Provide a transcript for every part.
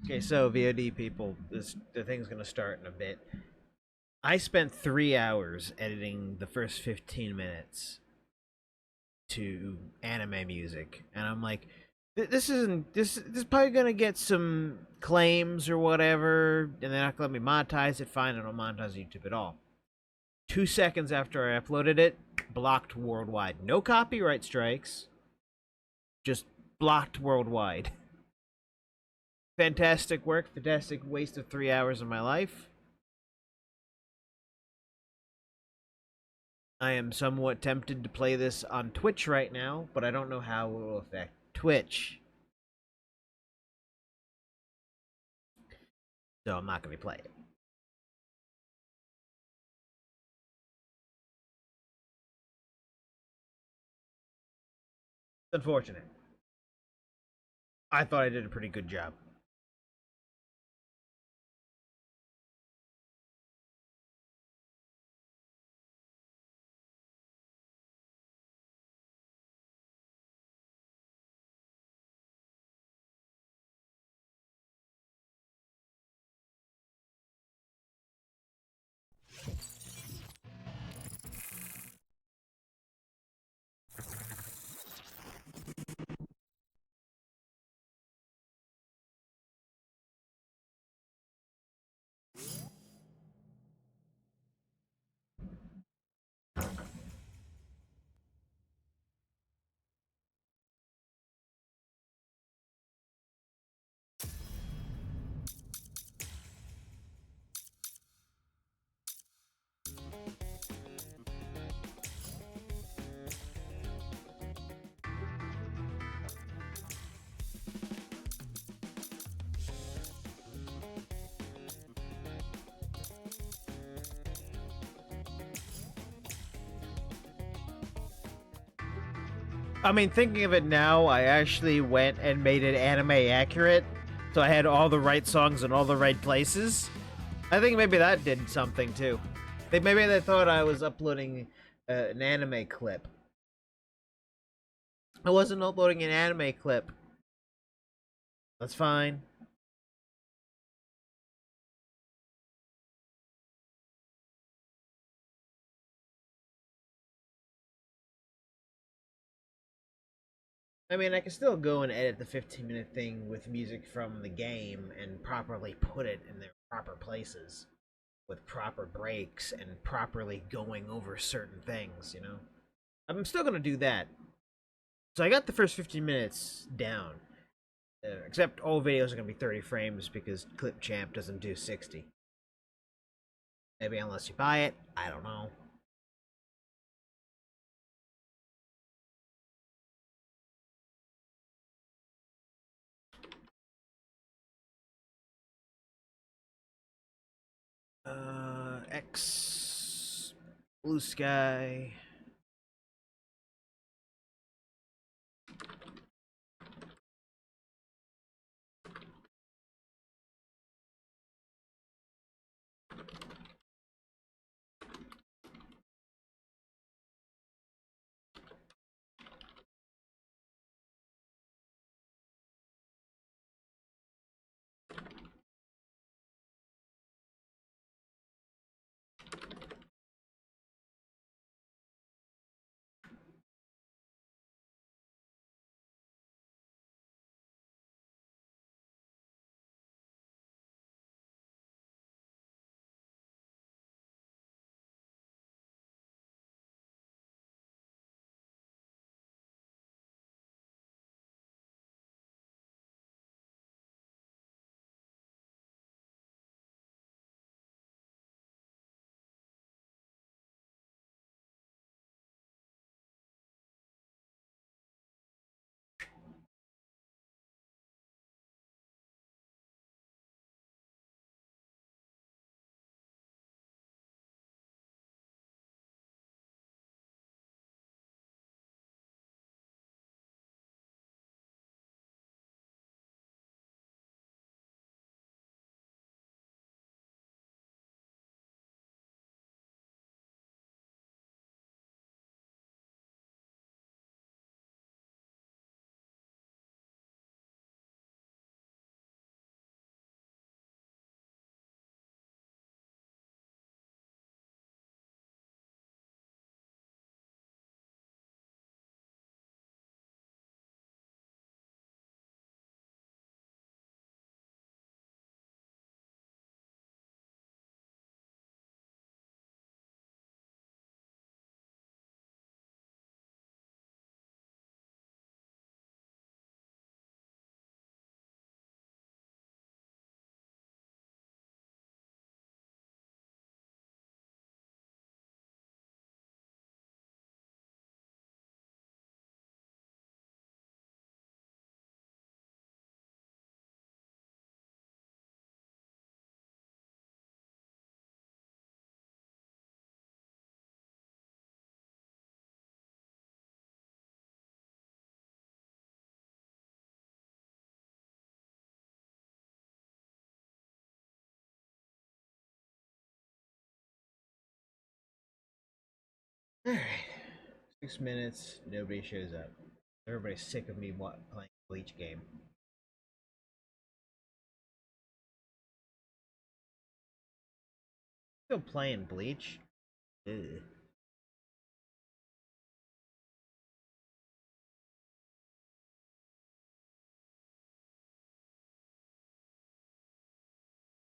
Okay, so VOD people, the thing's gonna start in a bit. I spent 3 hours editing the first 15 minutes to anime music, and I'm like, this isn't this is probably gonna get some claims or whatever, and they're not gonna let me monetize it. Fine, I don't monetize YouTube at all. 2 seconds after I uploaded it, blocked worldwide. No copyright strikes, just blocked worldwide. Fantastic work, fantastic waste of 3 hours of my life. I am somewhat tempted to play this on Twitch right now, but I don't know how it will affect Twitch. So I'm not going to play it. It's unfortunate. I thought I did a pretty good job. I mean, thinking of it now, I actually went and made it anime accurate, so I had all the right songs in all the right places. I think maybe that did something too. Maybe they thought I was uploading an anime clip. I wasn't uploading an anime clip. That's fine. I mean, I can still go and edit the 15-minute thing with music from the game and properly put it in their proper places with proper breaks and properly going over certain things, you know? I'm still gonna do that. So I got the first 15 minutes down. Except all videos are gonna be 30 frames because Clipchamp doesn't do 60. Maybe unless you buy it, I don't know. X Blue Sky. Alright. 6 minutes, nobody shows up. Everybody's sick of me playing Bleach game. Still playing Bleach? Ugh.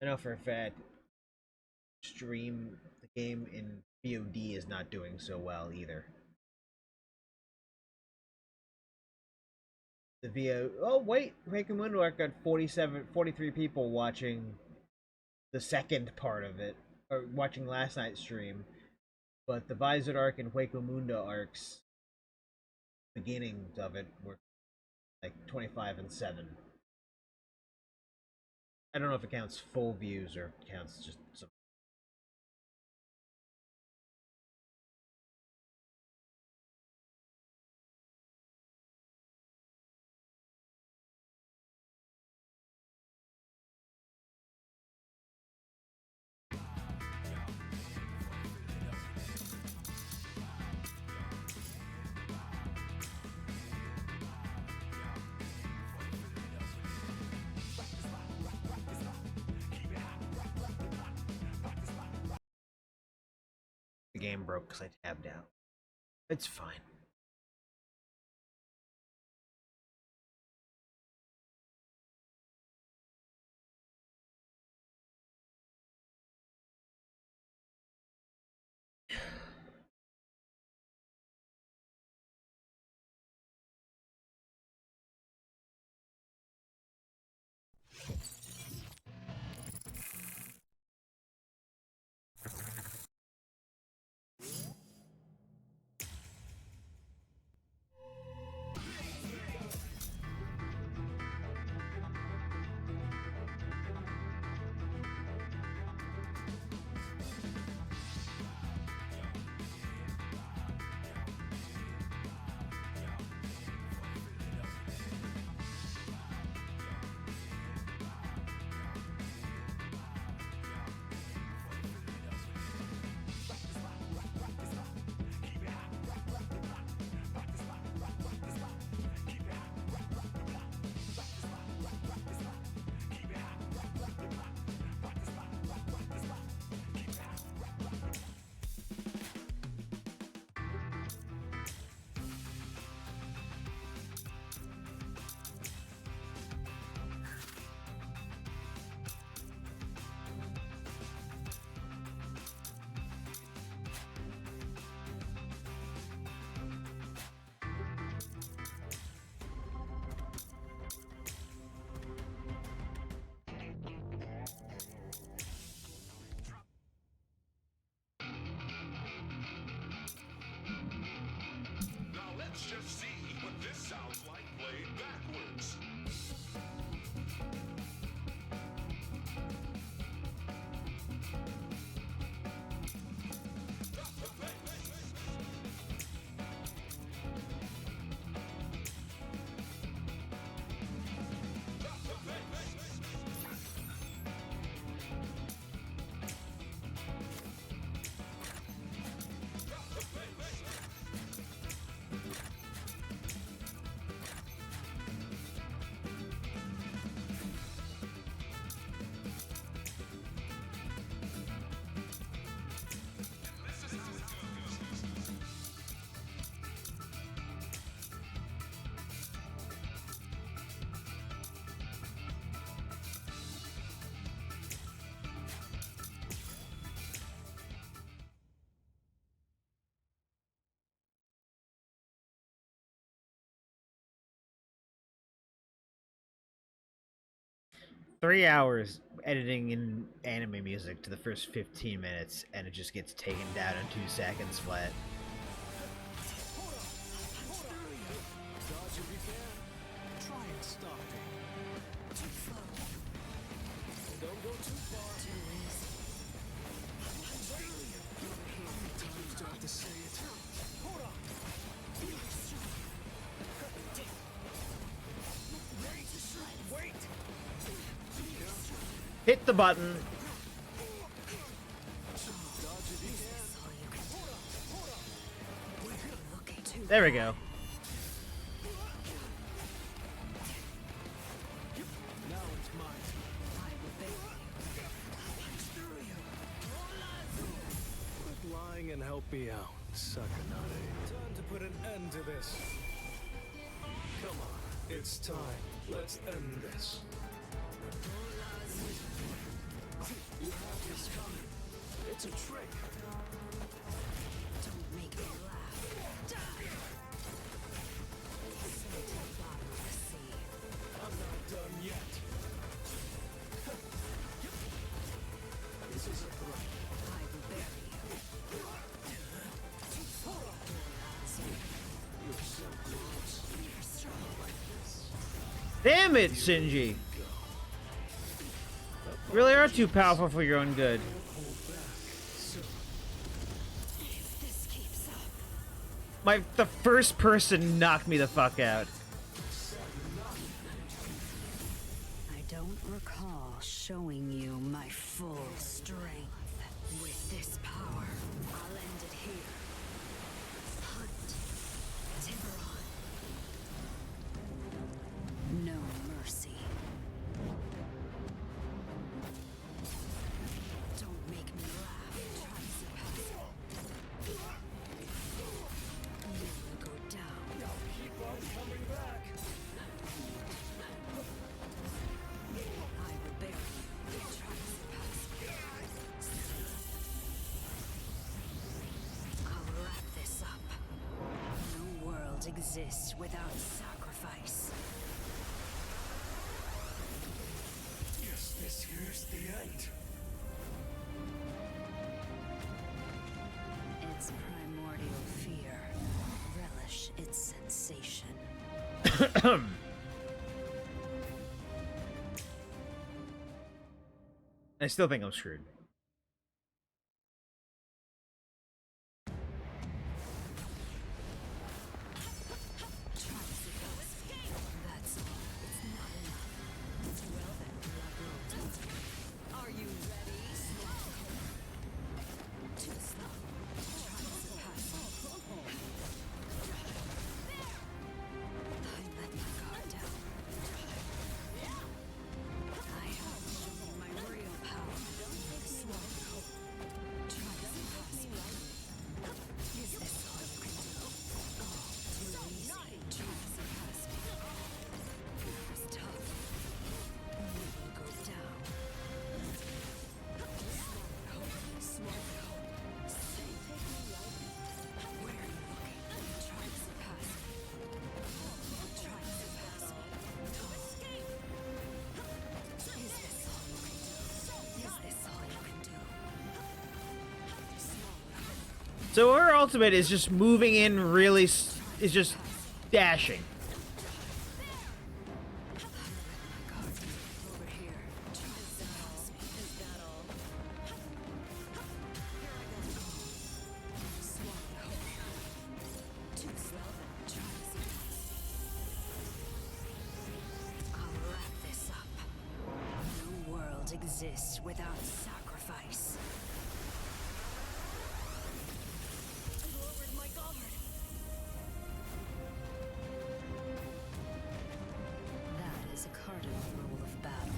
I know for a fact, the game in VOD is not doing so well either. The VO. Oh wait, Breaking Window Arc got 43 people watching the second part of it, or watching last night's stream. But the Visor arc and Hueco Mundo arcs, beginnings of it, were like 25 and 7. I don't know if it counts full views or counts just some. The game broke because I tabbed out. It's fine. Let's just see what this sounds like played backwards. Three hours editing in anime music to the first 15 minutes, and it just gets taken down in 2 seconds flat. Hit the button. There we go. Now it's mine. Quit lying and help me out, Sakanade. Time to put an end to this. Come on, it's time. Let's end this. You have this coming. It's a trick. Don't make me laugh. Die! Sent to the bottom of the sea. I'm not done yet. This is a threat. I will bury you. You're so close. You're strong. Damn it, Shinji. You really are too powerful for your own good. If this keeps up, The first person knocked me the fuck out. I don't recall showing you my full strength. With this power, I'll end it here. Hunt. Tiburon. No mercy. Don't make me laugh. Try to surpass me. You will go down. Keep on coming back. I will bury you. Try to surpass me. I'll wrap this up. No world exists without sacrifice. Yes, this here's the end. Its primordial fear. Relish its sensation. I still think I'm screwed. That's all. It's not enough. Well then, are you ready? Too slow. Try to surpass me. I let my guard down. I have shown you my real power. Swallow. Try to surpass me. Is this all you can do? Too easy. Try to surpass me. It was tough. You will go down. Swallow. Where are you looking? Try to surpass me. Try to surpass me. Is this all you can do? Is this all you can do? Swallow. So her ultimate is just moving in really, is just dashing. Over here. Try to surpass me. Is that all? Swallow. Too slow. Try to surpass me. I'll wrap this up. No world exists without sacrifice. I lowered my guard. That is a cardinal rule of battle.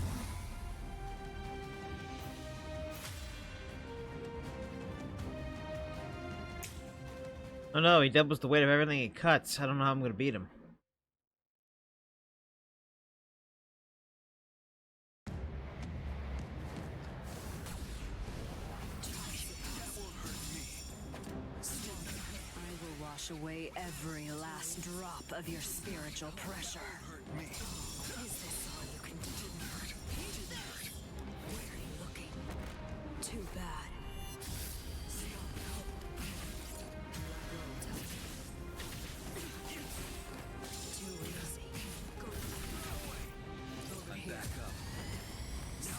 Oh no, he doubles the weight of everything he cuts. I don't know how I'm gonna beat him. I will wash away every last drop of your spiritual pressure. Is this all you can do? Where are you looking? Too bad. Too easy. Over here. Too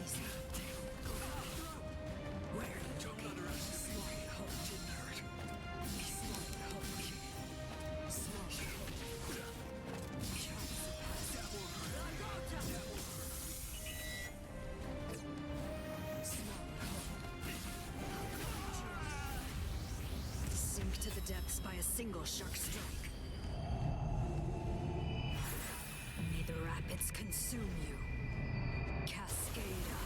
easy. Where are you looking? depths by a single shark strike. May the rapids consume you. Cascada.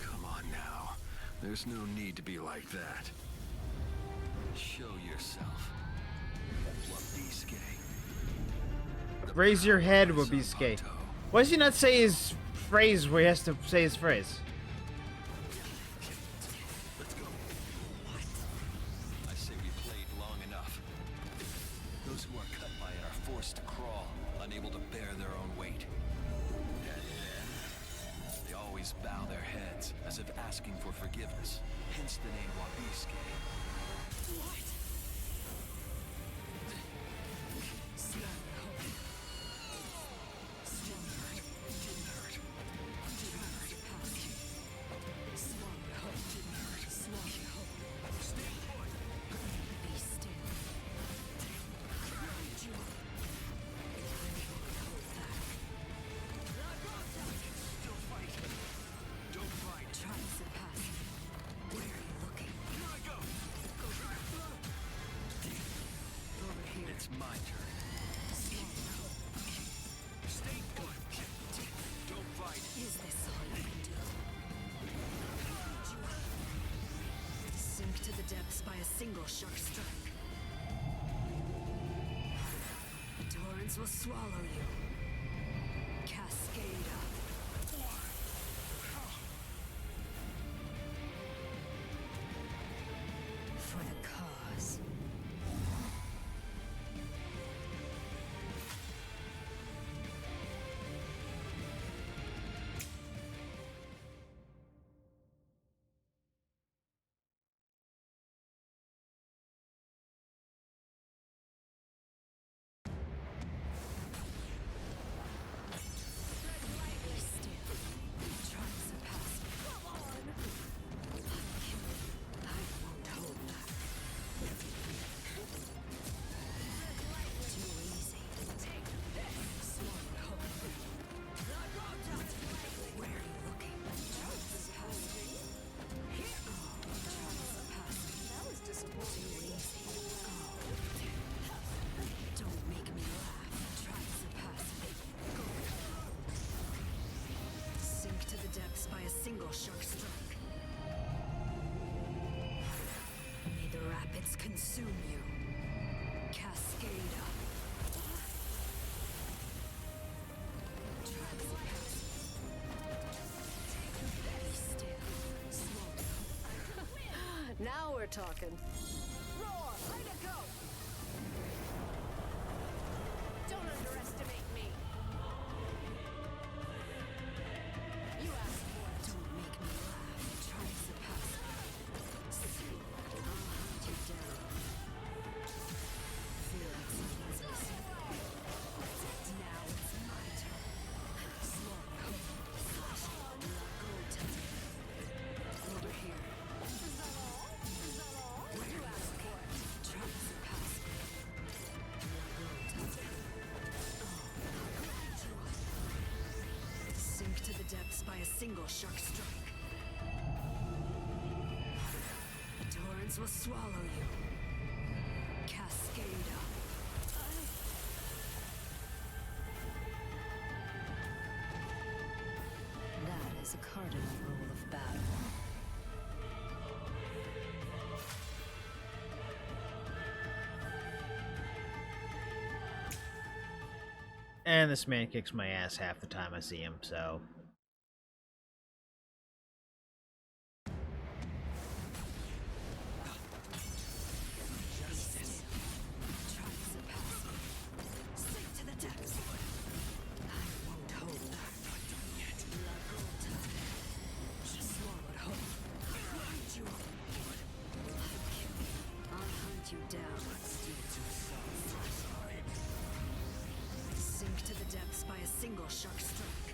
Come on now. There's no need to be like that. Show yourself. Wabiske. Raise your head, Wabiske. Why does he not say his phrase where he has to say his phrase? Let's go. I say we played long enough. Those who are cut by it are forced to crawl, unable to bear their own weight. And then they always bow their heads as if asking for forgiveness. Hence the name Wabiske. What? It's my turn. Stay put. Don't fight. Is this all you can do? Sink to the depths by a single shark strike. Torrents will swallow you. Cascada. For the cause. By a single shark strike. May the rapids consume you. Cascada. Now we're talking. Roar! Way to go! Don't underestimate me. You asked for it. Don't make me laugh. Try to surpass me. I'll hunt you down. Feel its presence. Now it's my turn. Swallow. Flash. Lagota. Over here. Is that all? Is that all? You asked for it. Try to surpass me. Lagota. Sink to the depths by a single shark strike. Torrents will swallow you. Cascada. That is a cardinal rule of battle. And this man kicks my ass half the time I see him, so... Try to surpass me. Sink to the depths. I won't hold back. Lagota. Swallowed whole. Hunt you. I'll hunt you down. Sink to the depths by a single shark strike.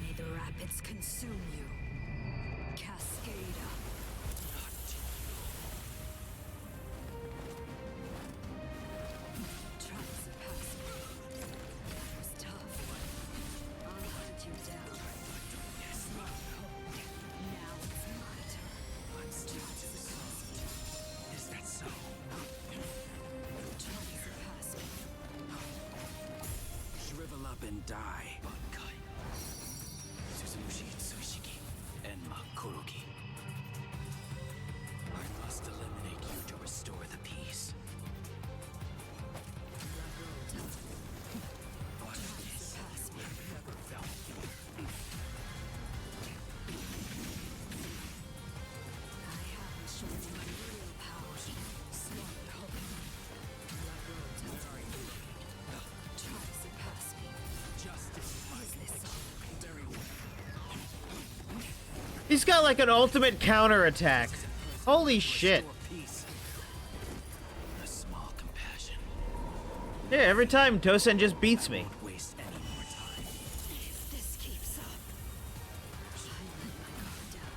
May the rapids consume you. Cascada. Try to surpass me. That was tough. I'll hunt you down. die. Bankai. Suzumushi Tsushiki. Enma Kuroki. I must eliminate you to restore the peace. Watch this. Never felt fear. I haven't shown you my real power. Swallow hope. Try to surpass me. Justice is my Is this all? very well. He's got like an ultimate counterattack. Holy shit. Restore peace. A small compassion. Yeah, every time Tosen just beats me. Won't waste any more time. If this keeps up, I let my guard down.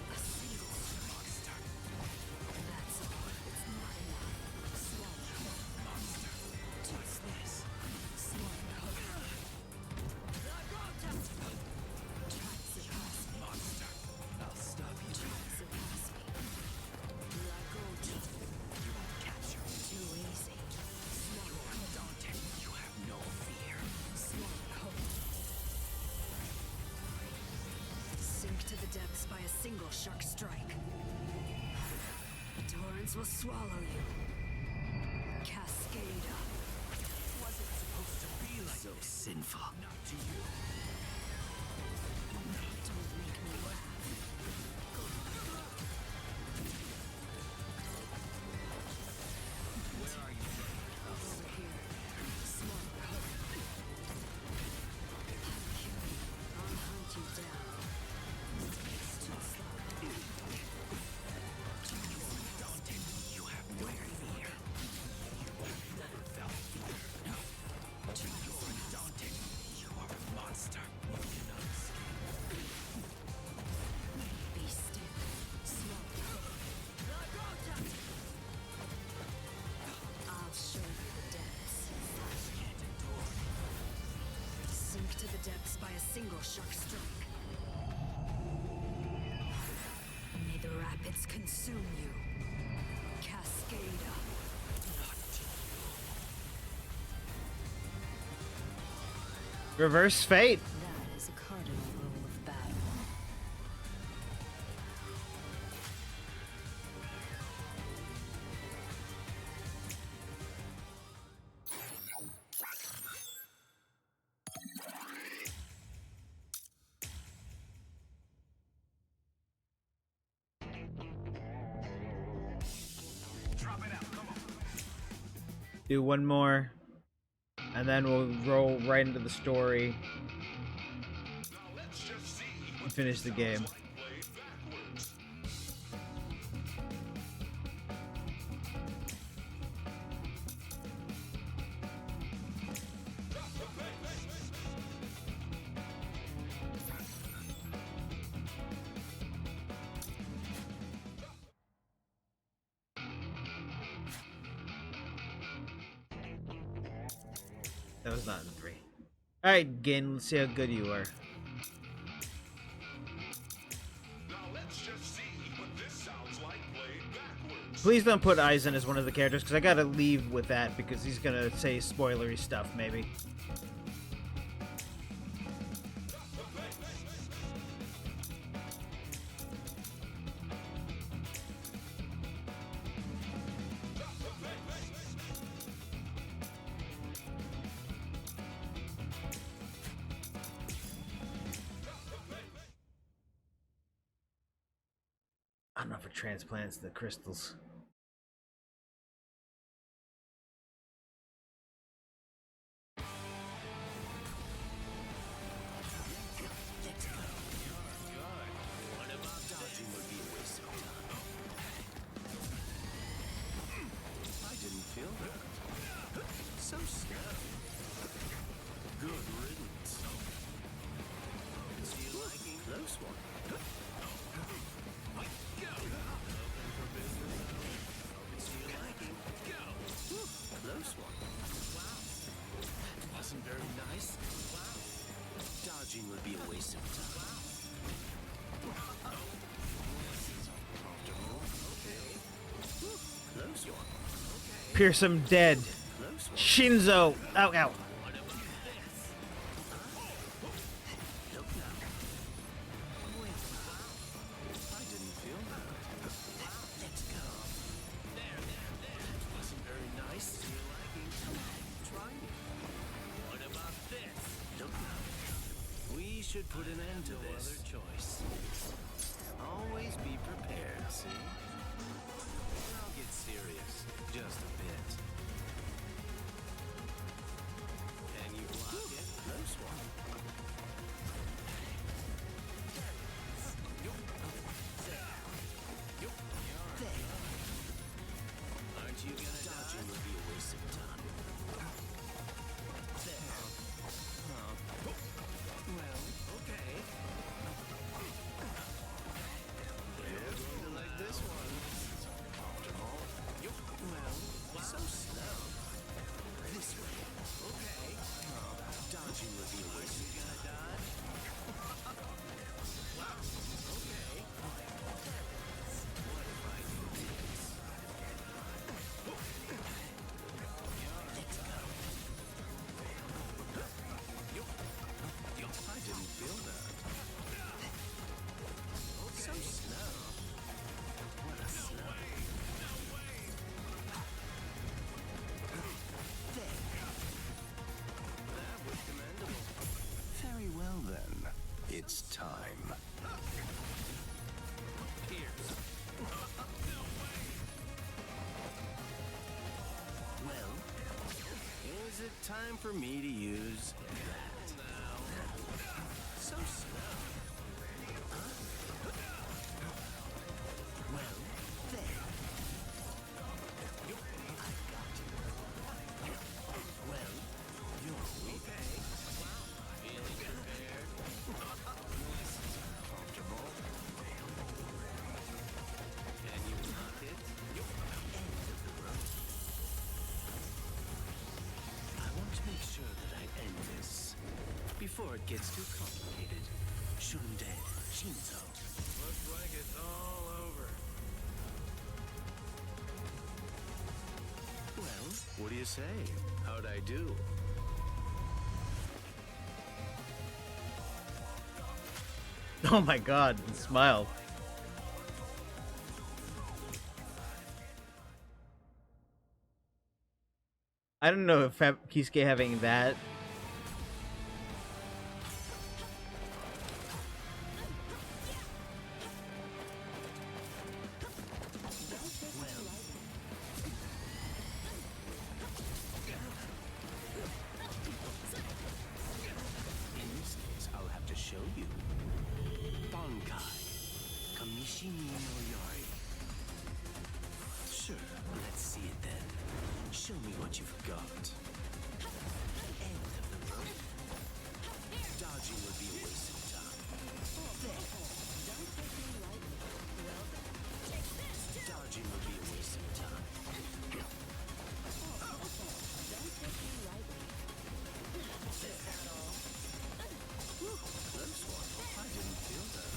A single strike. That's all. It's not enough. Swallow. Just this. Swallow. Try to surpass me. I'll stop you. Try to surpass me. Lagota. Capture. Too easy. Swallow. Daunting. You have no fear. Swallow. Sink to the depths by a single shark strike. Torrents will swallow you. Cascada. Wasn't supposed to be like so sinful. Not to you. Don't make me laugh. Where are you? Over here. Swallow. I'll kill you. I'll hunt you down. It's too slow. Daunting. You have no fear. Never felt fear. No. You're daunting. You are a monster. You cannot escape. Be still. Swallow. I'll show you the depths. Can't endure. Sink to the depths by a single shark strike. May the rapids consume you. Cascada. Not to you. Reverse fate. That is a cardinal rule of battle. Do one more. And then we'll roll right into the story Now let's just see and finish the game. like played backwards. That was not in 3. Alright, Gin, let's see how good you are. Now let's just see what this sounds like played backwards. Please don't put Aizen as one of the characters, because I gotta leave with that, because he's gonna say spoilery stuff, maybe. I don't know if it transplants the crystals. Dodging would be a waste of time. I didn't feel that. So snap. Good riddance. See you liking close one. See you liking. Close one. Wow. That wasn't very nice. Wow. Dodging would be a waste of time. Close one. Pierce him dead. Close one. Shinzo! Ow, ow. should put an end to this. Other choice. Always be prepared, see? I'll get serious, just a bit. Can you block it? Close one. Aren't you gonna dodging would be a waste of time. There. Well, okay. You're going to like this one. Comfortable. Well, so slow. This way. Okay. Dodging would be a waste of time. Dodge. Okay. What if I do this? Let's go. I didn't feel that. So slow. What a slow. There. That was commendable. Very well then. It's time. Pierce. Well, is it time for me to use that? So slow. Well, there. I got you. Well, you're okay. Feeling prepared. Comfortable. Can you block it? End of the road. I want to make sure that I end this before it gets too complicated. Shunde, Shinzo. Looks like it's all over. Well, what do you say? How'd I do? Oh my god, the smile. I don't know if Kisuke having that. In this case, I'll have to show you. Bankai. Kamishimi no Yari. Sure, let's see it then. Show me what you've got. End of the road. Dodging would be a waste of time. There. Dodging would be a waste of time. Close one. I didn't feel that.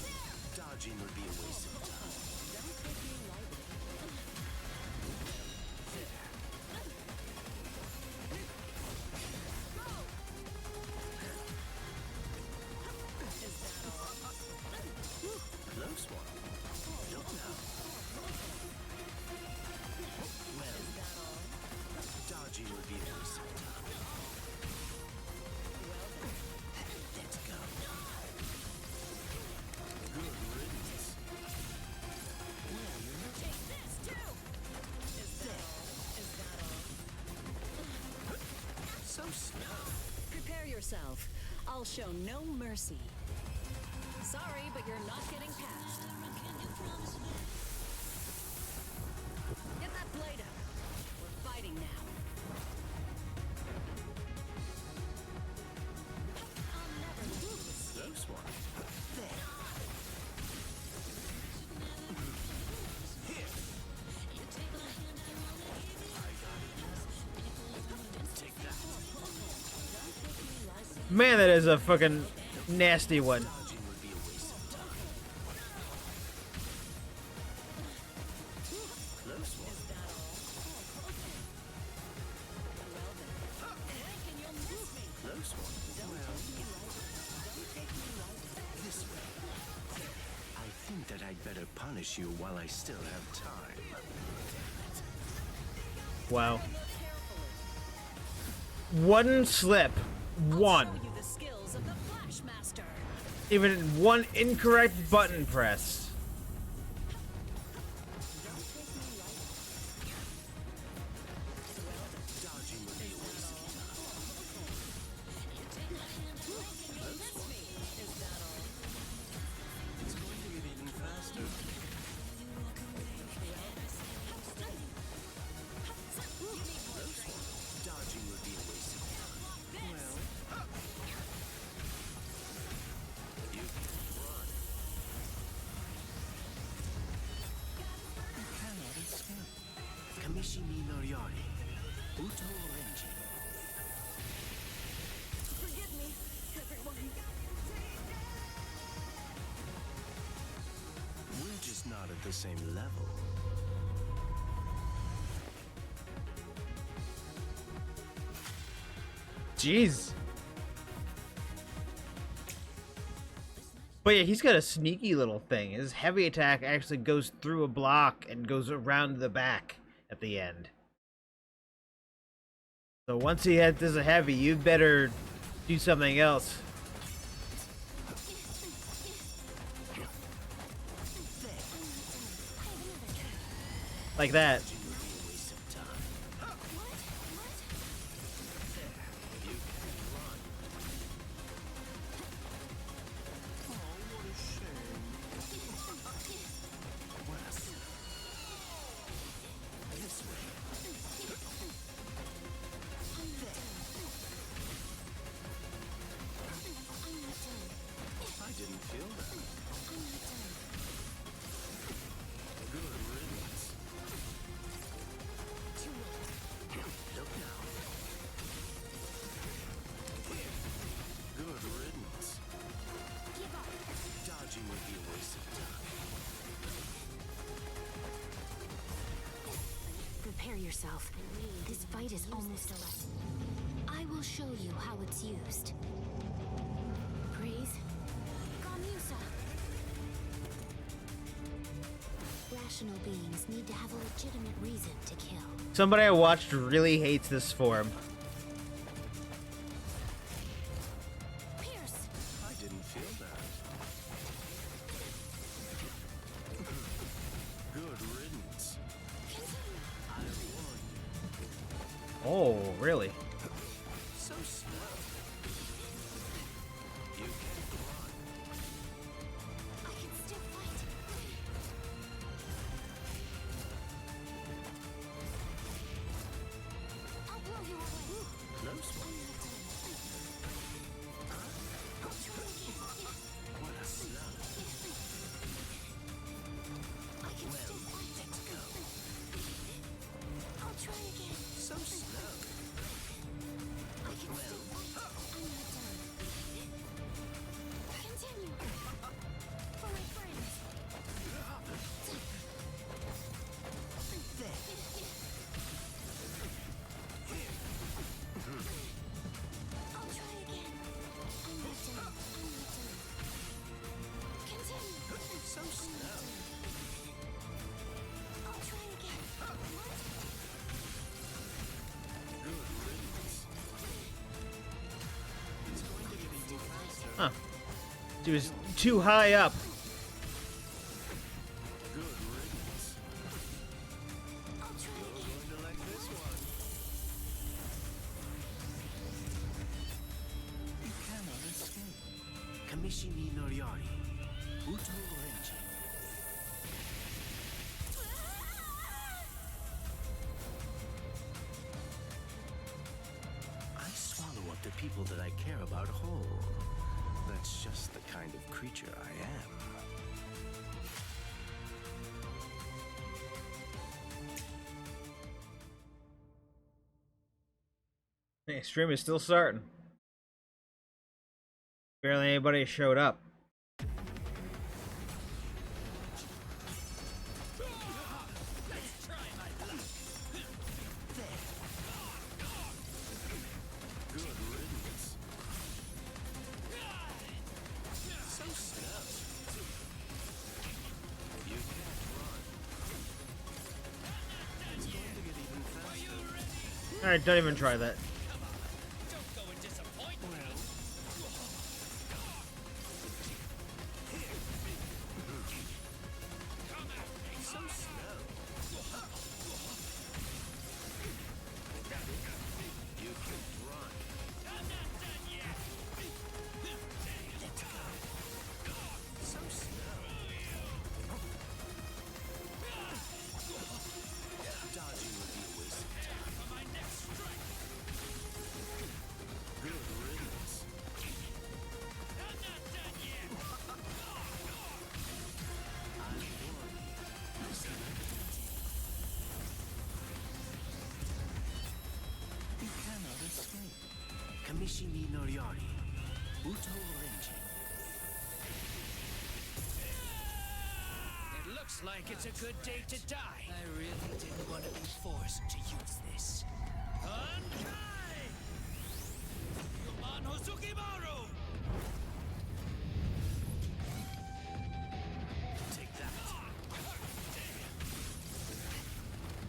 Dodging would be a waste of time. There. Close one. Look now. Well, dodging would be a waste of time. Let's go. Good riddance. Well, Take this too. so slow. Prepare yourself. I'll show no mercy. Sorry, but you're not getting past. Get that blade up. We're fighting now. I'll never lose. Close one. There. Here. I got it. Take that. Man, that is a fucking nasty one. Dodging would be a waste of time. Close one. Close one. Well, this way. I think that I'd better punish you while I still have time. Wow. One slip. One. Show you the skills of the Flash Master. Even one incorrect button press. Dodging would be a waste of time. It's going to get even faster. Dodging would be a waste of time. Well, you can run. You cannot escape. Kamishi ni Noriari. Uto Renji. Forgive me, everyone. We're just not at the same level. Jeez. But yeah, he's got a sneaky little thing. His heavy attack actually goes through a block and goes around the back at the end. So once he hits a heavy, you better do something else. Like that. Dodging would be a waste of time. You can run. Oh, what a shame. What a this way. I didn't feel that. Good riddance. Look now. Good riddance. Dodging would be a waste of time. Prepare yourself. This fight is almost over. I will show you how it's used. Praise. Gamusa. Rational beings need to have a legitimate reason to kill. Somebody I watched really hates this form. Pierce. I didn't feel that. Good riddance. I won. Oh, really? So slow. You can't run. I can still fight. I'll blow you away. Close one. What a slug. I can still fight. Let's go. I'll try again. So slow. I can still fight. I'm not done. Continue. For my friends. I'll try again. I'm not done. Continue. So slow. I'll try again. Good riddance. It's going to get even faster. Huh. She was too high up. Good riddance. I'll try You're again. going to like this one. You cannot escape. Kamishi ni Noriari. Uto Renji. I swallow up the people that I care about whole. That's just the kind of creature I am. The stream is still starting. Barely anybody showed up. Good riddance. So slow. You can't run. It's going to get even faster. Alright, don't even try that. Well, Kamishi ni Noriari. Uto Renji. It looks like it's a good day to die. I really didn't want to be forced to use this. Bankai! Yumano Tsukimaru! Take that.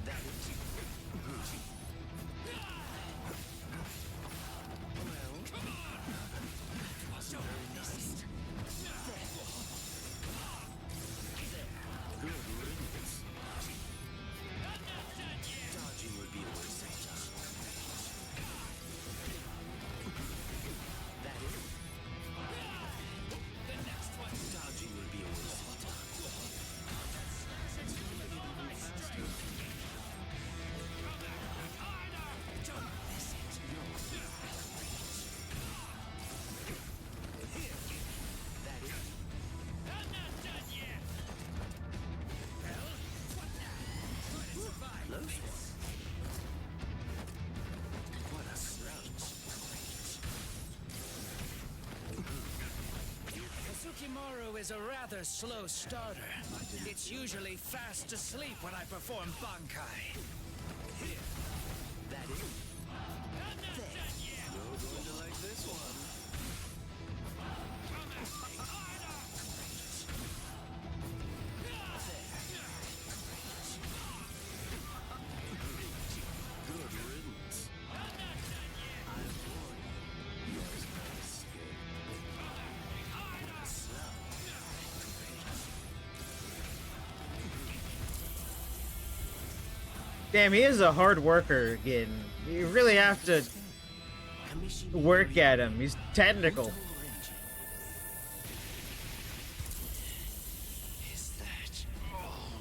That is. Good riddance. Dodging would be a waste of time. That is. The next one. Dodging would be a waste of time. Don't miss it. That is. I'm not done yet. Well, what now? Try to survive. Close one. What a slouch. Tsukimaru is a rather slow starter. It's usually fast asleep when I perform Bankai. That is. I'm not done yet. You're going to like this one. Good riddance. I warn you, yours no escape. Slow. Damn, he is a hard worker again. You really have to Kamishi ni work Noriari. at him. He's technical. Uto Renji. Is that all?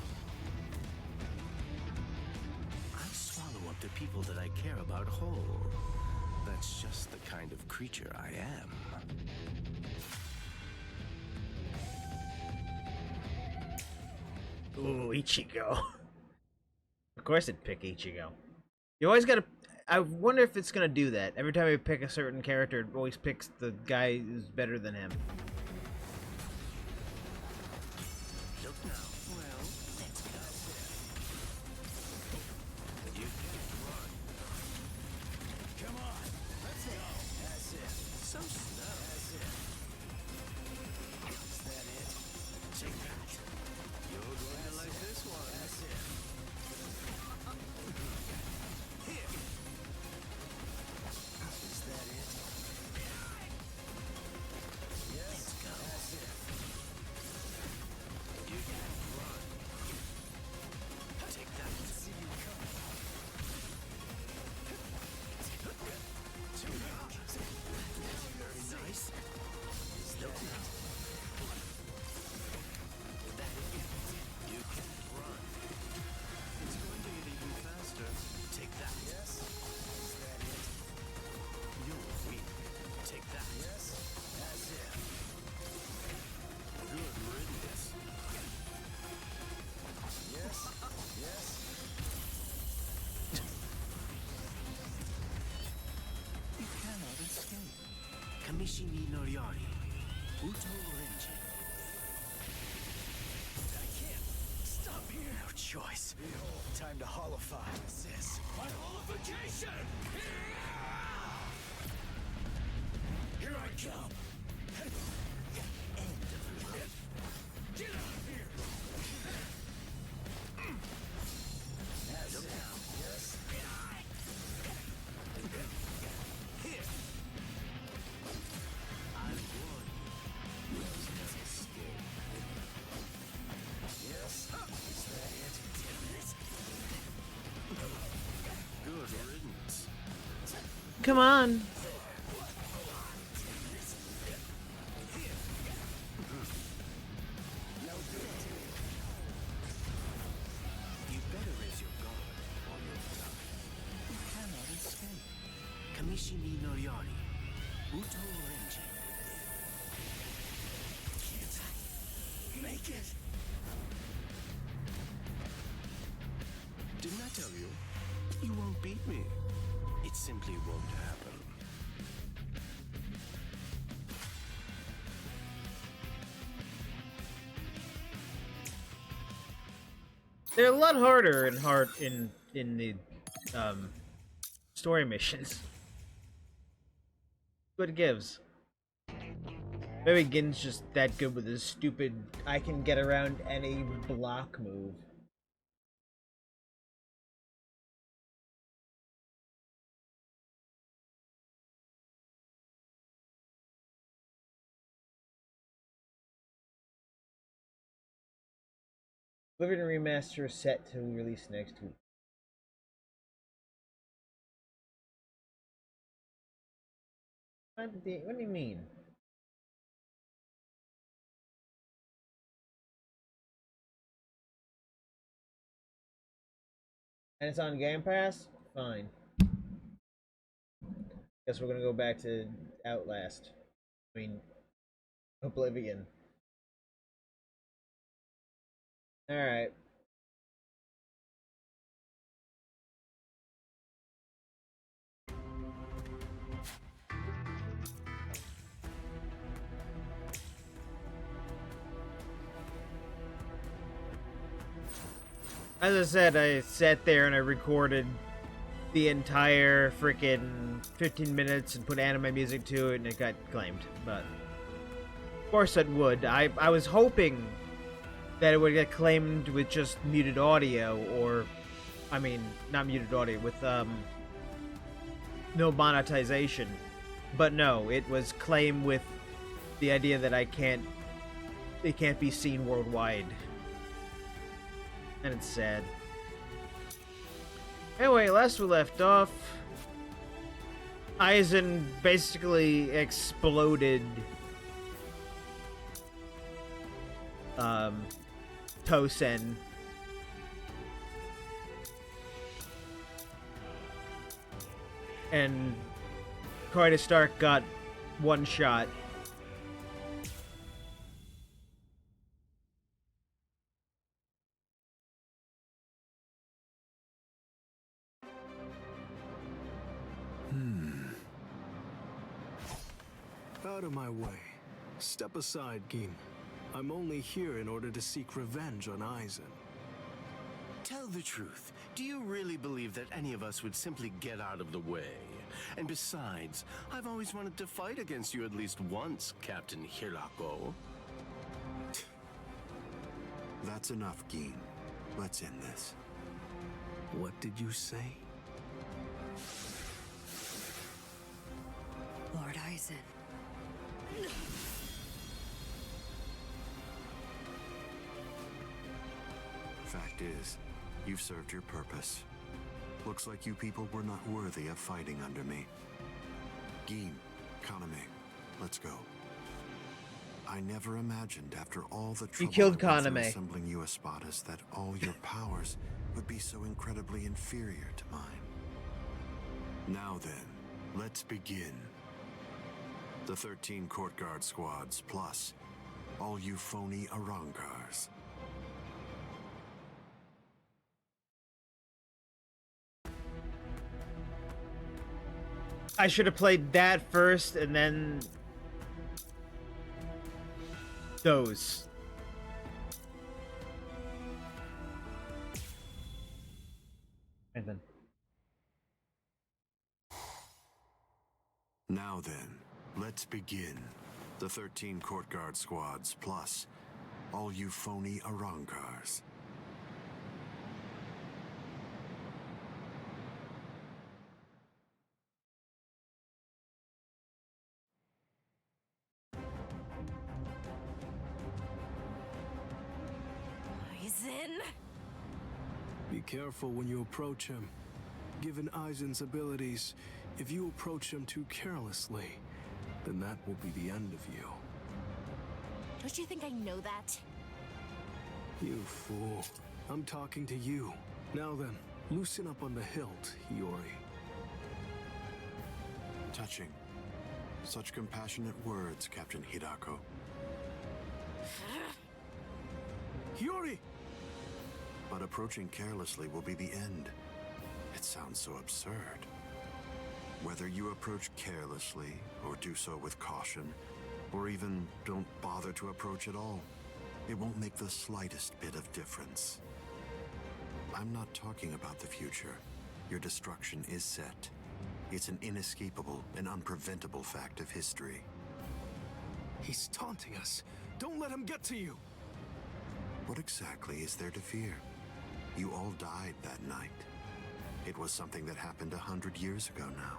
I swallow up the people that I care about whole. That's just the kind of creature I am. Ooh, Ichigo. Of course it'd pick Ichigo. You always gotta... I wonder if it's gonna do that. Every time I pick a certain character, it always picks the guy who's better than him. Look now. Well, let's go. You can't run. Come on, let's go. That's it. So slow. That's it. Is that it? Take that. You're going to like this one. That's it. Here. Is that it? Yes. Let's go. That's it. You can't run. Take that. See you coming. Very nice. Look now. That is. You can't run. It's going to get even faster. Take that. Yes. Is that it? You're weak. Take that. Yes. That's it. Good riddance. Yes. Yes. You cannot escape. Kamishi ni Noriari. Uto Renji. I can't stop here. No choice. Time to holofy. Sis. My holification! Here I come. End of the road. Get out of here! That's it. Yes. Here. I warn you. There's no escape. Yes. Is that it? Good riddance. Come on. You better raise your guard or you'll die. You cannot escape. Kamishi ni Noriari. Uto Renji. Can't make it. Didn't I tell you? You won't beat me. It simply won't happen. They're a lot harder in the story missions. What it gives. Maybe Gin's just that good with his stupid I can get around any block move. Living Remaster set to release next week. What do you mean? And it's on Game Pass? Fine. Guess we're gonna go back to Outlast. I mean, Oblivion. Alright. As I said, I sat there and I recorded the entire freaking 15 minutes and put anime music to it and it got claimed. But of course it would. I was hoping that it would get claimed with just muted audio, or I mean not muted audio, with no monetization. But no, it was claimed with the idea that it can't be seen worldwide. And it's sad. Anyway, last we left off, Aizen basically exploded Tosen. And Corey Stark got one shot. Out of my way. Step aside, Gin. I'm only here in order to seek revenge on Aizen. Tell the truth. Do you really believe that any of us would simply get out of the way? And besides, I've always wanted to fight against you at least once, Captain Hirako. That's enough, Gin. Let's end this. What did you say? Lord Aizen. Fact is, you've served your purpose. Looks like you people were not worthy of fighting under me. Gin, Kaname, let's go. I never imagined after all the trouble killed I went through Kaname. assembling you Espadas that all your powers would be so incredibly inferior to mine. Now then, let's begin. The 13 court guard squads, plus all you phony Arankars. I should have played that first and then those. And then. Now then, let's begin. The 13 court guard squads, plus all you phony Arankars. Aizen? Be careful when you approach him. Given Aizen's abilities, if you approach him too carelessly, then that will be the end of you. Don't you think I know that? You fool. I'm talking to you. Now then, loosen up on the hilt, Hiyori. Touching. Such compassionate words, Captain Hidako. Hiyori! But approaching carelessly will be the end. It sounds so absurd. Whether you approach carelessly, or do so with caution, or even don't bother to approach at all, it won't make the slightest bit of difference. I'm not talking about the future. Your destruction is set. It's an inescapable and unpreventable fact of history. He's taunting us. Don't let him get to you. What exactly is there to fear? You all died that night. It was something that happened 100 years ago now.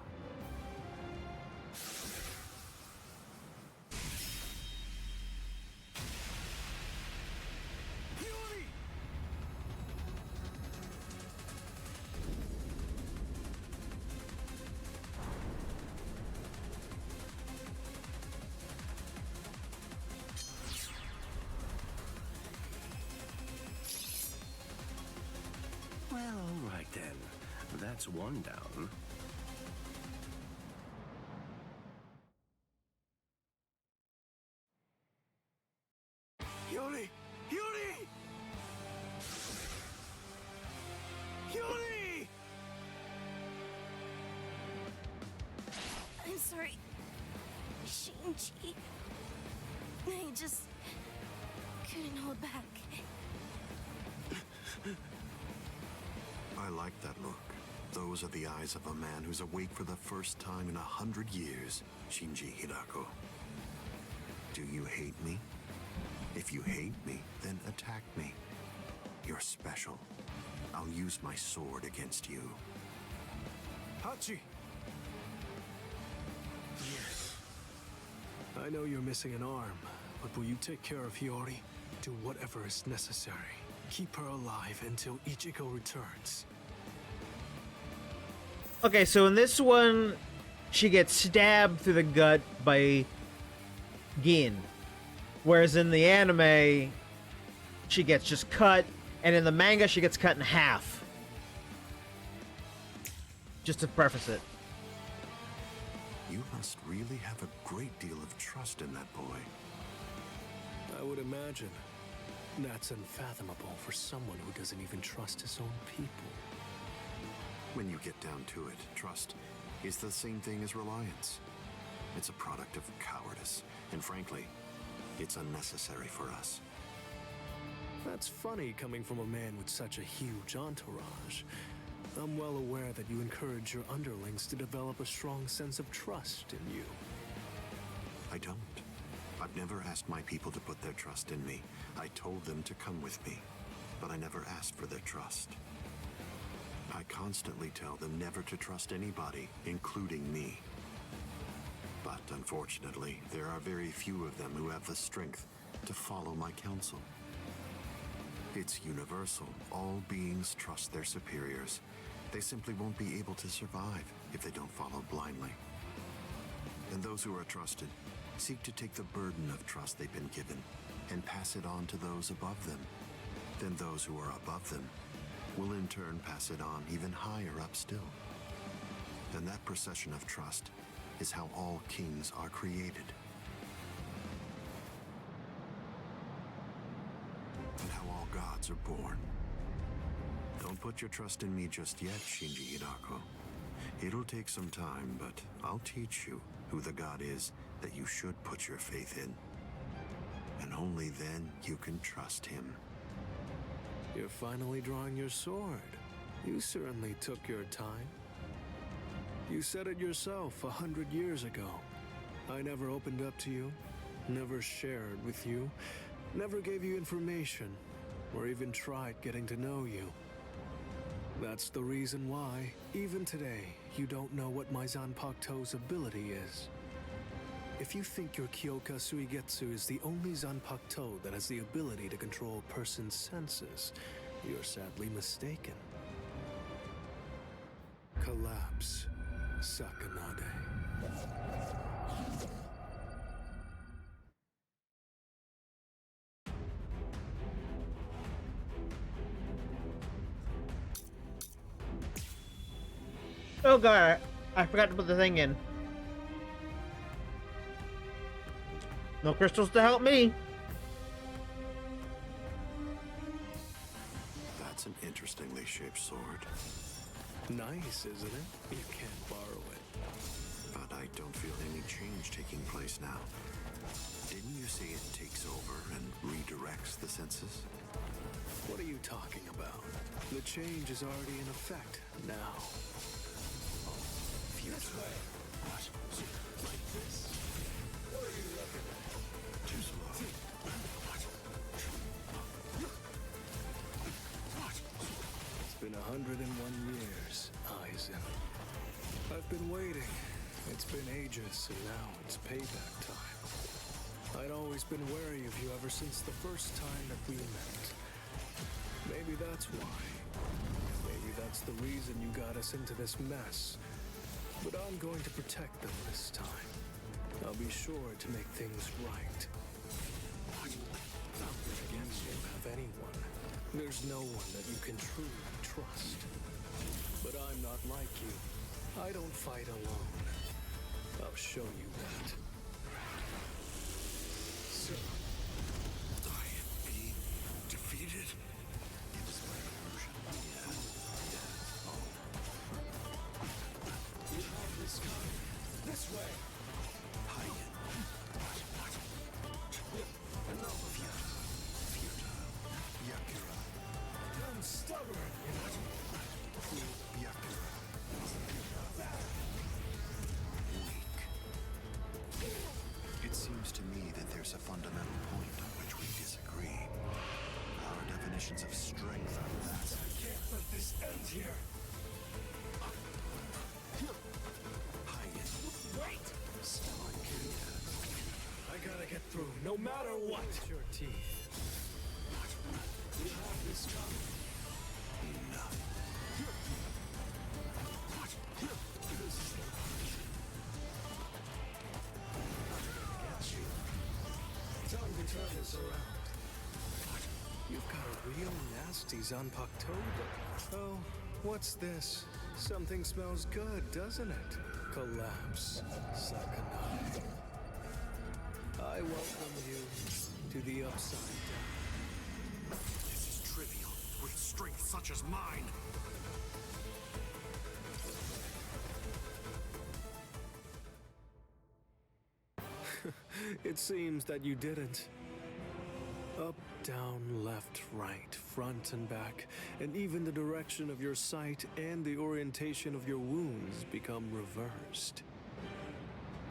Well, all right then. That's one down. Yuri! Yuri! Yuri! I'm sorry, Shinji. I just couldn't hold back. I like that look. Those are the eyes of a man who's awake for the first time in 100 years, Shinji Hirako. Do you hate me? If you hate me, then attack me. You're special. I'll use my sword against you. Hachi! Yes. I know you're missing an arm, but will you take care of Hiyori? Do whatever is necessary. Keep her alive until Ichigo returns. Okay, so in this one, she gets stabbed through the gut by Gin. Whereas in the anime, she gets just cut, and in the manga, she gets cut in half. Just to preface it. You must really have a great deal of trust in that boy. I would imagine. That's unfathomable for someone who doesn't even trust his own people. When you get down to it, trust is the same thing as reliance. It's a product of cowardice, and frankly, it's unnecessary for us. That's funny coming from a man with such a huge entourage. I'm well aware that you encourage your underlings to develop a strong sense of trust in you. I don't. I've never asked my people to put their trust in me. I told them to come with me, but I never asked for their trust. I constantly tell them never to trust anybody, including me. But unfortunately, there are very few of them who have the strength to follow my counsel. It's universal. All beings trust their superiors. They simply won't be able to survive if they don't follow blindly. And those who are trusted seek to take the burden of trust they've been given and pass it on to those above them. Then those who are above them will in turn pass it on even higher up still. And that procession of trust is how all kings are created. And how all gods are born. Don't put your trust in me just yet, Shinji Hirako. It'll take some time, but I'll teach you who the god is that you should put your faith in. And only then you can trust him. You're finally drawing your sword. You certainly took your time. You said it yourself 100 years ago. I never opened up to you, never shared with you, never gave you information, or even tried getting to know you. That's the reason why, even today, you don't know what my Zanpakuto's ability is. If you think your Kyoka Suigetsu is the only Zanpakuto that has the ability to control a person's senses, you're sadly mistaken. Collapse, Sakanade. Oh god, I forgot to put the thing in. No crystals to help me. That's an interestingly shaped sword. Nice, isn't it? You can't borrow it. But I don't feel any change taking place now. Didn't you say it takes over and redirects the senses? What are you talking about? The change is already in effect now. This way. What? Like this? What are you looking at? Too slow. What? It's been 101 years, Eisen. I've been waiting. It's been ages, and now it's payback time. I'd always been wary of you ever since the first time that we met. Maybe that's why. Maybe that's the reason you got us into this mess. But I'm going to protect them this time. I'll be sure to make things right. Not that against you have anyone. There's no one that you can truly trust. But I'm not like you. I don't fight alone. I'll show you that. So, I am being defeated? It is my illusion. you have this coming. This way. Yakira. I'm stubborn. Yakira. It seems to me that there's a fundamental point on which we disagree. Our definitions of strength are vast. I can't let this end here. Wait! I gotta get through, no matter what. It's your teeth. You have this coming. Time to turn this around. You've got a real nasty Zanpakuto. Oh, what's this? Something smells good, doesn't it? Collapse, Sakanai. I welcome you to the Upside Down. This is trivial, with strength such as mine. It seems that you didn't. Up, down, left, right, front and back, and even the direction of your sight and the orientation of your wounds become reversed.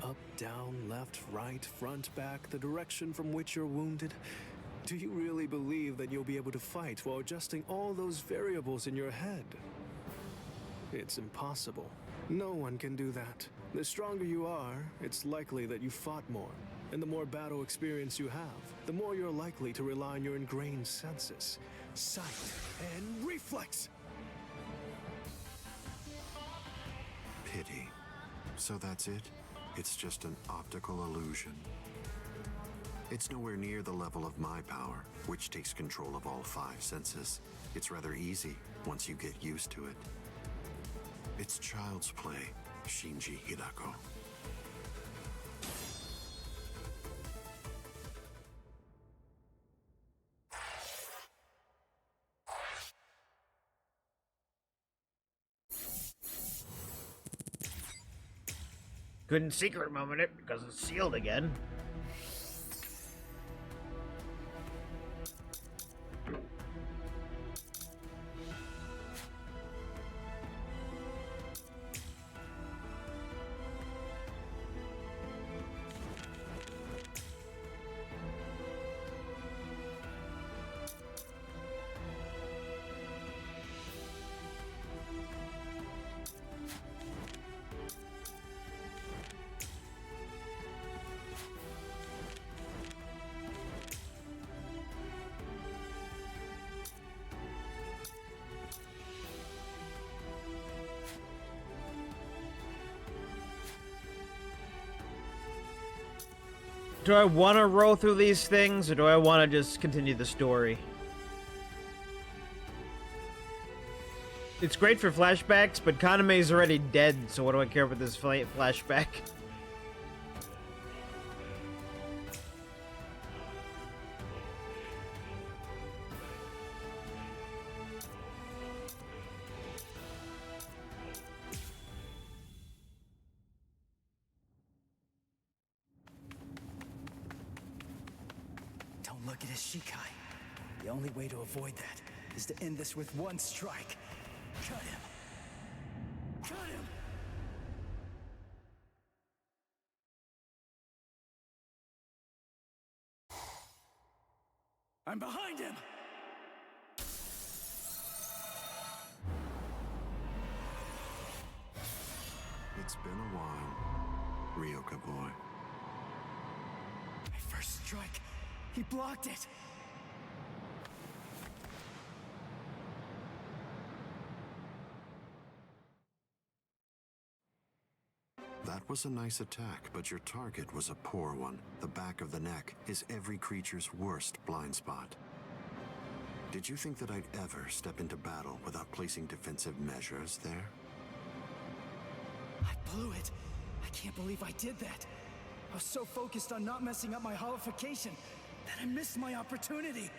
Up, down, left, right, front, back, the direction from which you're wounded. Do you really believe that you'll be able to fight while adjusting all those variables in your head? It's impossible. No one can do that. The stronger you are, it's likely that you fought more. And the more battle experience you have, the more you're likely to rely on your ingrained senses, sight, and reflex. Pity. So that's it? It's just an optical illusion. It's nowhere near the level of my power, which takes control of all 5 senses. It's rather easy once you get used to it. It's child's play, Shinji Hidako. Couldn't secret moment it because it's sealed again. Do I want to roll through these things, or do I want to just continue the story? It's great for flashbacks, but Kaname's already dead, so what do I care about this flashback? Don't look at his Shikai. The only way to avoid that is to end this with one strike. Cut him. Cut him! I'm behind him! It's been a while, Ryoka boy. My first strike. He blocked it. That was a nice attack, but your target was a poor one. The back of the neck is every creature's worst blind spot. Did you think that I'd ever step into battle without placing defensive measures there? I blew it. I can't believe I did that. I was so focused on not messing up my holification that I missed my opportunity.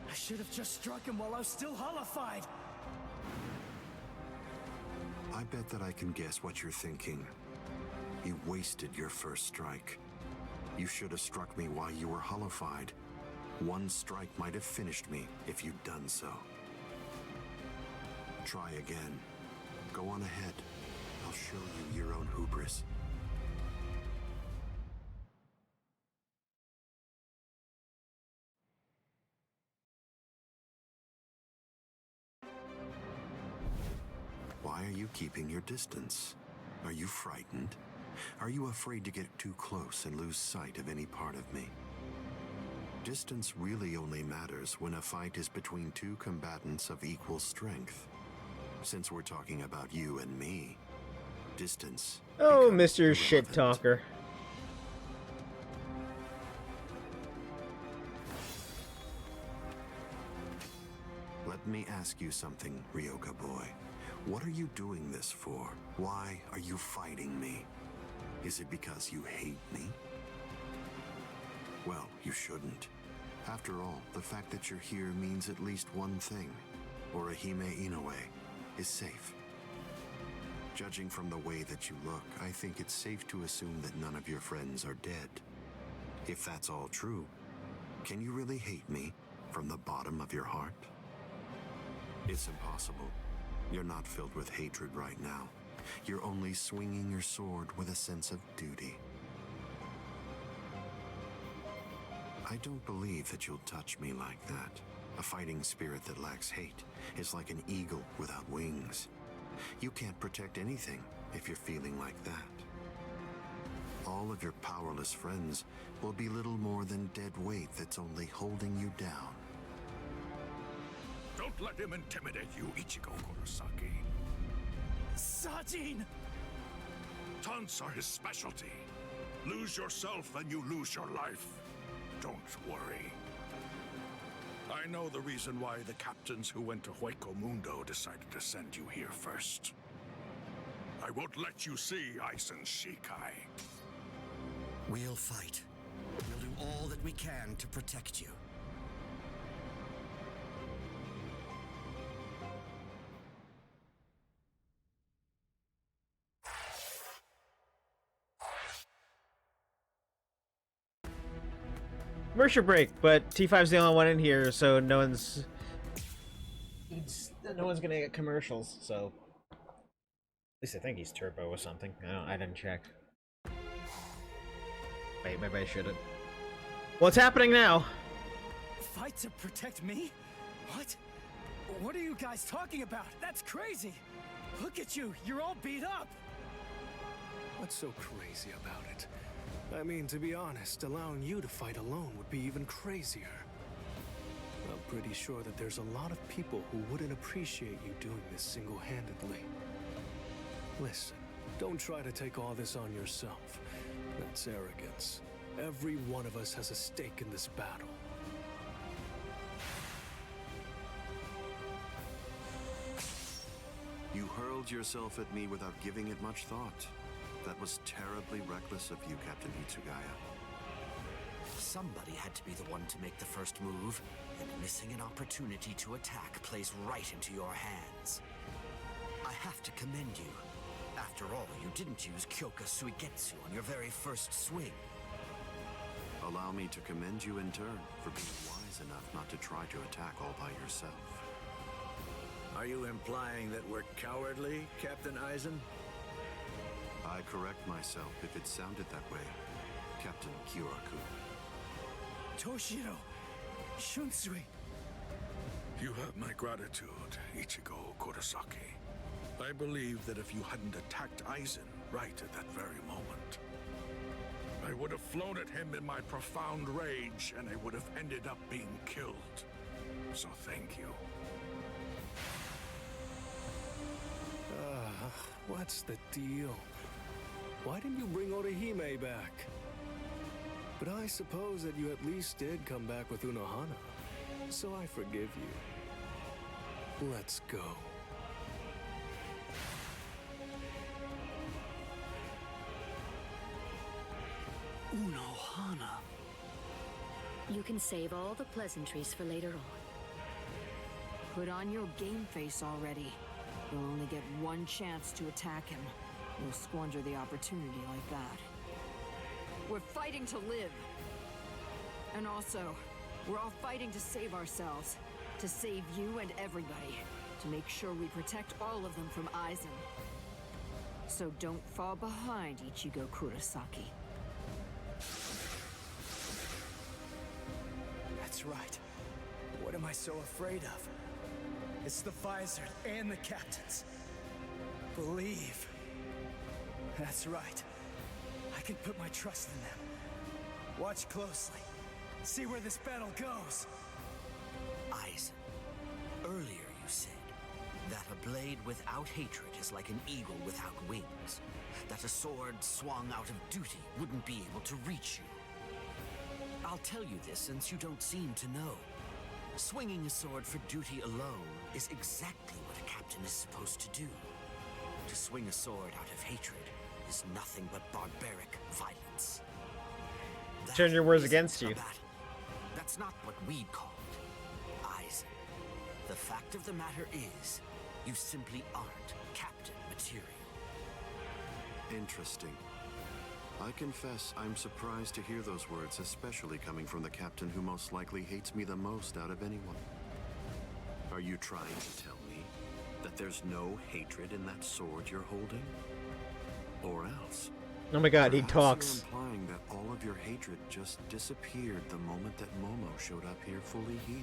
I should have just struck him while I was still holified. I bet that I can guess what you're thinking. You wasted your first strike. You should have struck me while you were holified. One strike might have finished me if you'd done so. Try again. Go on ahead. I'll show you your own hubris. Why are you keeping your distance? Are you frightened? Are you afraid to get too close and lose sight of any part of me? Distance really only matters when a fight is between two combatants of equal strength. Since we're talking about you and me, distance. Oh, becomes Mr. Shit irrelevant. Talker. Let me ask you something, Ryoka boy. What are you doing this for? Why are you fighting me? Is it because you hate me? Well, you shouldn't. After all, the fact that you're here means at least one thing. Orihime Inoue is safe. Judging from the way that you look, I think it's safe to assume that none of your friends are dead. If that's all true, can you really hate me from the bottom of your heart? It's impossible. You're not filled with hatred right now. You're only swinging your sword with a sense of duty. I don't believe that you'll touch me like that. A fighting spirit that lacks hate is like an eagle without wings. You can't protect anything if you're feeling like that. All of your powerless friends will be little more than dead weight that's only holding you down. Don't let him intimidate you, Ichigo Kurosaki. Sajin! Taunts are his specialty. Lose yourself and you lose your life. Don't worry. I know the reason why the captains who went to Hueco Mundo decided to send you here first. I won't let you see Aizen Shikai. We'll fight. We'll do all that we can to protect you. Commercial break, but T5's the only one in here, so no one's gonna get commercials. So at least I think he's turbo or something. I didn't check. Wait, maybe I shouldn't. What's happening now? Fight to protect me? What? What are you guys talking about? That's crazy! Look at you, you're all beat up! What's so crazy about it? I mean, to be honest, allowing you to fight alone would be even crazier. I'm pretty sure that there's a lot of people who wouldn't appreciate you doing this single-handedly. Listen, don't try to take all this on yourself. That's arrogance. Every one of us has a stake in this battle. You hurled yourself at me without giving it much thought. That was terribly reckless of you, Captain Hitsugaya. Somebody had to be the one to make the first move, and missing an opportunity to attack plays right into your hands. I have to commend you. After all, you didn't use Kyoka Suigetsu on your very first swing. Allow me to commend you in turn for being wise wise enough not to try to attack all by yourself. Are you implying that we're cowardly, Captain Eisen? I correct myself if it sounded that way, Captain Kyoraku. Toshiro, Shunsui. You have my gratitude, Ichigo Kurosaki. I believe that if you hadn't attacked Eisen right at that very moment, I would have flown at him in my profound rage, and I would have ended up being killed. So thank you. What's the deal? Why didn't you bring Orihime back? But I suppose that you at least did come back with Unohana, so I forgive you. Let's go. Unohana. You can save all the pleasantries for later on. Put on your game face already. You'll only get one chance to attack him. You'll squander the opportunity like that. We're fighting to live. And also, we're all fighting to save ourselves. To save you and everybody. To make sure we protect all of them from Eisen. So don't fall behind, Ichigo Kurosaki. That's right. What am I so afraid of? It's the Vizard and the captains. Believe. That's right. I can put my trust in them. Watch closely. See where this battle goes. Eisen, earlier you said that a blade without hatred is like an eagle without wings. That a sword swung out of duty wouldn't be able to reach you. I'll tell you this since you don't seem to know. Swinging a sword for duty alone is exactly what a captain is supposed to do. To swing a sword out of hatred is nothing but barbaric violence. Turn your words That against isn't a you. battle. That's not what we'd call it. Eisen, the fact of the matter is, you simply aren't captain material. Interesting. I confess I'm surprised to hear those words, especially coming from the captain who most likely hates me the most out of anyone. Are you trying to tell me that there's no hatred in that sword you're holding? Or else? Oh my god, he perhaps talks. You're implying that all of your hatred just disappeared the moment that Momo showed up here fully healed.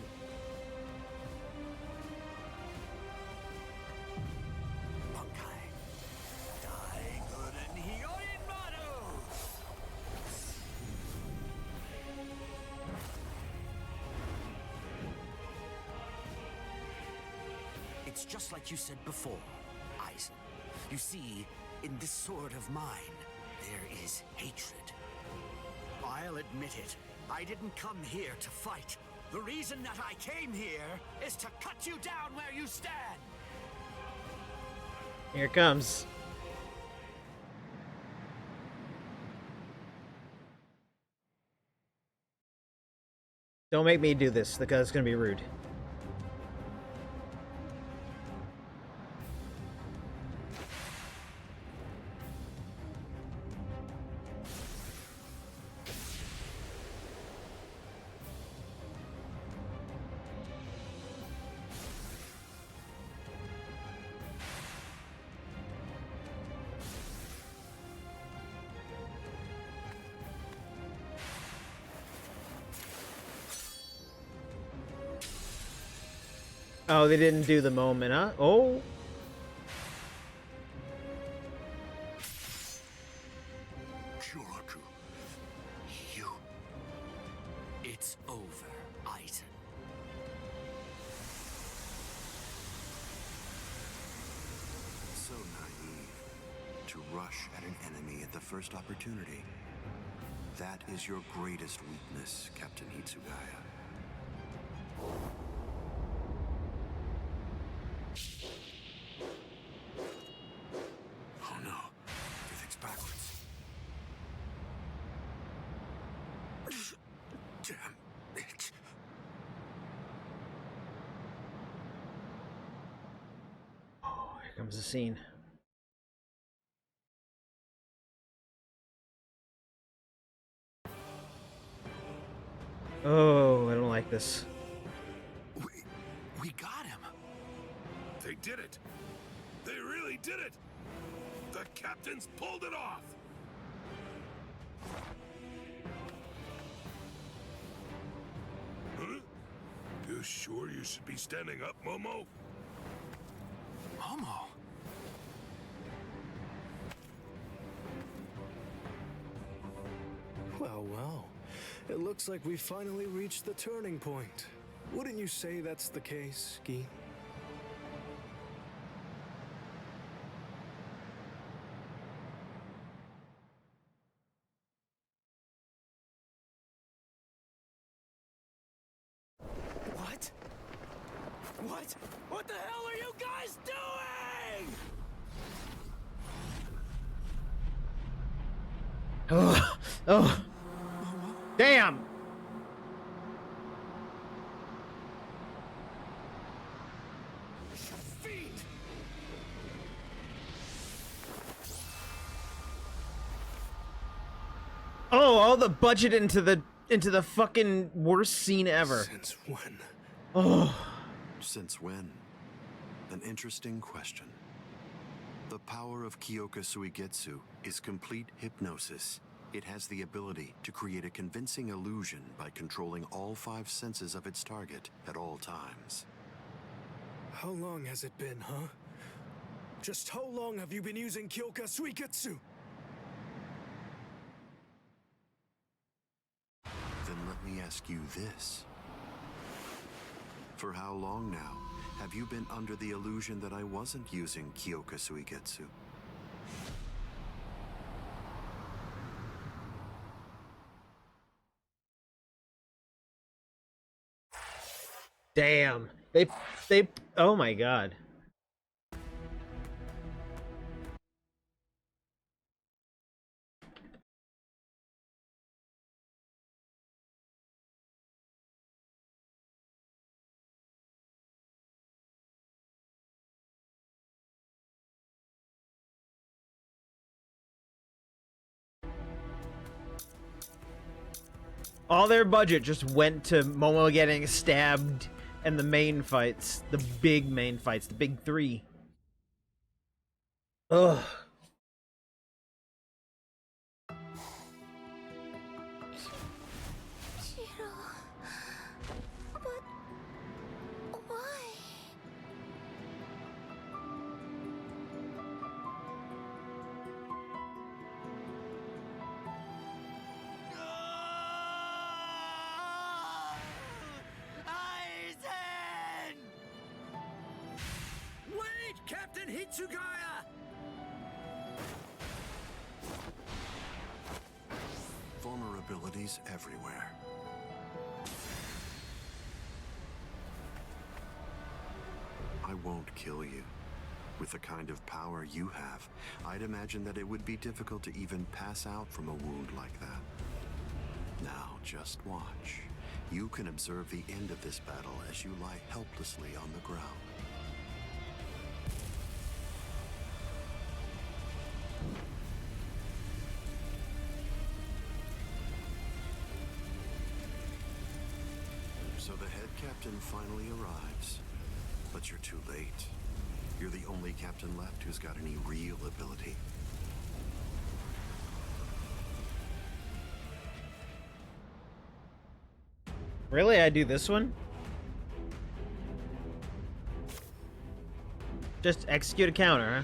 It's just like you said before, Eisen. You see, in this sword of mine, there is hatred. I'll admit it. I didn't come here to fight. The reason that I came here is to cut you down where you stand. Here it comes. Don't make me do this, because it's gonna be rude. Oh, they didn't do the moment, huh? Oh. Kyoraku, you... It's over, Eisen. So naive. To rush at an enemy at the first opportunity. That is your greatest weakness, Captain Hitsugaya. Oh no, everything's backwards. Damn it. Oh, here comes the scene. Oh, I don't like this. We got him. They did it. They really did it. The captains pulled it off. Huh? You sure you should be standing up, Momo? Momo? Well, well. It looks like we finally reached the turning point. Wouldn't you say that's the case, Ski? What? What? What the hell are you guys doing? Oh, oh, damn! Feet! Oh, all the budget into the fucking worst scene ever. Since when? Oh. Since when? An interesting question. The power of Kyoka Suigetsu is complete hypnosis. It has the ability to create a convincing illusion by controlling all 5 senses of its target at all times. How long has it been, huh? Just how long have you been using Kyoka Suigetsu? Then let me ask you this. For how long now have you been under the illusion that I wasn't using Kyoka Suigetsu? Damn. They oh my god. All their budget just went to Momo getting stabbed and the main fights, the big main fights, the big 3. Ugh. Shiro. But why? Aizen! Wait, Captain Hitsugaya! Vulnerabilities everywhere. I won't kill you. With the kind of power you have, I'd imagine that it would be difficult to even pass out from a wound like that. Now, just watch. You can observe the end of this battle as you lie helplessly on the ground. So the head captain finally arrives. But you're too late. You're the only captain left who's got any real ability. Really? I do this one? Just execute a counter, huh?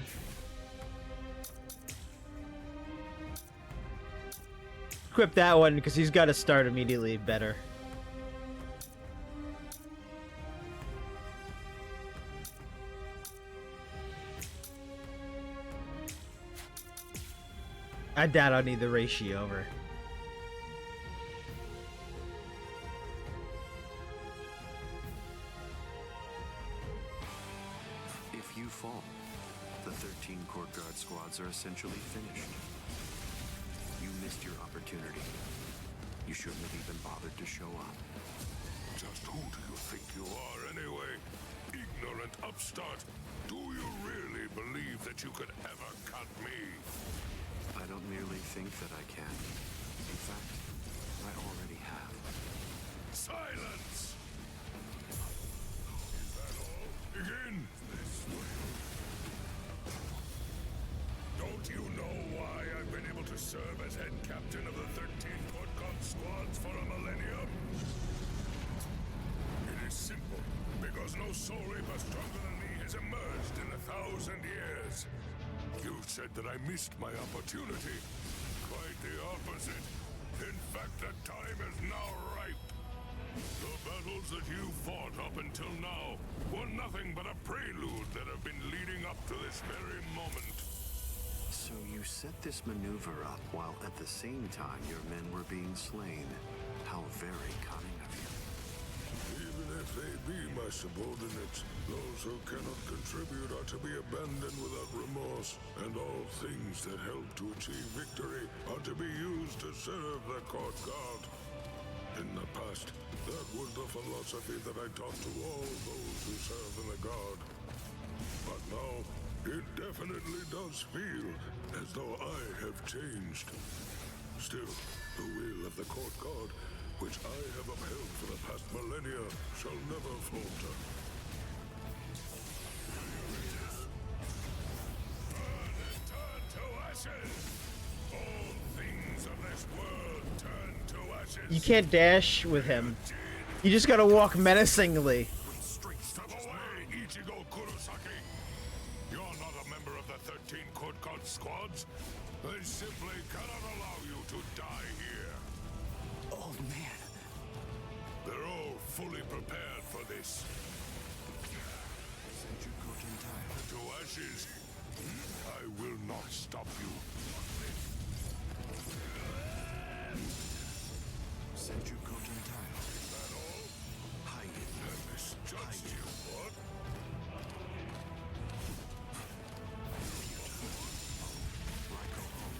Equip that one because he's got to start immediately better. I doubt I'll need the ratio over. If you fall, the 13 court guard squads are essentially finished. You missed your opportunity. You shouldn't have even bothered to show up. Just who do you think you are anyway? Ignorant upstart. Do you really believe that you could ever cut me? I don't merely think that I can. In fact, I already have. Silence! to serve as head captain of the 13 Court Guard squads for a millennium? It is simple, because no soul reaper stronger than me has emerged in 1,000 years. You said that I missed my opportunity. Quite the opposite. In fact, the time is now ripe. The battles that you fought up until now were nothing but a prelude that have been leading up to this very moment. So you set this maneuver up while at the same time your men were being slain. How very cunning of you. Even if they be my subordinates, those who cannot contribute are to be abandoned without remorse, and all things that help to achieve victory are to be used to serve the Court Guard. In the past, that was the philosophy that I taught to all those who serve in the Guard. But now, it definitely does feel as though I have changed. Still, the will of the Court Guard, which I have upheld for the past millennia, shall never falter. Burn and turn to ashes! All things of this world turn to ashes! You can't dash with him. You just gotta walk menacingly. Step away, Ichigo Kurosaki! You're not a member of the 13 Court Guard squads. They simply cannot allow you to die here. Old man. They're all fully prepared for this. To ashes. I will not stop you. Senjuko Tentai. Is that all? Hide I misjudged you, what? Raiko home.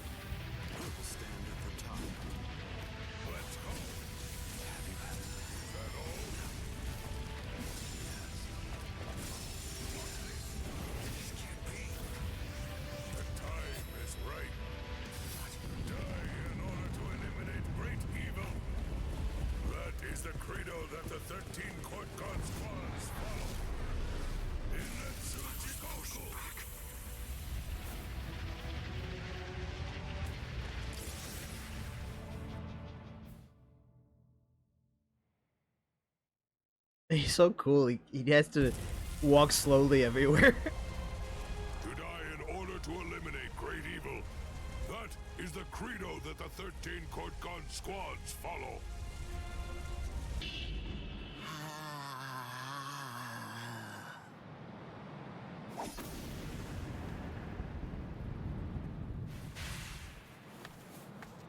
We will stand at the top. Let's go. Have you had it? Is that all? This can't be. The time is right. Die in order to eliminate great evil. That is the credo that the 13 Court Guard squads follow. In Netsuchikoku. He's so cool. He has to walk slowly everywhere. To die in order to eliminate great evil. That is the credo that the 13 Court Guard squads follow.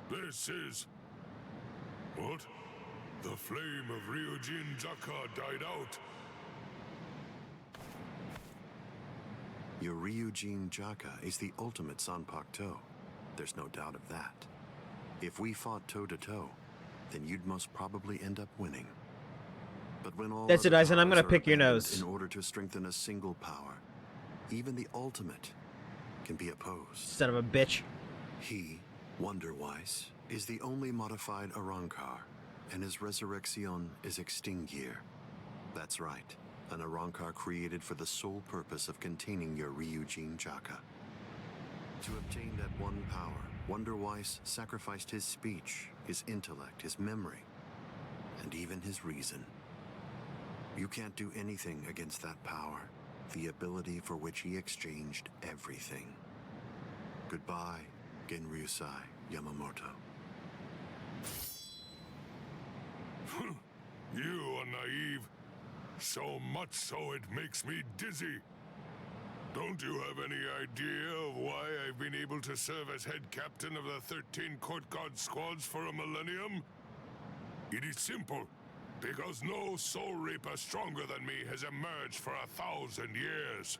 This is... What? The flame of Ryujin Jaka died out. Your Ryujin Jaka is the ultimate Sanpakuto. There's no doubt of that. If we fought toe-to-toe, then you'd most probably end up winning. But when all That's it, other Eisen. I'm gonna powers are pick your abandoned nose. in order to strengthen a single power, even the ultimate can be opposed. Son of a bitch. He, Wonderwise, is the only modified Arankar, and his resurrection is Extinguir. That's right, an Arankar created for the sole purpose of containing your Ryujin Jaka. To obtain that one power, Wonderwise sacrificed his speech, his intellect, his memory, and even his reason. You can't do anything against that power, the ability for which he exchanged everything. Goodbye, Genryusai Yamamoto. You are naive. So much so it makes me dizzy. Don't you have any idea of why I've been able to serve as head captain of the 13 Court Guard squads for a millennium? It is simple. Because no soul reaper stronger than me has emerged for 1,000 years.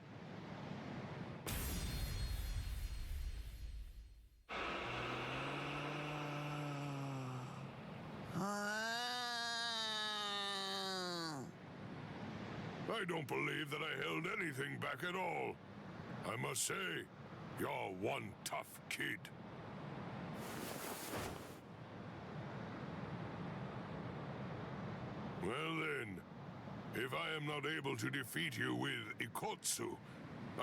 I don't believe that I held anything back at all. I must say, you're one tough kid. Well then, if I am not able to defeat you with Ikotsu,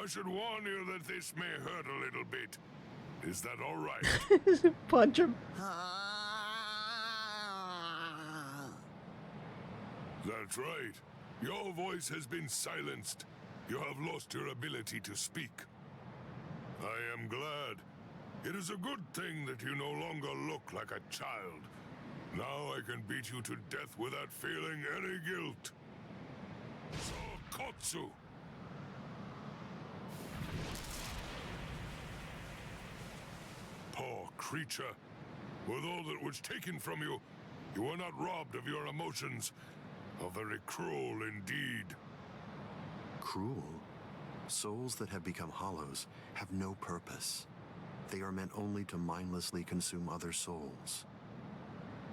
I should warn you that this may hurt a little bit. Is that all right? Punch him. That's right. Your voice has been silenced. You have lost your ability to speak. I am glad. It is a good thing that you no longer look like a child. Now I can beat you to death without feeling any guilt. So, Kotsu! Poor creature. With all that was taken from you, you were not robbed of your emotions. How very cruel indeed. Cruel? Souls that have become hollows have no purpose. They are meant only to mindlessly consume other souls.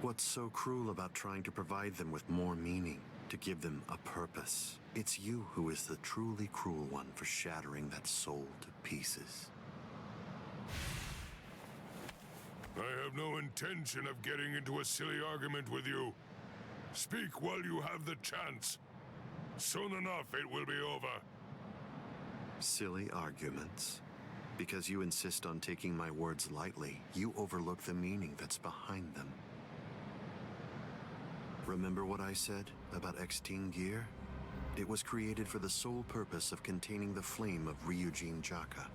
What's so cruel about trying to provide them with more meaning, to give them a purpose? It's you who is the truly cruel one for shattering that soul to pieces. I have no intention of getting into a silly argument with you. Speak while you have the chance. Soon enough, it will be over. Silly arguments? Because you insist on taking my words lightly, you overlook the meaning that's behind them. Remember what I said about X-Teen gear? It was created for the sole purpose of containing the flame of Ryujin Jaka.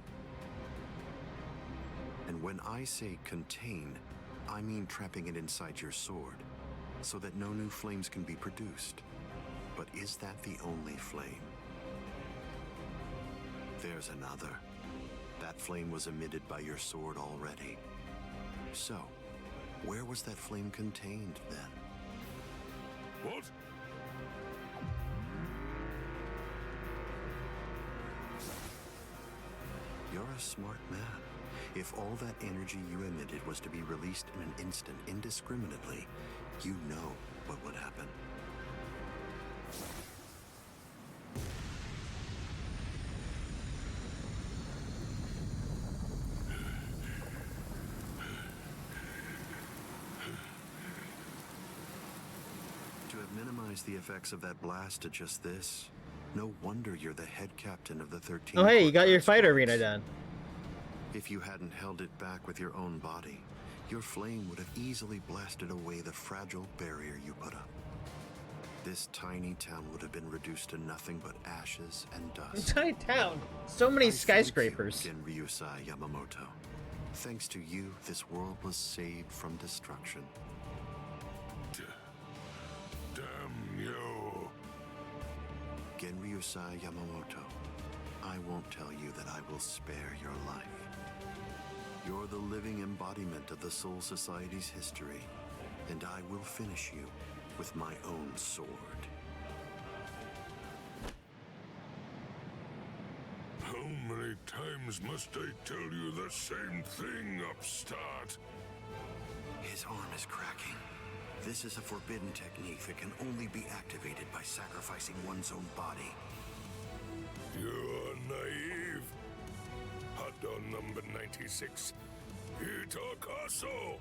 And when I say contain, I mean trapping it inside your sword, so that no new flames can be produced. But is that the only flame? There's another. That flame was emitted by your sword already. So, where was that flame contained then? What? You're a smart man. If all that energy you emitted was to be released in an instant indiscriminately, you know what would happen. To have minimized the effects of that blast to just this, no wonder you're the head captain of the 13. Oh, hey, you got your fight squads. arena done. If you hadn't held it back with your own body, your flame would have easily blasted away the fragile barrier you put up. This tiny town would have been reduced to nothing but ashes and dust. Tiny town. So many skyscrapers. Thank you, Genryusai Yamamoto. Thanks to you, this world was saved from destruction. Damn you. Genryusai Yamamoto, I won't tell you that I will spare your life. You're the living embodiment of the Soul Society's history, and I will finish you with my own sword. How many times must I tell you the same thing, upstart? His arm is cracking. This is a forbidden technique that can only be activated by sacrificing one's own body. You are naive. Hot on number 96. Itakaso!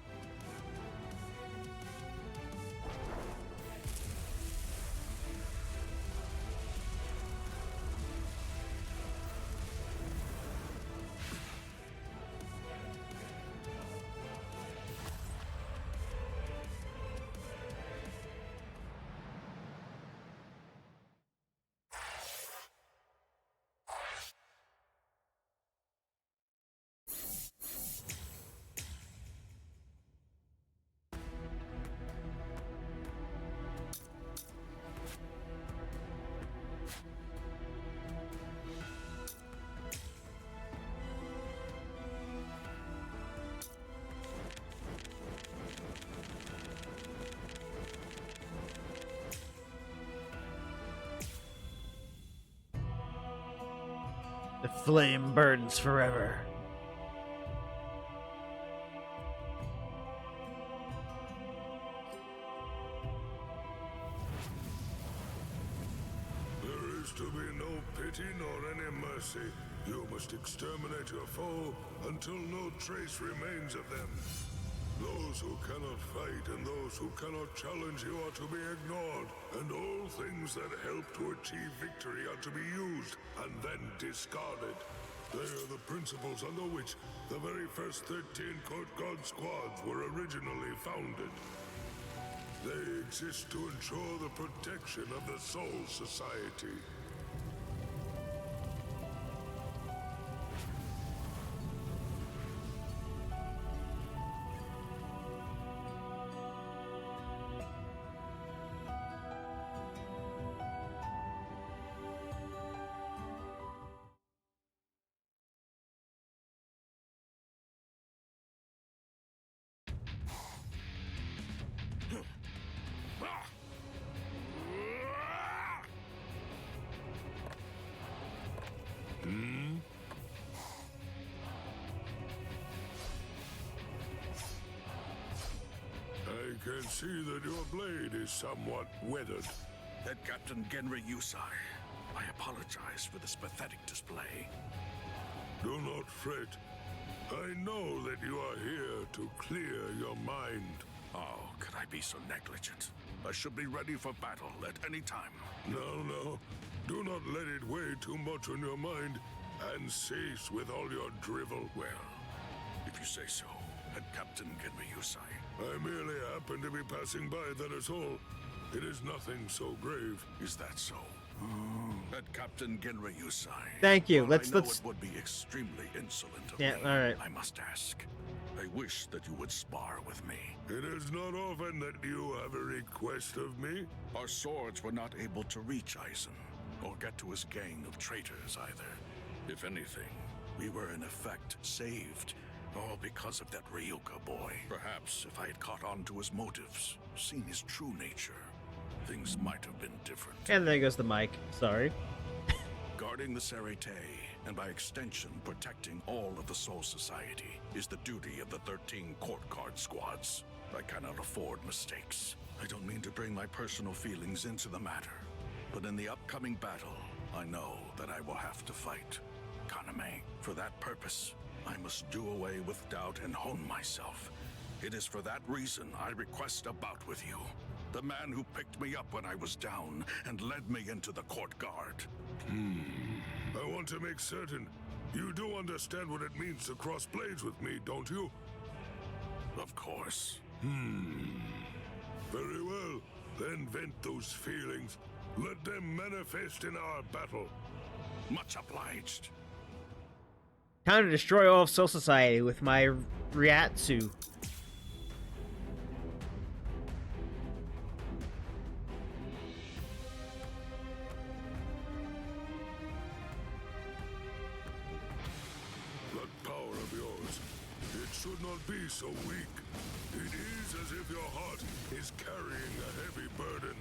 The flame burns forever. There is to be no pity nor any mercy. You must exterminate your foe until no trace remains of them. Those who cannot fight and those who cannot challenge you are to be ignored, and all things that help to achieve victory are to be used and then discarded. They are the principles under which the very first 13 Court Guard squads were originally founded. They exist to ensure the protection of the Soul Society. I can see that your blade is somewhat weathered. Head Captain Genri Yusai, I apologize for this pathetic display. Do not fret. I know that you are here to clear your mind. Oh, could I be so negligent? I should be ready for battle at any time. No. Do not let it weigh too much on your mind, and cease with all your drivel. Well, if you say so, Head Captain Genri Yusai. I merely happen to be passing by, that is all. It is nothing so grave. Is that so? Head Captain Genri Yusai. Thank you. While Let's it would be extremely insolent of me. All right. I must ask. I wish that you would spar with me. It is not often that you have a request of me. Our swords were not able to reach Eisen, or get to his gang of traitors either. If anything, we were in effect saved. All because of that Ryuka boy. Perhaps if I had caught on to his motives, seen his true nature, things might have been different. And there goes the mic. Sorry. Guarding the Serete, and by extension protecting all of the Soul Society, is the duty of the 13 Court Guard squads. I cannot afford mistakes. I don't mean to bring my personal feelings into the matter, but in the upcoming battle, I know that I will have to fight Kaname. For that purpose, I must do away with doubt and hone myself. It is for that reason I request a bout with you. The man who picked me up when I was down and led me into the Court Guard. I want to make certain you do understand what it means to cross blades with me, don't you? Of course. Very well. Then vent those feelings. Let them manifest in our battle. Much obliged. Time to destroy all of Soul Society with my Ryatsu. That power of yours, it should not be so weak. It is as if your heart is carrying a heavy burden.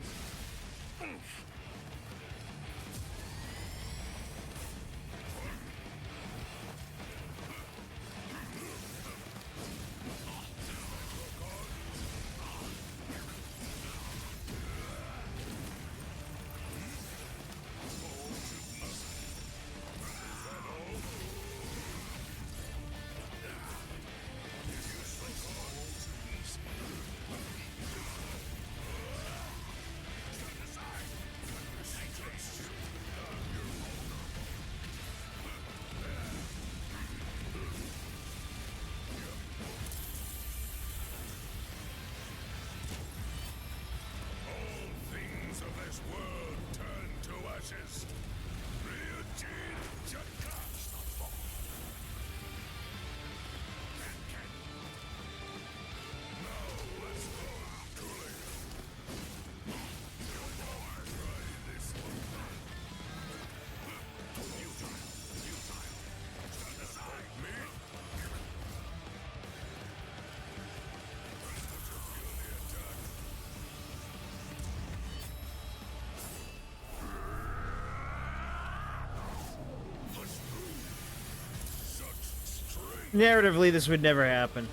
Narratively, this would never happen.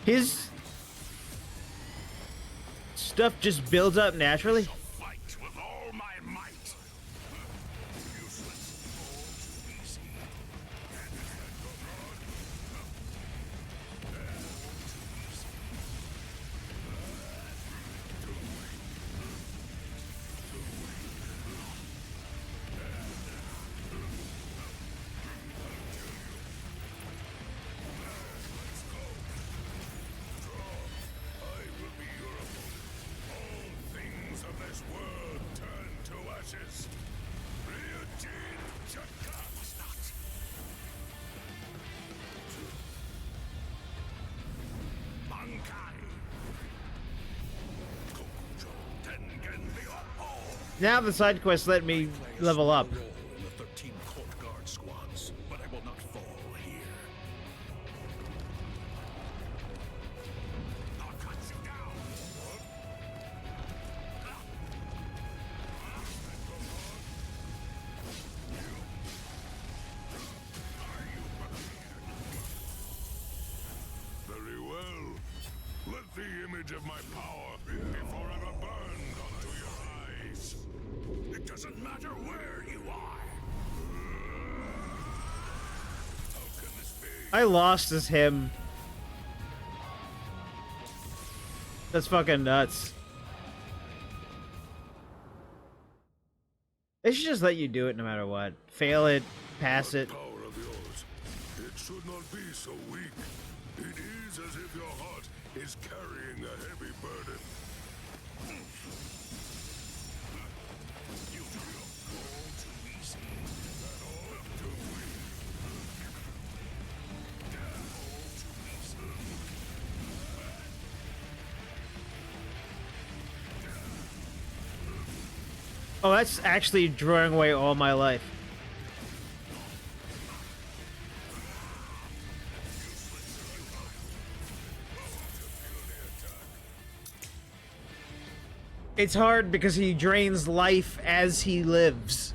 His stuff just builds up naturally. Fight with all my might. Now the side quest let me level up. Role in the 13 court guard squads, but I will not fall here. I'll cut you down. Very well. Let the image of my power be forever burned onto your eyes. It doesn't matter where you are. How can this be? I lost as him. That's fucking nuts. They should just let you do it no matter what. Fail it, pass it. Power of yours. It should not be so weak. It is as if your heart is carrying a heavy burden. You feel all too easy. That all too weak. All too easy. Oh, that's actually drawing away all my life. It's hard because he drains life as he lives.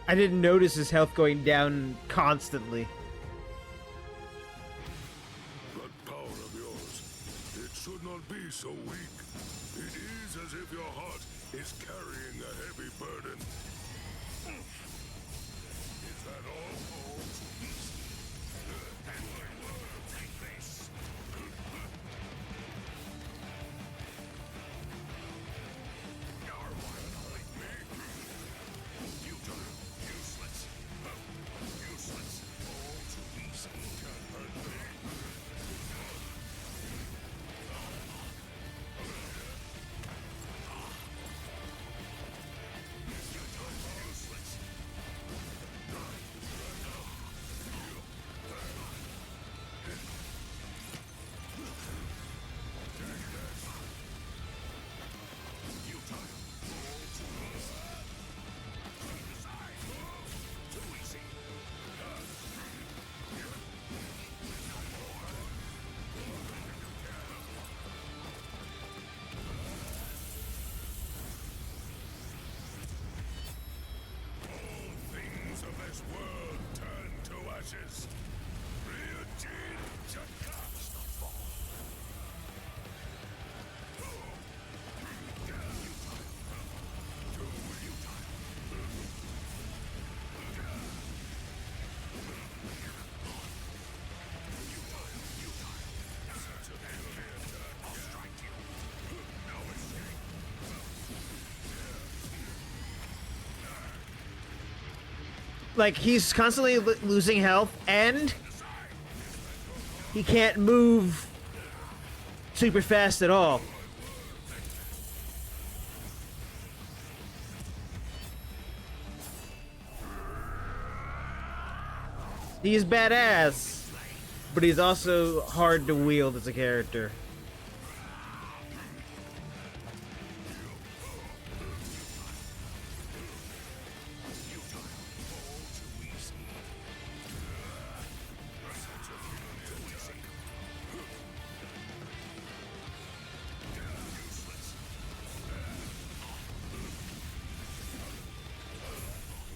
I didn't notice his health going down constantly. That power of yours, it should not be so weak. It is as if your heart is carrying a heavy burden. Is that all? All too easy. And I will take this. You're violating me. You don't. Useless. Useless. All too easy. Can't hurt me. Useless. You don't. All too easy. Too easy. All things of this world turn to ashes. Ryujin to cast the fall. I'll strike you. No escape. Like, he's constantly losing health, and he can't move super fast at all. He's badass, but he's also hard to wield as a character.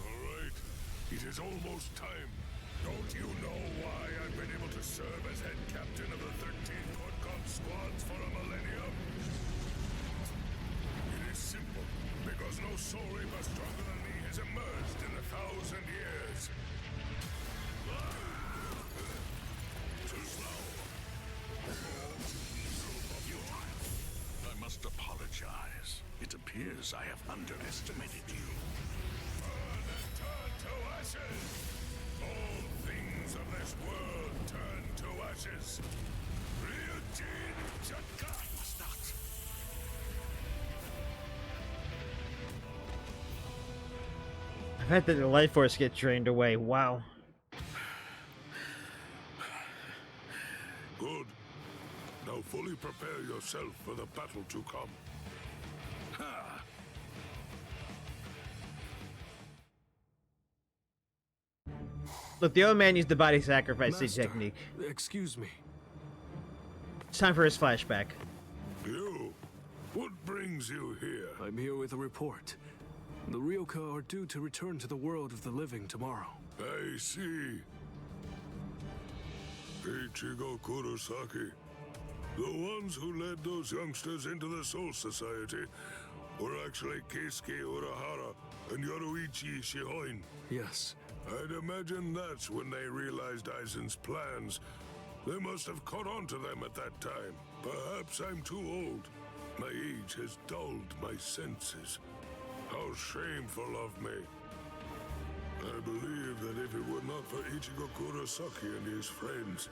Alright, it is almost time. Don't you know why I've been able to serve as head captain of the 13 Court squads for a millennium? It is simple, because no soul reaper stronger than me has emerged in 1,000 years. Too slow. I must apologize. It appears I have underestimated you. Burn and turn to ashes! All things remnants of this world turn to ashes. Ryujin Chaka must not. I've had the life force get drained away. Wow. Good. Now fully prepare yourself for the battle to come. Ha! Look, the old man used the body sacrifice Master, technique. Excuse me. It's time for his flashback. You? What brings you here? I'm here with a report. The Ryoka are due to return to the world of the living tomorrow. I see. Ichigo Kurosaki. The ones who led those youngsters into the Soul Society were actually Keisuke Urahara and Yoruichi Shihoin. Yes. I'd imagine that's when they realized Aizen's plans. They must have caught on to them at that time. Perhaps I'm too old. My age has dulled my senses. How shameful of me. I believe that if it were not for Ichigo Kurosaki and his friends...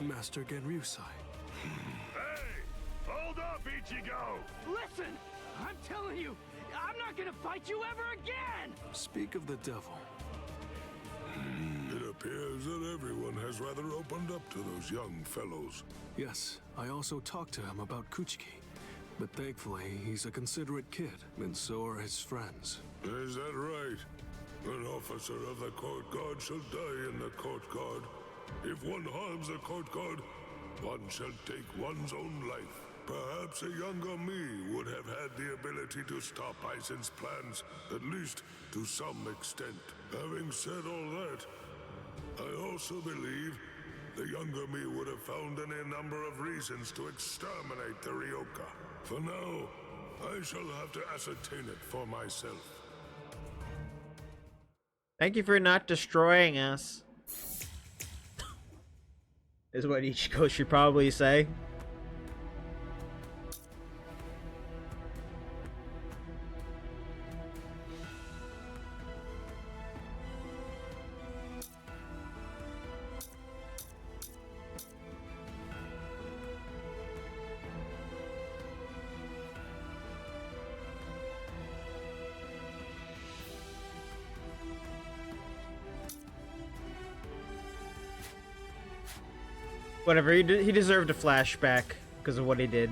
Master Genryusai. Hey! Hold up, Ichigo! Listen! I'm telling you, I'm not gonna fight you ever again! Speak of the devil. It appears that everyone has rather opened up to those young fellows. Yes, I also talked to him about Kuchiki. But thankfully, he's a considerate kid, and so are his friends. Is that right? An officer of the court guard shall die in the court guard. If one harms the court guard, one shall take one's own life. Perhaps a younger me would have had the ability to stop Aizen's plans, at least to some extent. Having said all that, I also believe the younger me would have found any number of reasons to exterminate the Ryoka. For now, I shall have to ascertain it for myself. Thank you for not destroying us. Is what Ichigo should probably say. Whatever, he deserved a flashback because of what he did.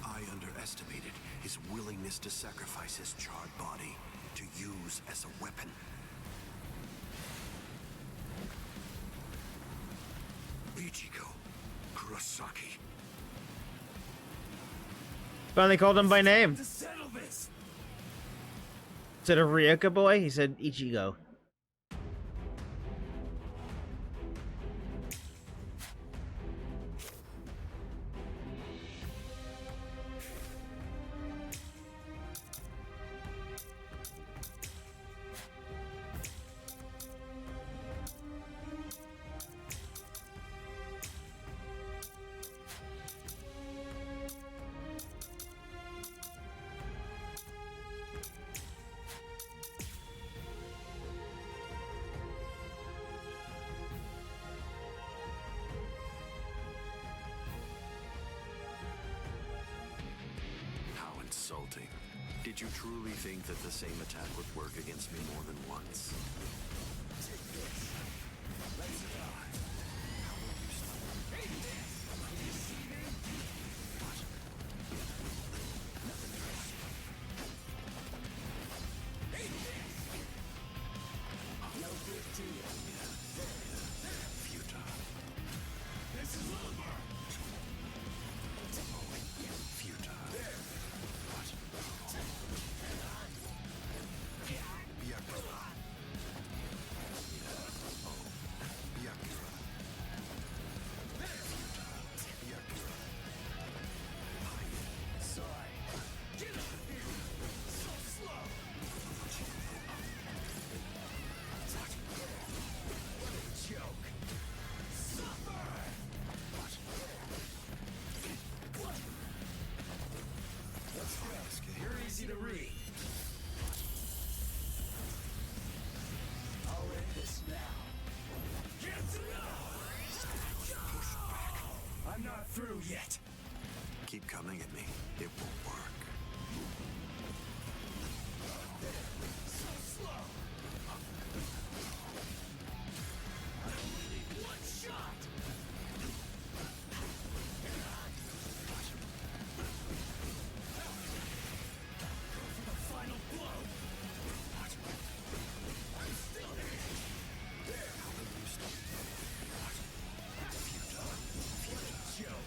I underestimated his willingness to sacrifice his charred body to use as a weapon. Ichigo Kurosaki. Finally called him by name. To settle this. Instead of Ryoka boy, he said Ichigo. Insulting. Did you truly think that the same attack would work against me more than once? yet. Keep coming at me. It won't work. So slow. One shot. The final blow. I'm still here. There. How will you stop? Joe.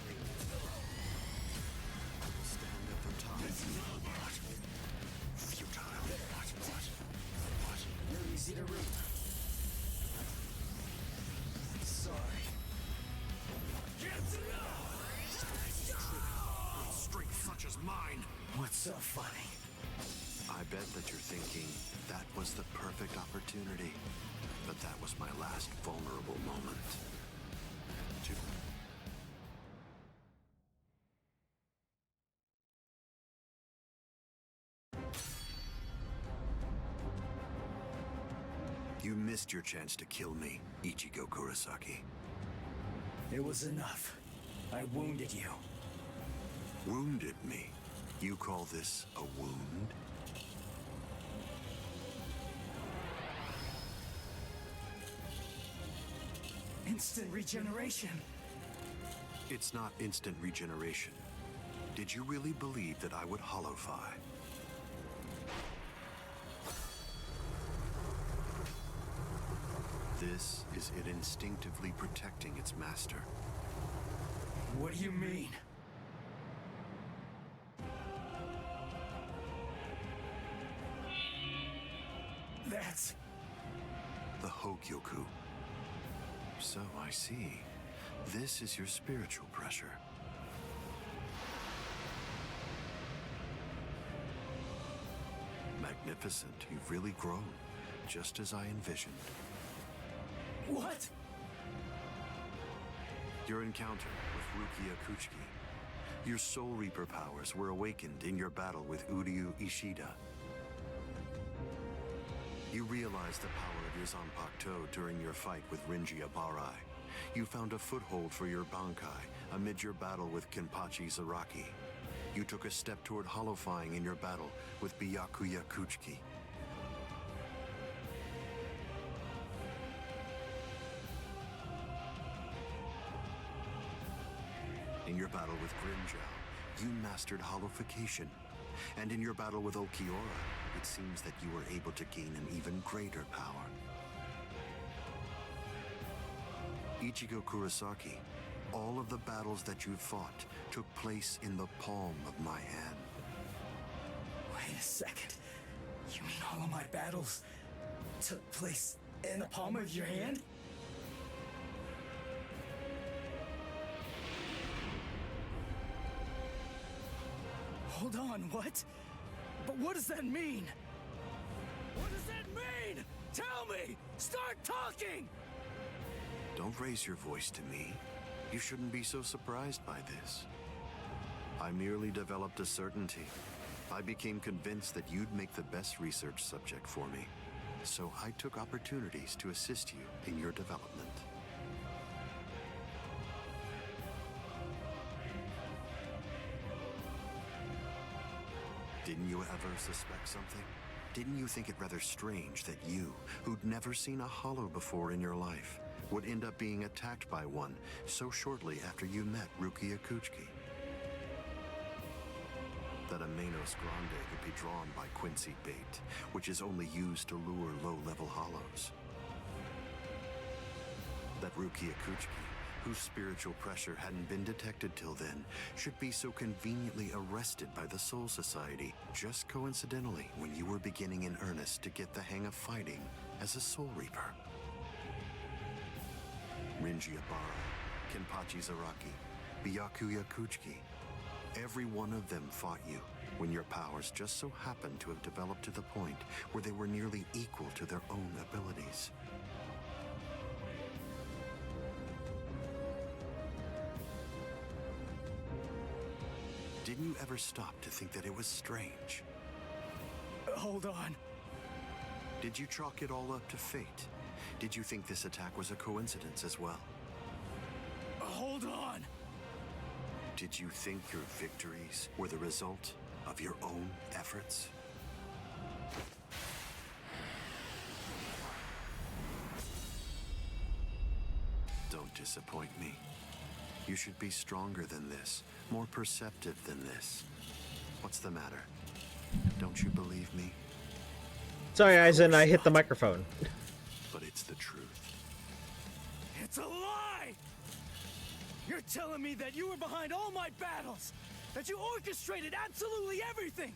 Stand at the top. Futile. You're easy to read. Sorry. Get Strength such as mine. What's so funny? I bet that you're thinking that was the perfect opportunity. But that was my last vulnerable moment. You missed your chance to kill me, Ichigo Kurosaki. It was enough. I wounded you. Wounded me? You call this a wound? Instant regeneration. It's not instant regeneration. Did you really believe that I would holofy? This is it instinctively protecting its master. What do you mean? That's... The Hogyoku. So I see. This is your spiritual pressure. Magnificent. You've really grown, just as I envisioned. What? Your encounter with Rukia Kuchiki. Your Soul Reaper powers were awakened in your battle with Uryu Ishida. You realized the power of your Zanpakuto during your fight with Rinji Abarai. You found a foothold for your Bankai amid your battle with Kenpachi Zaraki. You took a step toward holofying in your battle with Byakuya Kuchiki. In your battle with Grimjow, you mastered holofication. And in your battle with Okiora, it seems that you were able to gain an even greater power. Ichigo Kurosaki, all of the battles that you've fought took place in the palm of my hand. Wait a second. You mean all of my battles took place in the palm of your hand? Hold on, what? But what does that mean? What does that mean? Tell me! Start talking! Don't raise your voice to me. You shouldn't be so surprised by this. I merely developed a certainty. I became convinced that you'd make the best research subject for me. So I took opportunities to assist you in your development. Didn't you ever suspect something? Didn't you think it rather strange that you, who'd never seen a hollow before in your life, would end up being attacked by one so shortly after you met Rukia Kuchiki? That a Manos Grande would be drawn by Quincy bait, which is only used to lure low-level hollows. That Rukia Kuchiki, whose spiritual pressure hadn't been detected till then, should be so conveniently arrested by the Soul Society just coincidentally when you were beginning in earnest to get the hang of fighting as a Soul Reaper. Rinji Abarai, Kenpachi Zaraki, Byakuya Kuchiki, every one of them fought you when your powers just so happened to have developed to the point where they were nearly equal to their own abilities. Didn't you ever stop to think that it was strange? Hold on. Did you chalk it all up to fate? Did you think this attack was a coincidence as well? Hold on! did you think your victories were the result of your own efforts? Don't disappoint me. You should be stronger than this, more perceptive than this. What's the matter? Don't you believe me? Sorry, Eisen, I hit the microphone. But it's the truth. It's a lie! You're telling me that you were behind all my battles! That you orchestrated absolutely everything!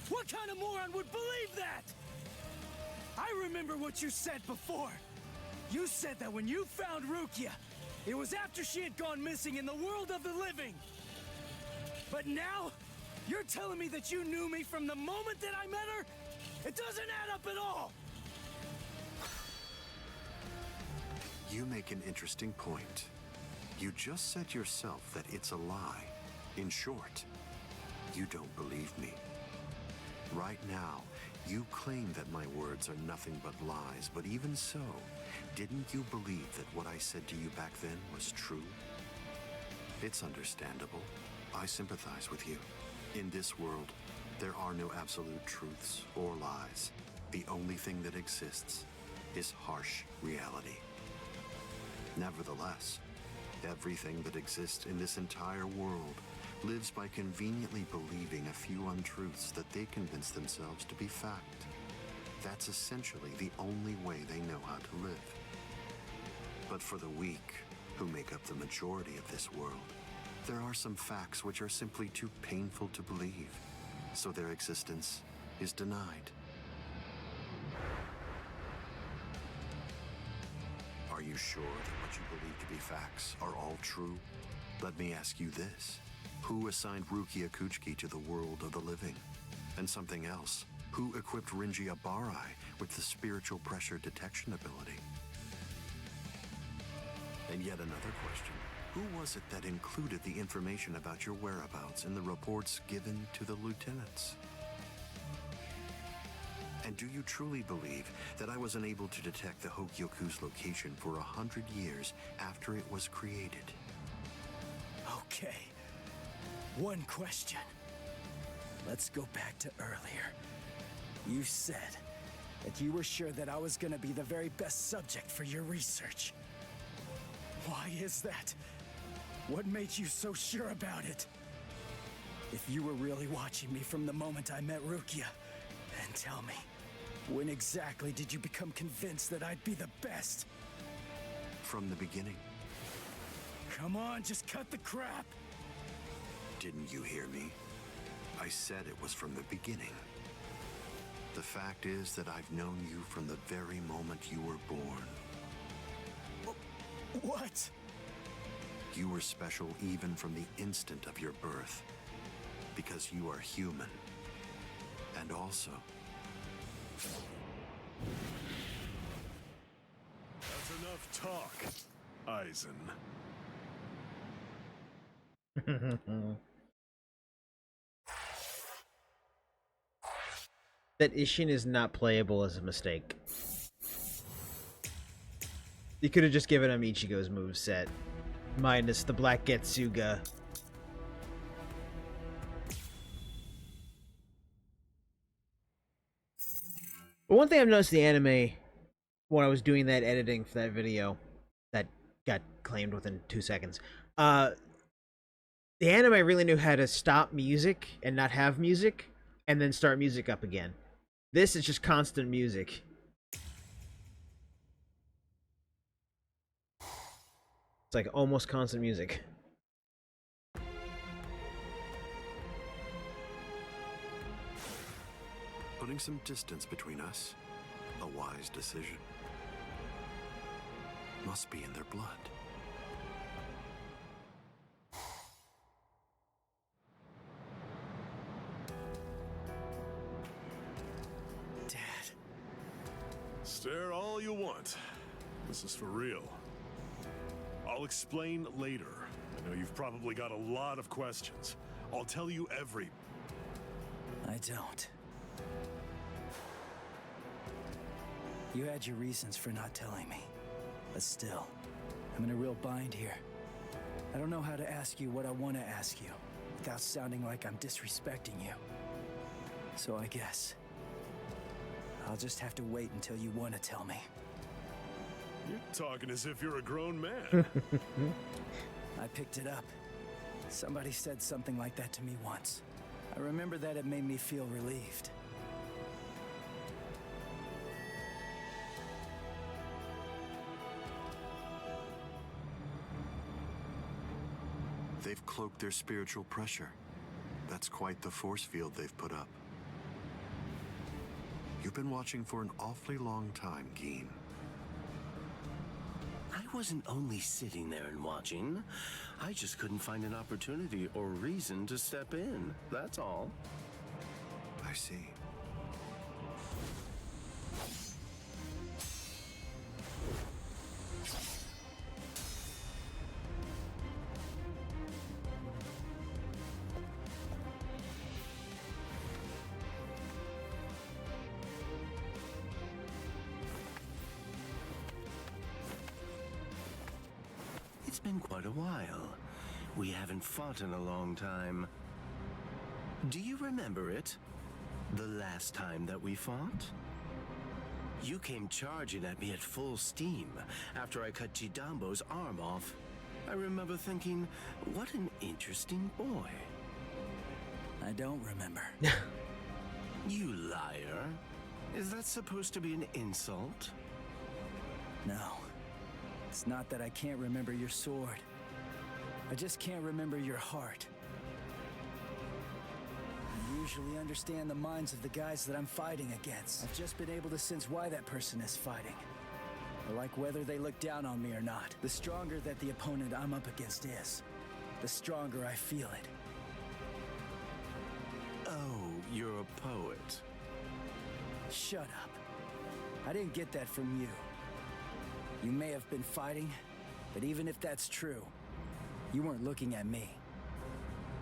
What kind of moron would believe that? I remember what you said before. You said that when you found Rukia, it was after she had gone missing in the world of the living. But now, you're telling me that you knew me from the moment that I met her? It doesn't add up at all! You make an interesting point. You just said yourself that it's a lie. In short, you don't believe me. Right now, you claim that my words are nothing but lies, but even so, didn't you believe that what I said to you back then was true? It's understandable. I sympathize with you. In this world, there are no absolute truths or lies. The only thing that exists is harsh reality. Nevertheless, everything that exists in this entire world lives by conveniently believing a few untruths that they convince themselves to be fact. That's essentially the only way they know how to live. But for the weak, who make up the majority of this world, there are some facts which are simply too painful to believe, so their existence is denied. Are you sure that what you believe to be facts are all true? Let me ask you this. Who assigned Rukia Kuchiki to the world of the living? And something else. Who equipped Rinji Abarai with the spiritual pressure detection ability? And yet another question. Who was it that included the information about your whereabouts in the reports given to the lieutenants? And do you truly believe that I was unable to detect the Hogyoku's location for 100 years after it was created? Okay. One question. Let's go back to earlier. You said that you were sure that I was gonna be the very best subject for your research. Why is that? What made you so sure about it? If you were really watching me from the moment I met Rukia, then tell me, when exactly did you become convinced that I'd be the best? From the beginning. Come on, just cut the crap! Didn't you hear me? I said it was from the beginning. The fact is that I've known you from the very moment you were born. What? You were special even from the instant of your birth. Because you are human. And also... That's enough talk, Eisen. That Ishin is not playable is a mistake. You could have just given him Ichigo's moveset, minus the Black Getsuga. But one thing I've noticed in the anime, when I was doing that editing for that video, that got claimed within 2 seconds, the anime really knew how to stop music and not have music, and then start music up again. This is just constant music. It's like almost constant music. Putting some distance between us, a wise decision. Must be in their blood. Dad. Stare all you want. This is for real. I'll explain later. I know you've probably got a lot of questions. I'll tell you every... I don't. You had your reasons for not telling me. But still, I'm in a real bind here. I don't know how to ask you what I want to ask you without sounding like I'm disrespecting you. So I guess I'll just have to wait until you want to tell me. You're talking as if you're a grown man. I picked it up. Somebody said something like that to me once. I remember that it made me feel relieved. They've cloaked their spiritual pressure. That's quite the force field they've put up. You've been watching for an awfully long time, Geen. I wasn't only sitting there and watching. I just couldn't find an opportunity or reason to step in. That's all. I see. It's been quite a while. We haven't fought in a long time. Do you remember it? The last time that we fought? You came charging at me at full steam after I cut Chidambo's arm off. I remember thinking, what an interesting boy. I don't remember. You liar. Is that supposed to be an insult? No. It's not that I can't remember your sword. I just can't remember your heart. I usually understand the minds of the guys that I'm fighting against. I've just been able to sense why that person is fighting. I like whether they look down on me or not. The stronger that the opponent I'm up against is, the stronger I feel it. Oh, you're a poet. Shut up. I didn't get that from you. You may have been fighting, but even if that's true, you weren't looking at me.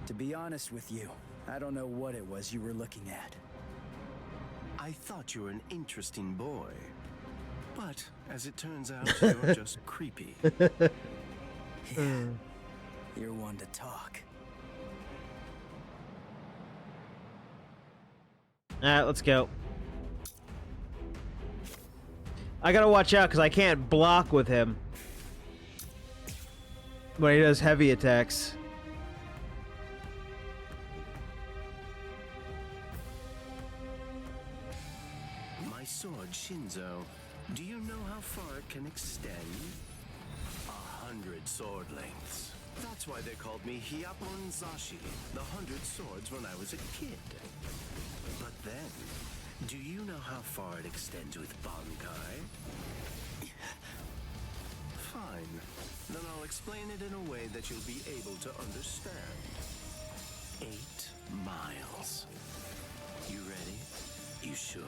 To be honest with you, I don't know what it was you were looking at. I thought you were an interesting boy. But, as it turns out, you're just creepy. Yeah, you're one to talk. Alright, let's go. I gotta watch out because I can't block with him when he does heavy attacks. My sword, Shinzo, do you know how far it can extend? 100 sword lengths. That's why they called me Hyapon Zashi, the 100 swords when I was a kid. But then, do you know how far it extends with Bankai? Fine. Then I'll explain it in a way that you'll be able to understand. 8 miles. You ready? You sure?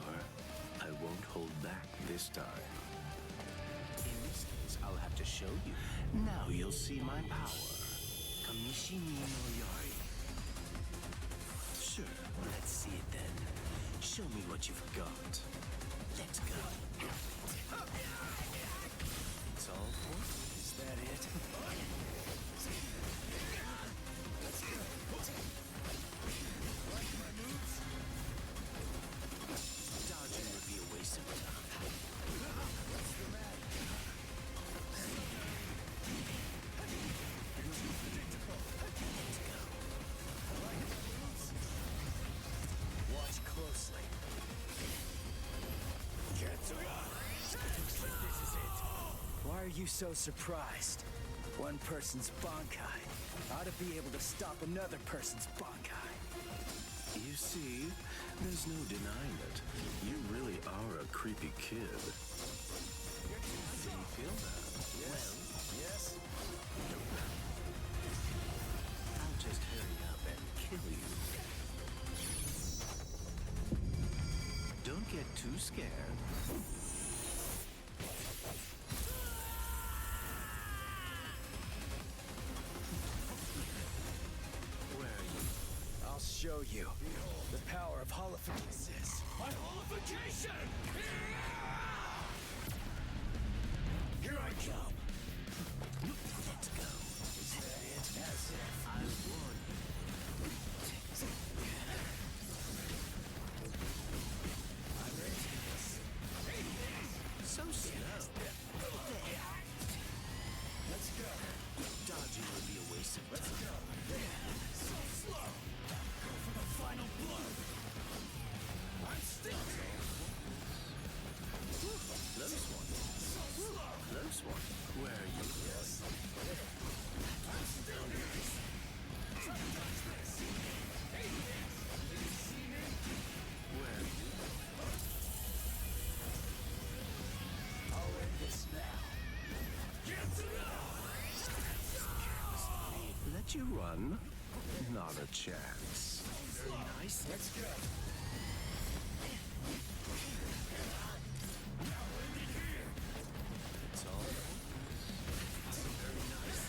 I won't hold back this time. In this case, I'll have to show you. Now you'll see my power. Kamishimi no Yari. Sure, let's see it then. Show me what you've got. Let's go. It's all for? Is that it? Dodging would be a waste of time. Watch closely. Why are you so surprised? One person's Bankai ought to be able to stop another person's Bankai. You see, there's no denying it. You really are a creepy kid. Did you feel that? Yes. Yes. I'll just hurry up and kill you. Don't get too scared. Where are you? I'll show you the power of holification. My holification! Here I come. Let's go. Is that it? So slow. Let's go. Dodging would be a waste of time. Let's go. So slow. Go for the final blow. I'm still Close one. so slow. Close one. Where are you? Yes. I'm still here. Try to dodge this. Hey, you see me? Where are you? I'll end this now. Get to Let you run? Not a chance. Very nice. Let's go. It's all very nice.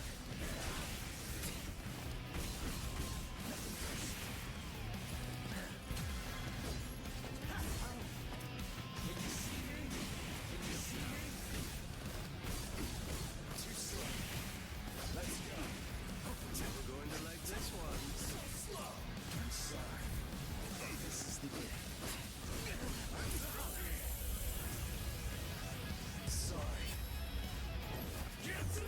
Too slow. Let's go. Never going to like this one. So slow. I'm sorry. This is the end. Sorry. Get to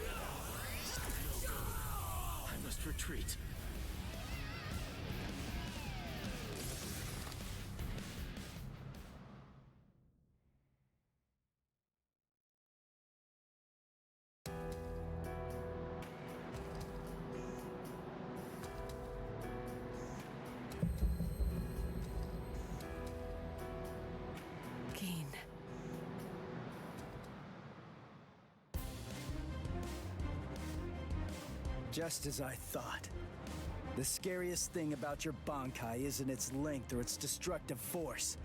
I must retreat. Keen. Just as I thought. The scariest thing about your Bankai isn't its length or its destructive force.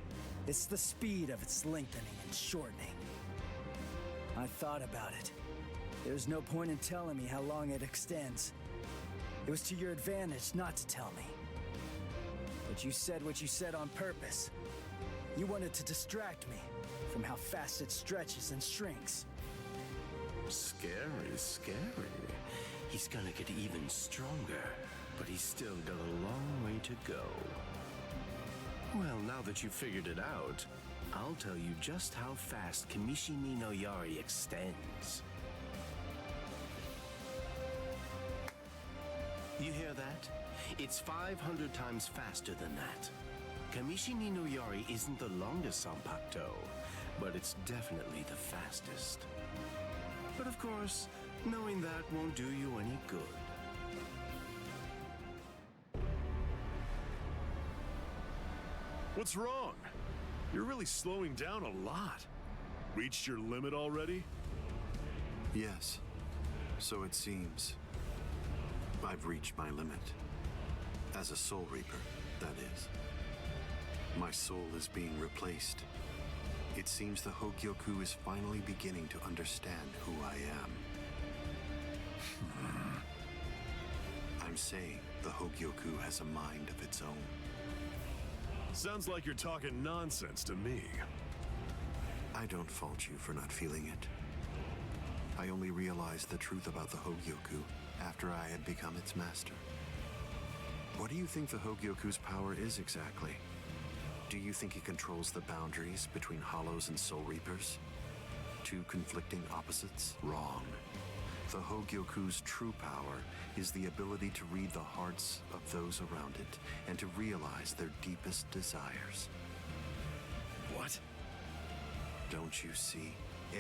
It's the speed of its lengthening and shortening. I thought about it. There's no point in telling me how long it extends. It was to your advantage not to tell me. But you said what you said on purpose. You wanted to distract me from how fast it stretches and shrinks. Scary, scary. He's gonna get even stronger, but he's still got a long way to go. Well, now that you've figured it out, I'll tell you just how fast Kamishini no Yari extends. You hear that? It's 500 times faster than that. Kamishini no Yari isn't the longest Sanpakuto, but it's definitely the fastest. But of course, knowing that won't do you any good. What's wrong? You're really slowing down a lot. Reached your limit already? Yes, so it seems. I've reached my limit. As a Soul Reaper, that is. My soul is being replaced. It seems the Hogyoku is finally beginning to understand who I am. I'm saying the Hogyoku has a mind of its own. Sounds like you're talking nonsense to me. I don't fault you for not feeling it. I only realized the truth about the Hogyoku after I had become its master. What do you think the Hogyoku's power is exactly? Do you think it controls the boundaries between Hollows and Soul Reapers? Two conflicting opposites? Wrong. The Hogyoku's true power is the ability to read the hearts of those around it and to realize their deepest desires. What? Don't you see?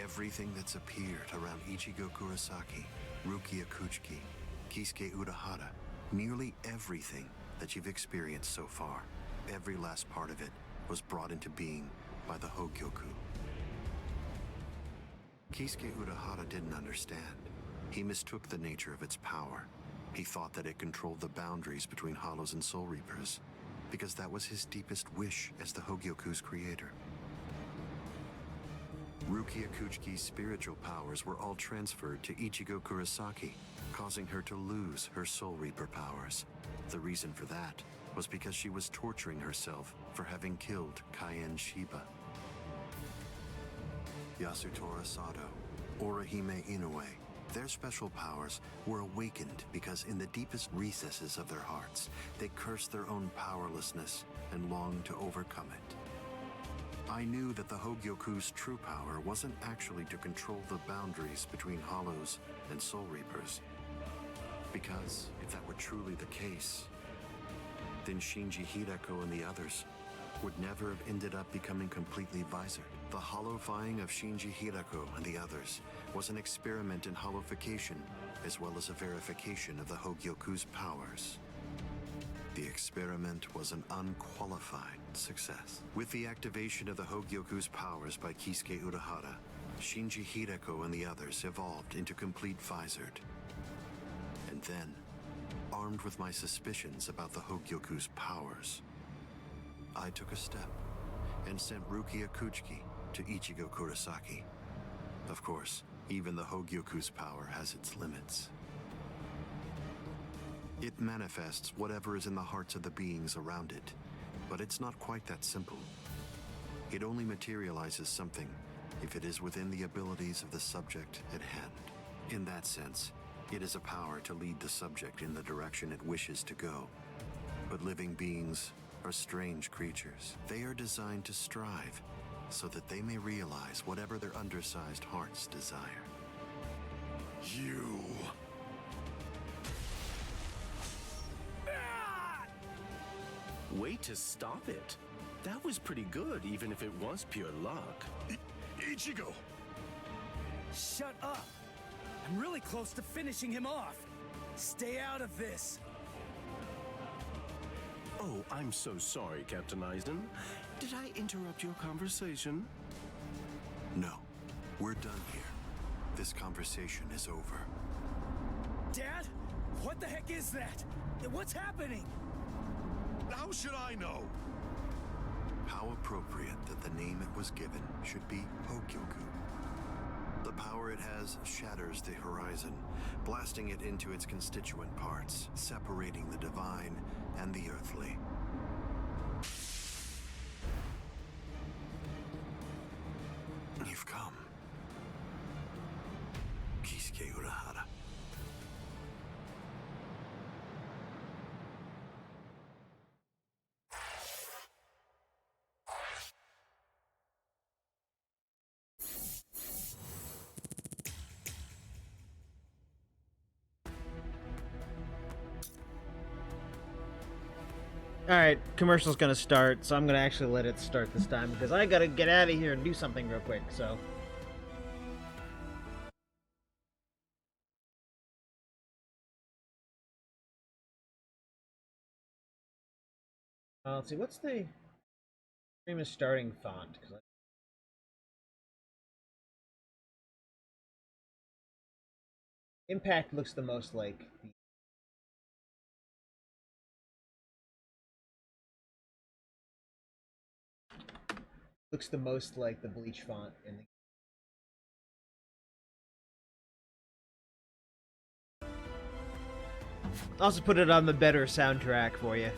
Everything that's appeared around Ichigo Kurosaki, Rukia Kuchiki, Kisuke Urahara, nearly everything that you've experienced so far, every last part of it was brought into being by the Hogyoku. Kisuke Urahara didn't understand. He mistook the nature of its power. He thought that it controlled the boundaries between Hollows and Soul Reapers, because that was his deepest wish as the Hogyoku's creator. Rukia Kuchiki's spiritual powers were all transferred to Ichigo Kurosaki, causing her to lose her Soul Reaper powers. The reason for that was because she was torturing herself for having killed Kaien Shiba. Yasutora Sado, Orihime Inoue, their special powers were awakened because in the deepest recesses of their hearts, they cursed their own powerlessness and longed to overcome it. I knew that the Hogyoku's true power wasn't actually to control the boundaries between Hollows and Soul Reapers. Because if that were truly the case, then Shinji Hideko and the others would never have ended up becoming completely visored. The hollowifying of Shinji Hideko and the others was an experiment in hollowification, as well as a verification of the Hogyoku's powers. The experiment was an unqualified success. With the activation of the Hogyoku's powers by Kisuke Urahara, Shinji Hideko and the others evolved into complete visored. And then, armed with my suspicions about the Hogyoku's powers, I took a step and sent Rukia Kuchiki to Ichigo Kurosaki. Of course, even the Hogyoku's power has its limits. It manifests whatever is in the hearts of the beings around it, but it's not quite that simple. It only materializes something if it is within the abilities of the subject at hand. In that sense, it is a power to lead the subject in the direction it wishes to go. But living beings are strange creatures. They are designed to strive so that they may realize whatever their undersized hearts desire. You... Way to stop it. That was pretty good, even if it was pure luck. Ichigo! Shut up! I'm really close to finishing him off. Stay out of this. Oh, I'm so sorry, Captain Eisden. Did I interrupt your conversation? No, we're done here. This conversation is over. Dad? What the heck is that? What's happening? How should I know? How appropriate that the name it was given should be Hogyoku. The power it has shatters the horizon, blasting it into its constituent parts, separating the divine and the earthly. You've come. Kisuke Urahara. Alright, commercial's gonna start, so I'm gonna actually let it start this time, because I gotta get out of here and do something real quick, so... let's see, what's the stream is starting font? Impact looks the most like the... Looks the most like the Bleach font in the... I'll also put it on the better soundtrack for you.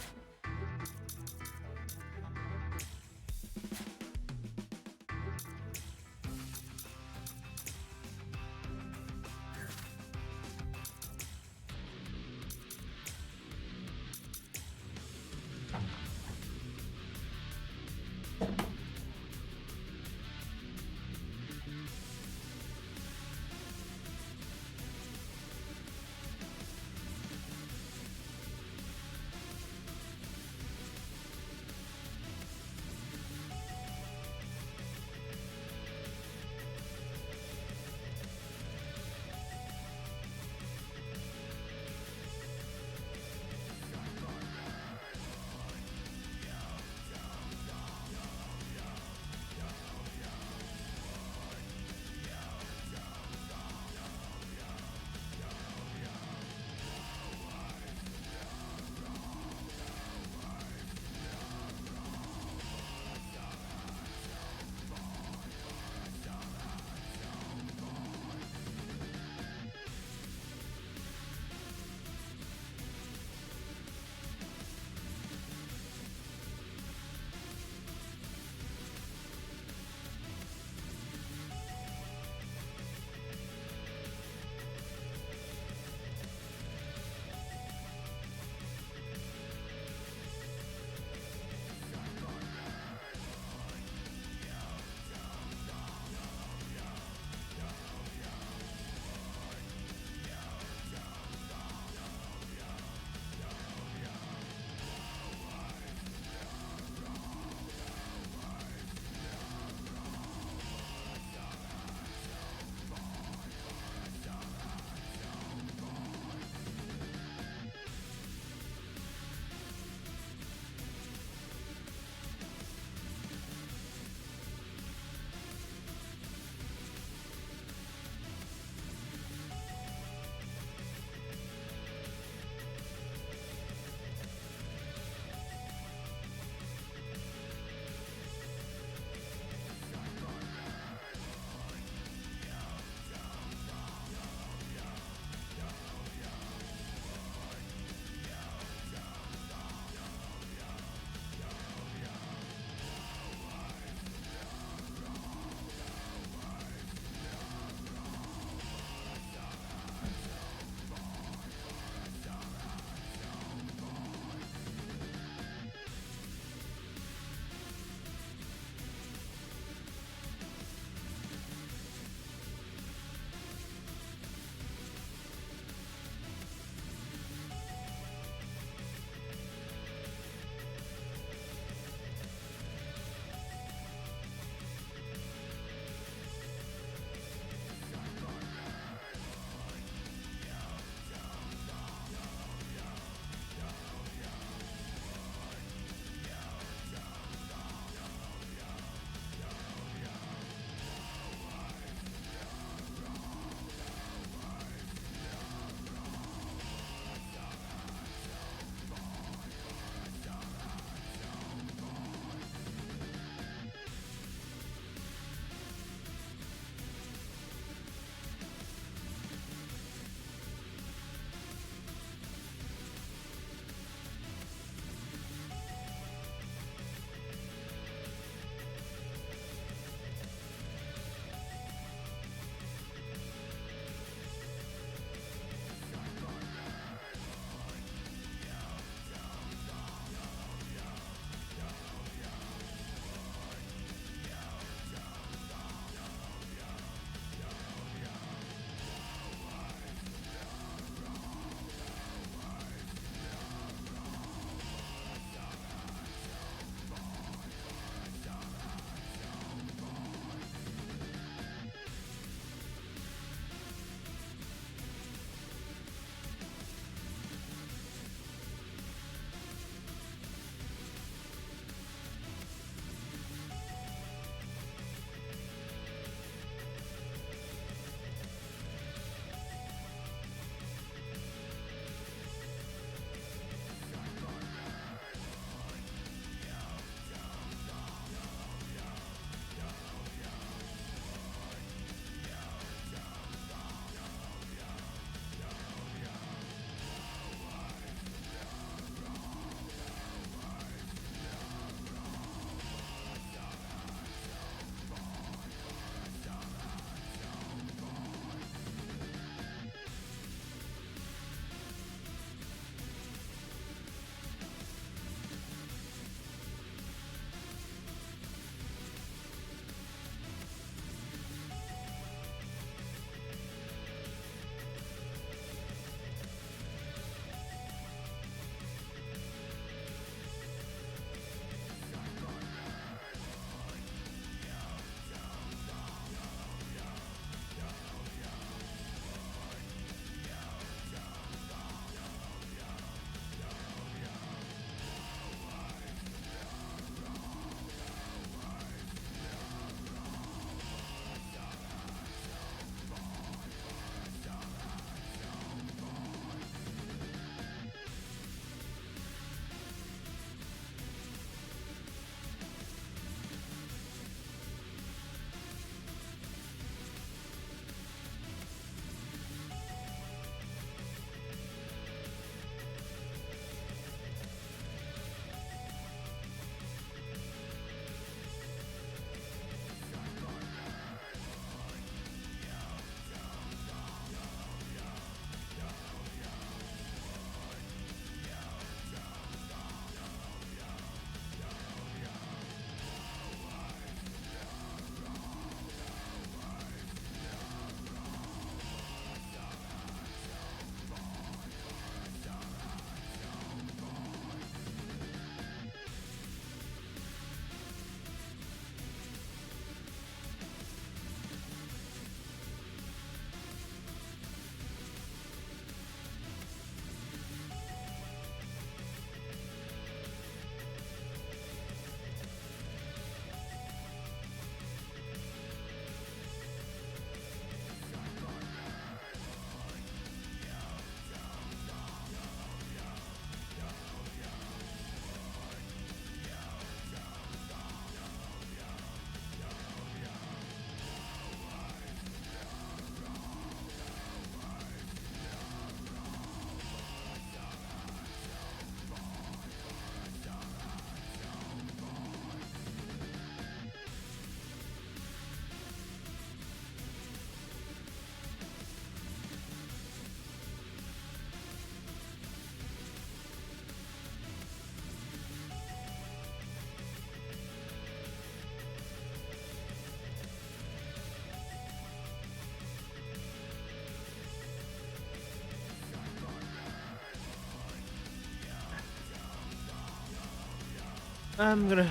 I'm gonna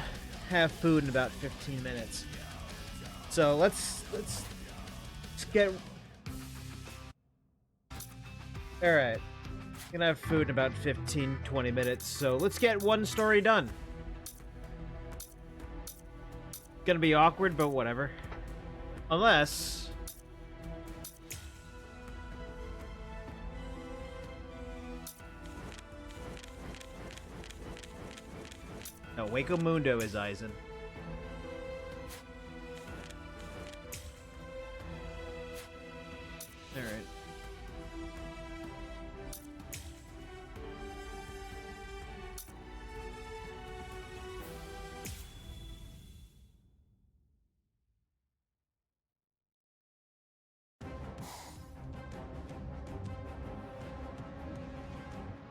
have food in about 15 minutes. So let's get. All right, gonna have food in about 15-20 minutes. So let's get one story done. Gonna be awkward, but whatever. Unless. No, Waco Mundo is Aizen. Alright.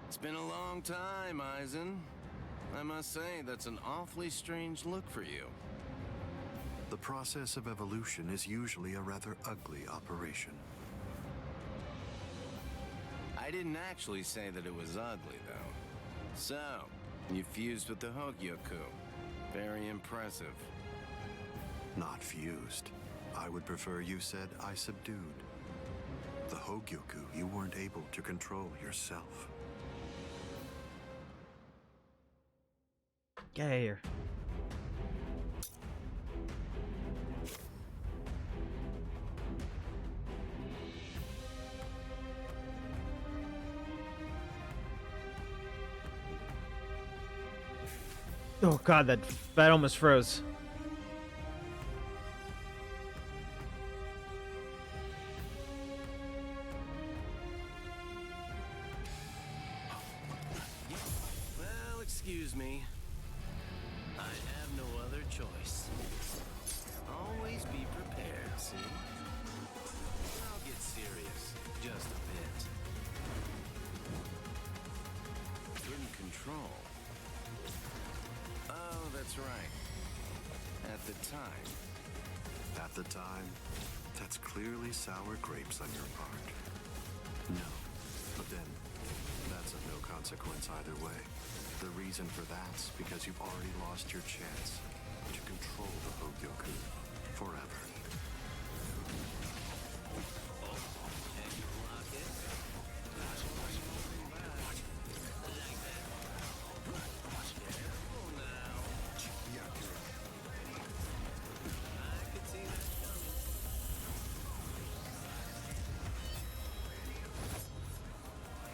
It's been a long time, Aizen. I must say, that's an awfully strange look for you. The process of evolution is usually a rather ugly operation. I didn't actually say that it was ugly, though. So, you fused with the Hogyoku. Very impressive. Not fused. I would prefer you said I subdued. The Hogyoku you weren't able to control yourself. Get out of here. Oh god, that almost froze. Well, excuse me. I have no other choice. Always be prepared, see? I'll get serious, just a bit. In control. Oh, that's right. At the time. At the time, that's clearly sour grapes on your part. No, but then, that's of no consequence either way. The reason for that's because you've already lost your chance to control the Hogyoku forever.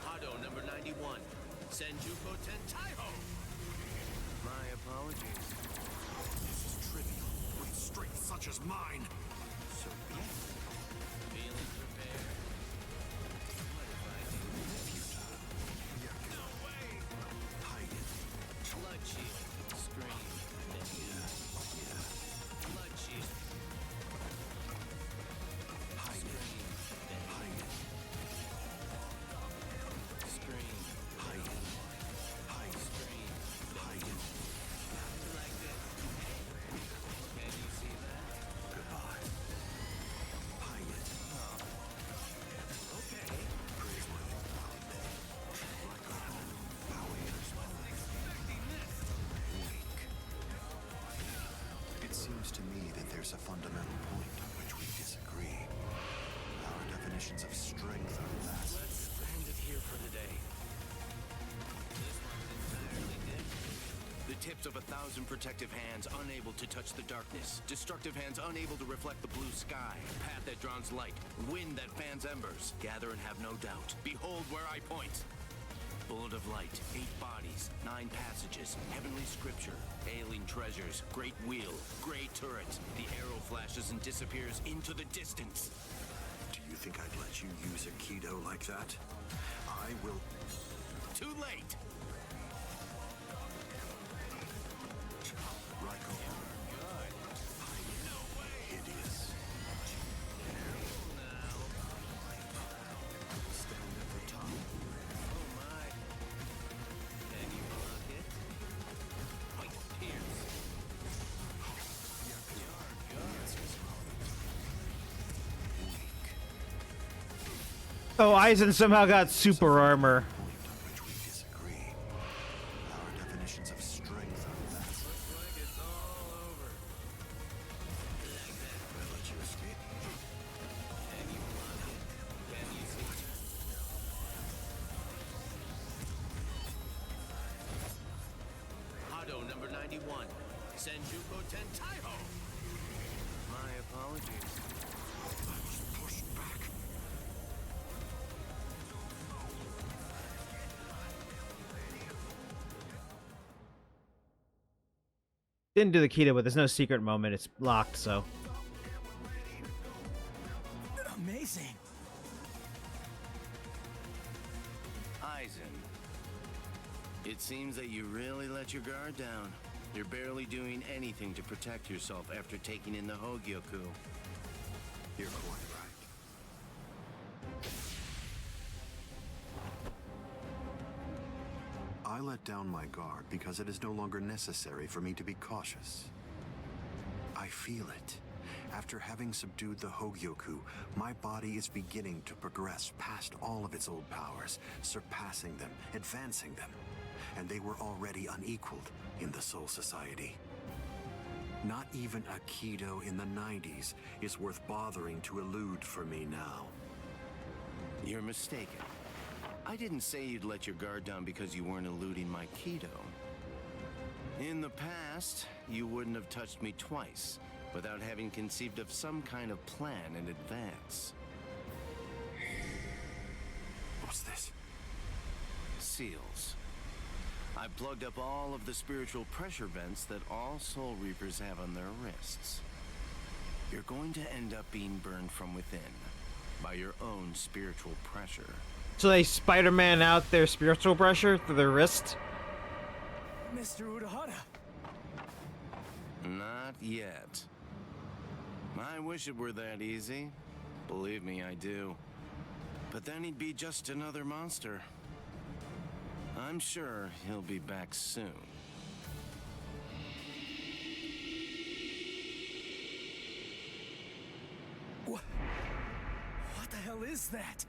Hado number 91. Senjuko Tentaiho! My apologies. This is trivial. With strength such as mine. So be it. Feeling prepared? What if I do this? No way! Hide it. Blood shield. Scream. Blood shield. Hide it. Hide it. Scream. Hide it. Hide it. Scream. Hide it. Like this. Can you see that? Goodbye. Hide it. Okay. Praise my like a home, bowing in Wake. It seems to me that there's a fundamental point on which we disagree. Our definitions of strength are vast. Let's end it here for today. This one's entirely different. The tips of 1,000 protective hands unable to touch the darkness. Destructive hands unable to reflect the blue sky. Path that draws light. Wind that fans embers. Gather and have no doubt. Behold where I point. Bullet of light. 8 bodies. 9 passages. Heavenly scripture. Ailing treasures. Great wheel. Gray turret. The arrow flashes and disappears into the distance. Do you think I'd let you use a Kido like that? I will... Too late! Raiko. Hideous. Stand at the top. Oh my. Can you block it? Wait, Pierce. The answer's weak. Oh, Aizen somehow got super armor. Point on which we disagree. Our definitions of strength are vast. 91. Senjuko Tentaiho! My apologies. I was pushed back. Didn't do the keto, but there's no secret moment. It's locked, so. Amazing. Aizen, it seems that you really let your guard down. You're barely doing anything to protect yourself after taking in the Hogyoku. You're quite right. I let down my guard because it is no longer necessary for me to be cautious. I feel it. After having subdued the Hogyoku, my body is beginning to progress past all of its old powers, surpassing them, advancing them. And they were already unequaled in the Soul Society. Not even a Kido in the 90s is worth bothering to elude for me now. You're mistaken. I didn't say you'd let your guard down because you weren't eluding my Kido. In the past, you wouldn't have touched me twice without having conceived of some kind of plan in advance. What's this? Seals. I plugged up all of the spiritual pressure vents that all Soul Reapers have on their wrists. You're going to end up being burned from within by your own spiritual pressure. So they Spider-Man out their spiritual pressure through their wrist? Mr. Urahara. Not yet. I wish it were that easy. Believe me, I do. But then he'd be just another monster. I'm sure he'll be back soon. What the hell is that?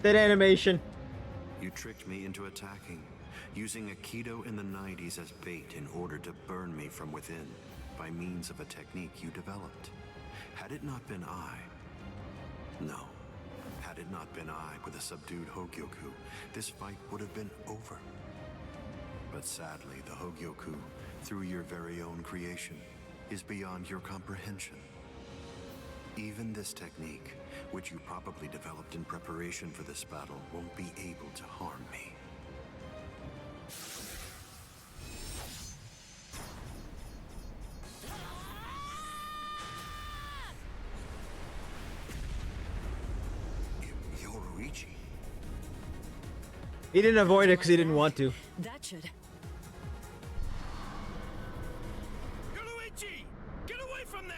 That animation. You tricked me into attacking, using a Kido in the 90s as bait in order to burn me from within, by means of a technique you developed. Had it not been I... No. Had it not been I with a subdued Hogyoku, this fight would have been over. But sadly, the Hogyoku, through your very own creation, is beyond your comprehension. Even this technique, which you probably developed in preparation for this battle, won't be able to harm me. Yoruichi. He didn't avoid it because he didn't want to. That should. Yoruichi! Get away from there!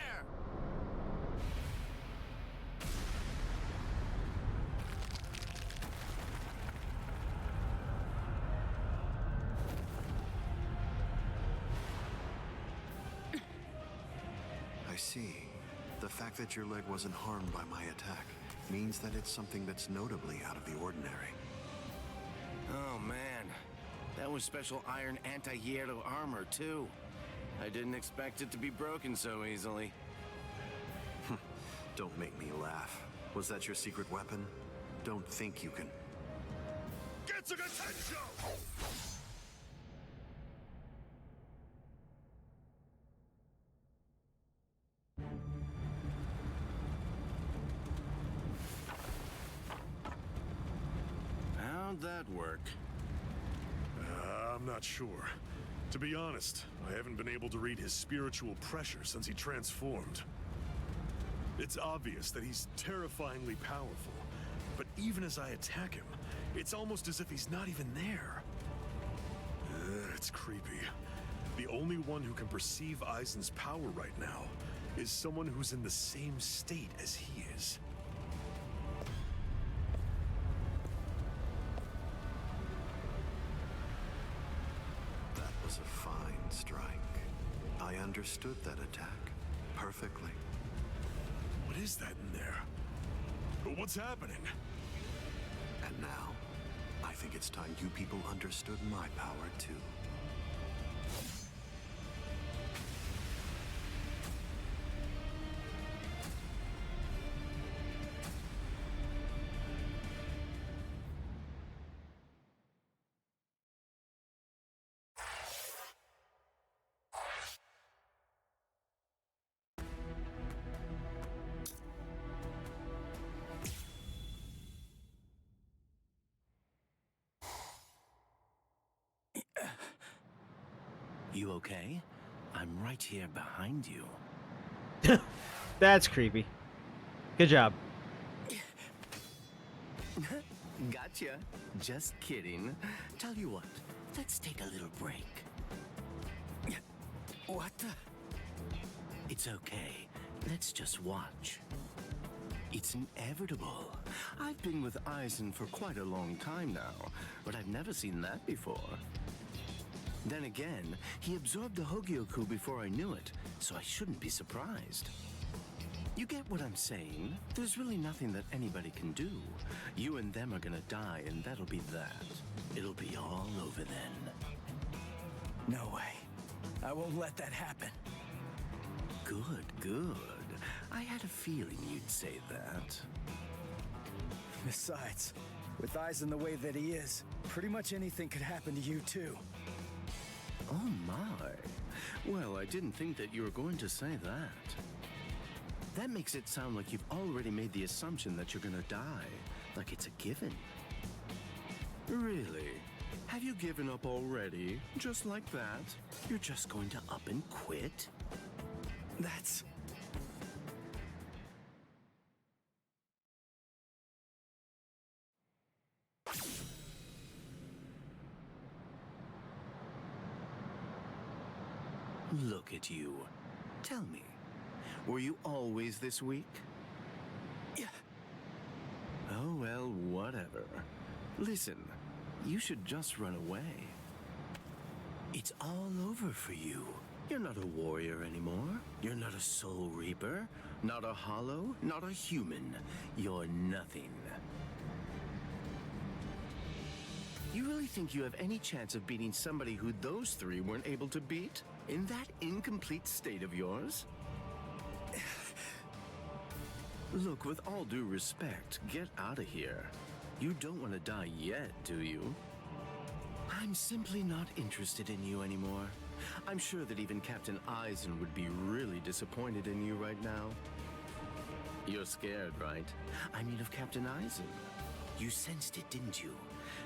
I see. The fact that your leg wasn't harmed by my attack means that it's something that's notably out of the ordinary. Oh man, that was special iron anti-hierro armor too. I didn't expect it to be broken so easily. Don't make me laugh. Was that your secret weapon? Don't think you can... Get some attention! How'd that work? I'm not sure. To be honest, I haven't been able to read his spiritual pressure since he transformed. It's obvious that he's terrifyingly powerful, but even as I attack him, it's almost as if he's not even there. It's creepy. The only one who can perceive Aizen's power right now is someone who's in the same state as he is. That was understood that attack perfectly. What is that in there? What's happening? And now, I think it's time you people understood my power too. You okay? I'm right here behind you. That's creepy. Good job. Gotcha. Just kidding. Tell you what, let's take a little break. What the? It's okay. Let's just watch. It's inevitable. I've been with Aizen for quite a long time now, but I've never seen that before. Then again, he absorbed the Hogyoku before I knew it, so I shouldn't be surprised. You get what I'm saying? There's really nothing that anybody can do. You and them are gonna die, and that'll be that. It'll be all over then. No way. I won't let that happen. Good, good. I had a feeling you'd say that. Besides, with Aizen the way that he is, pretty much anything could happen to you too. Oh my. Well, I didn't think that you were going to say that. That makes it sound like you've already made the assumption that you're gonna die. Like it's a given. Really? Have you given up already? Just like that? You're just going to up and quit? That's... Look at you. Tell me, were you always this weak? Yeah. Oh, well, whatever. Listen, you should just run away. It's all over for you. You're not a warrior anymore. You're not a soul reaper, not a hollow, not a human. You're nothing. You really think you have any chance of beating somebody who those three weren't able to beat? In that incomplete state of yours? Look, with all due respect, get out of here. You don't want to die yet, do you? I'm simply not interested in you anymore. I'm sure that even Captain Aizen would be really disappointed in you right now. You're scared, right? I mean of Captain Aizen. You sensed it, didn't you?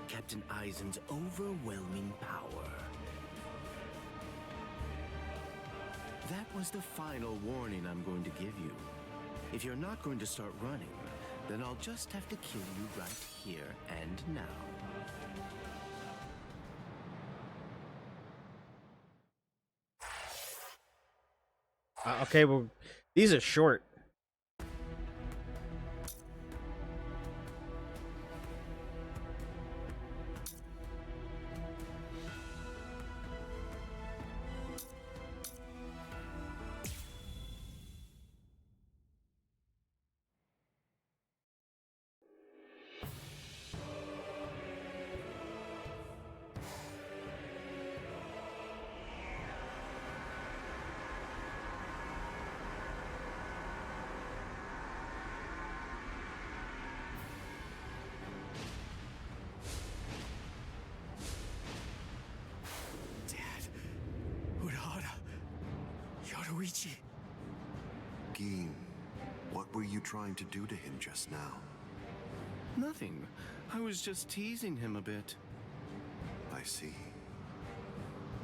Captain Aizen's overwhelming power. That was the final warning I'm going to give you. If you're not going to start running, then I'll just have to kill you right here and now. Okay, well, these are short. Gin, what were you trying to do to him just now? Nothing. I was just teasing him a bit. I see.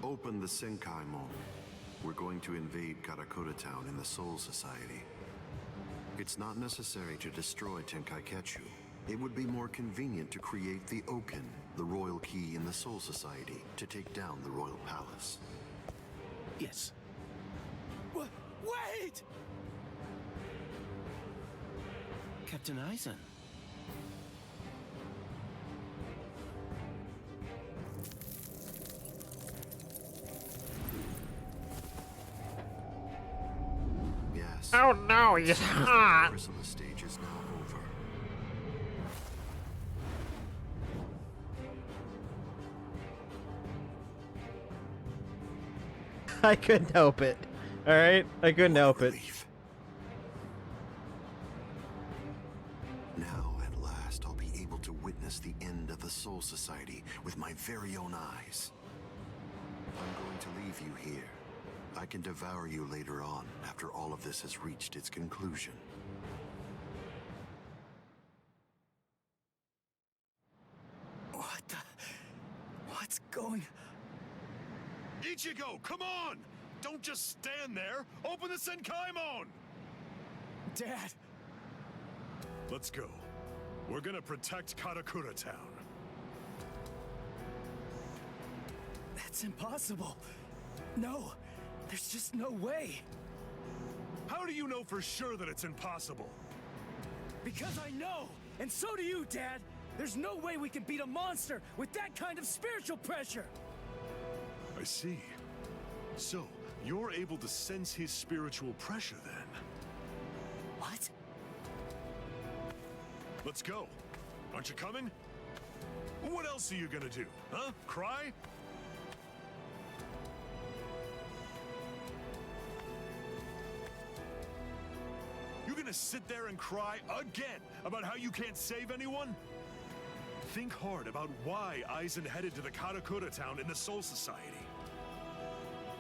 Open the Senkaimon. We're going to invade Karakura Town in the Soul Society. It's not necessary to destroy Tenkaiketsu. It would be more convenient to create the Oken, the royal key in the Soul Society, to take down the royal palace. Yes. Wait! Captain Aizen. Oh no, he's hot. The chrysalis stage is now over. I couldn't help it. Alright? I couldn't help it. Now, at last, I'll be able to witness the end of the Soul Society with my very own eyes. I'm going to leave you here. I can devour you later on, after all of this has reached its conclusion. What the... What's going... Ichigo, come on! Don't just stand there! Open the Senkaimon! Dad! Let's go. We're gonna protect Karakura Town. That's impossible. No, there's just no way. How do you know for sure that it's impossible? Because I know! And so do you, Dad! There's no way we can beat a monster with that kind of spiritual pressure! I see. So, you're able to sense his spiritual pressure then? What? Let's go. Aren't you coming? What else are you gonna do, huh? Cry? You gonna sit there and cry again about how you can't save anyone? Think hard about why Aizen headed to the Karakura town in the Soul Society.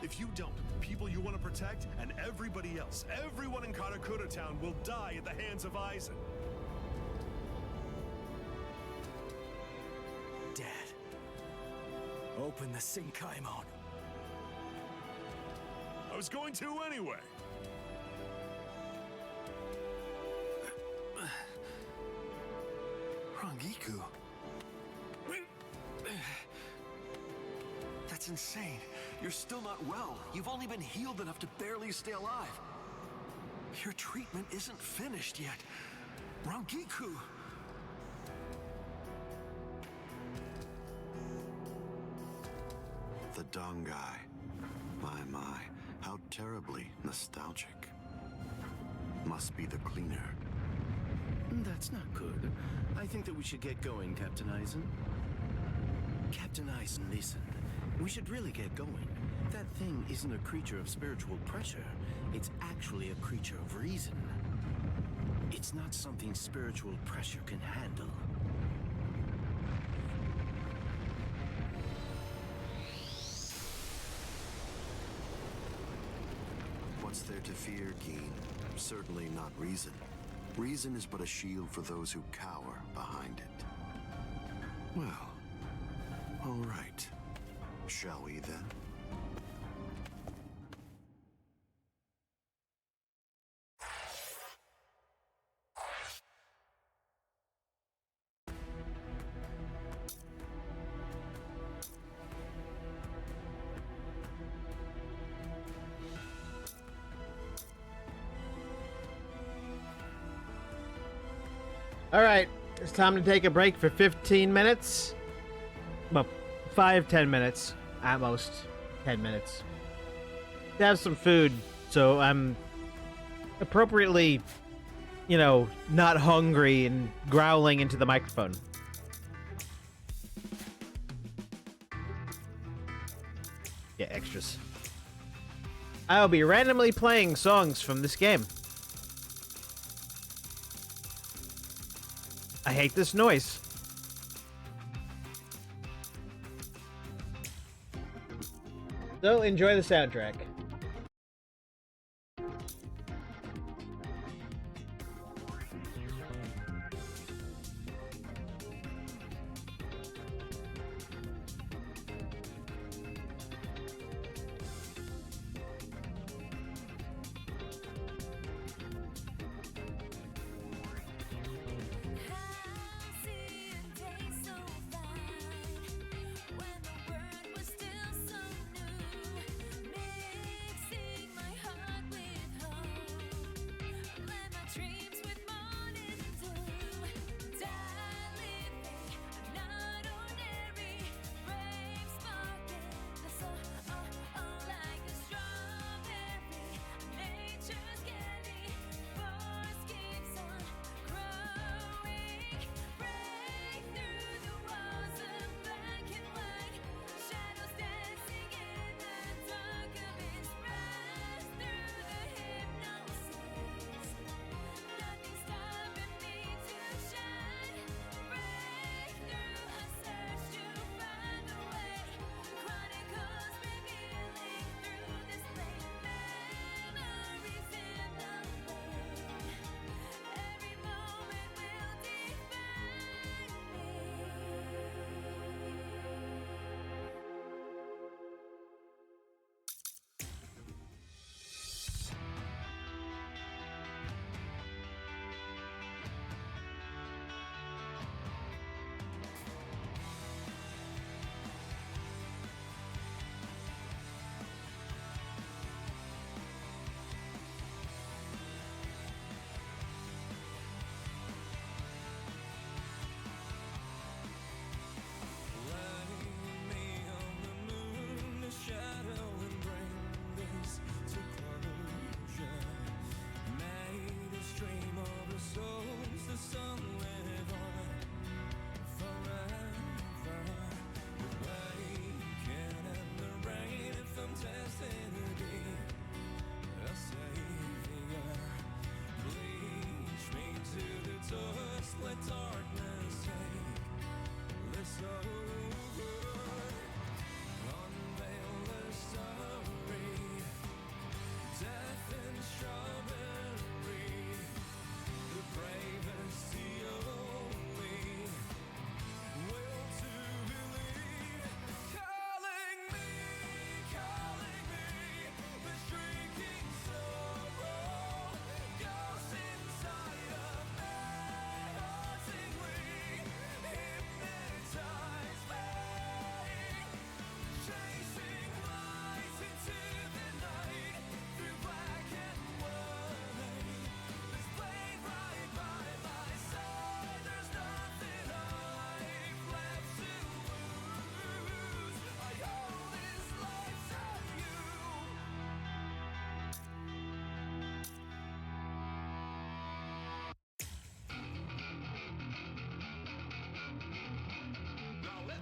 If you don't, people you want to protect and everybody else, everyone in Karakura town will die at the hands of Aizen. Dad, open the Senkaimon. I was going to anyway. Rangiku. That's insane. You're still not well. You've only been healed enough to barely stay alive. Your treatment isn't finished yet. Rangiku! The Dongai. My, how terribly nostalgic. Must be the cleaner. That's not good. I think that we should get going, Captain Aizen. Captain Aizen, listen. We should really get going. That thing isn't a creature of spiritual pressure. It's actually a creature of reason. It's not something spiritual pressure can handle. What's there to fear, Geen? Certainly not reason. Reason is but a shield for those who cower behind it. Well, all right. Shall we then? All right, it's time to take a break for 15 minutes. Well, 5-10 minutes at most. 10 minutes. To have some food, so I'm appropriately, you know, not hungry and growling into the microphone. Yeah, extras. I'll be randomly playing songs from this game. I hate this noise. So enjoy the soundtrack.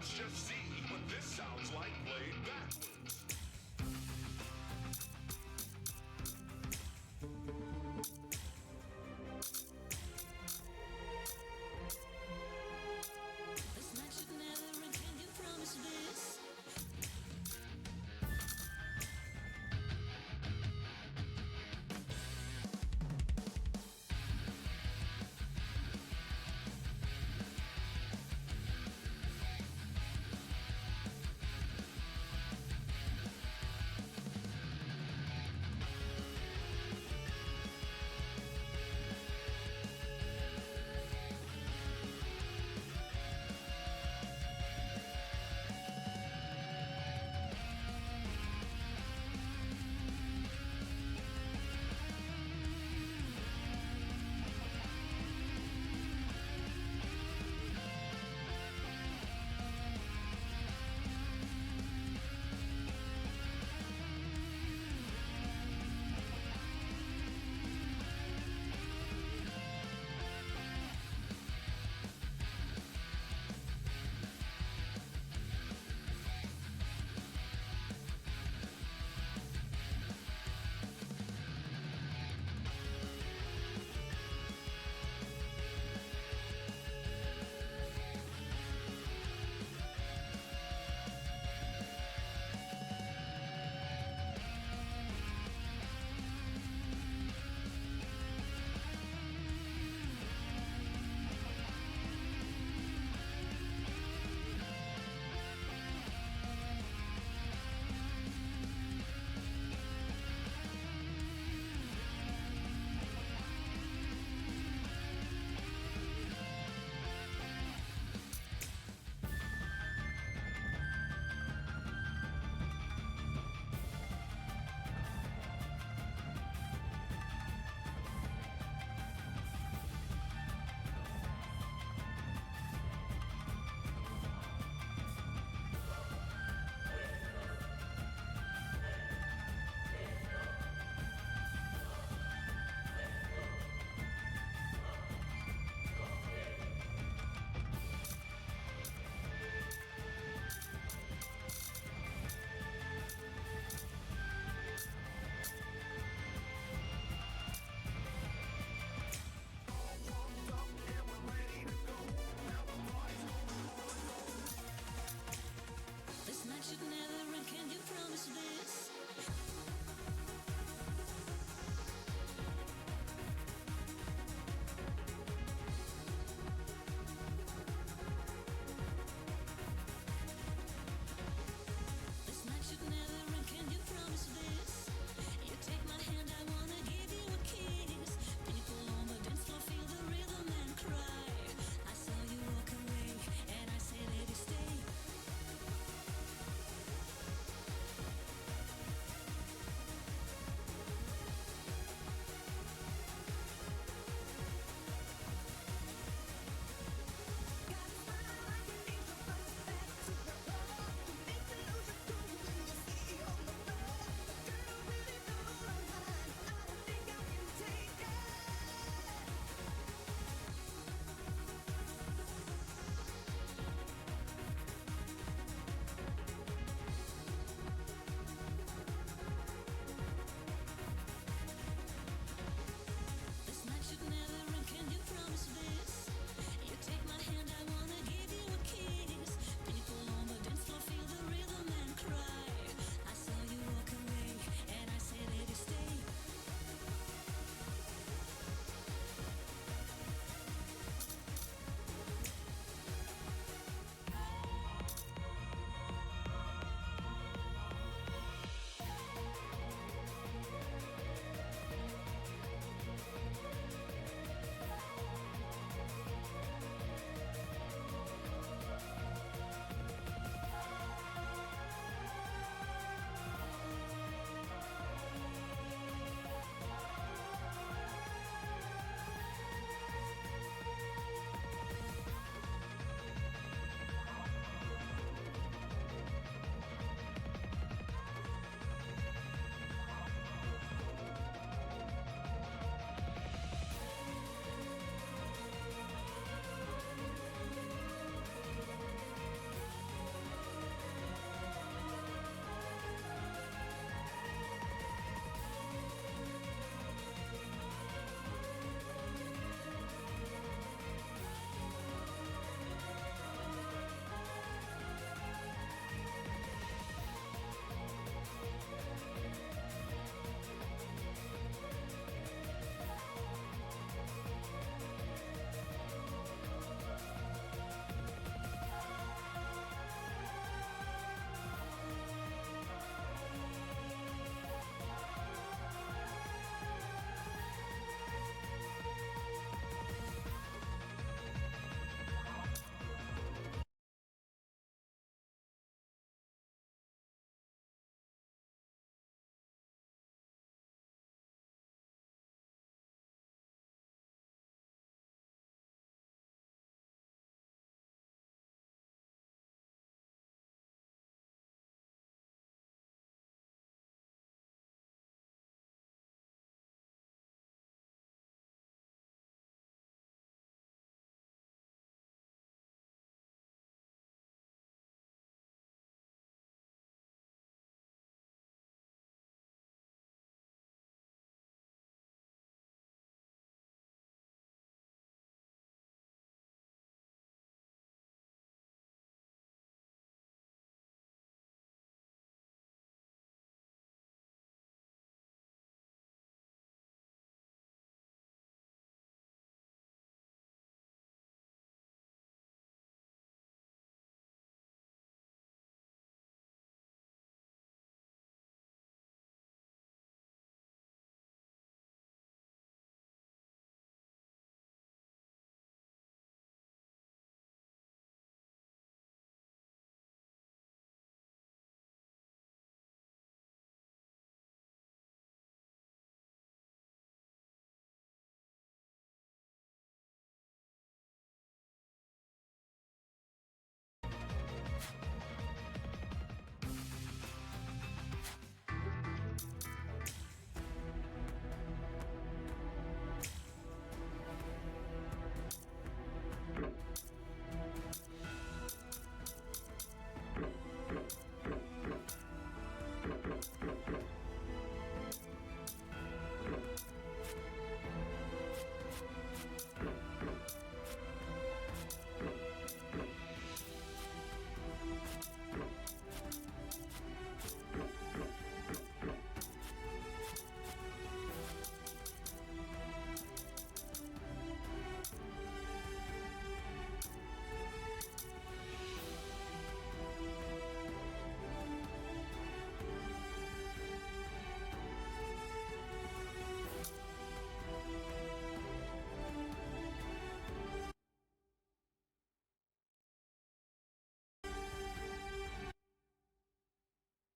Let's just see what this sounds like played backwards. This night should never end. Can you promise this?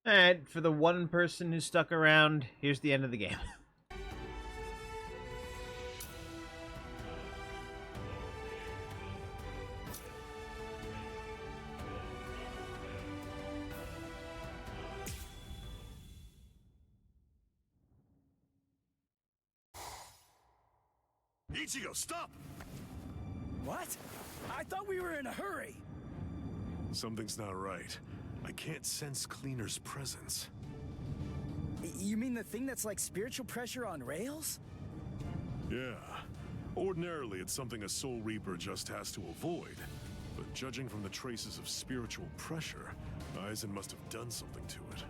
Alright, for the one person who stuck around, here's the end of the game. Ichigo, stop! What? I thought we were in a hurry. Something's not right. I can't sense Cleaner's presence. You mean the thing that's like spiritual pressure on rails? Yeah. Ordinarily, it's something a Soul Reaper just has to avoid. But judging from the traces of spiritual pressure, Aizen must have done something to it.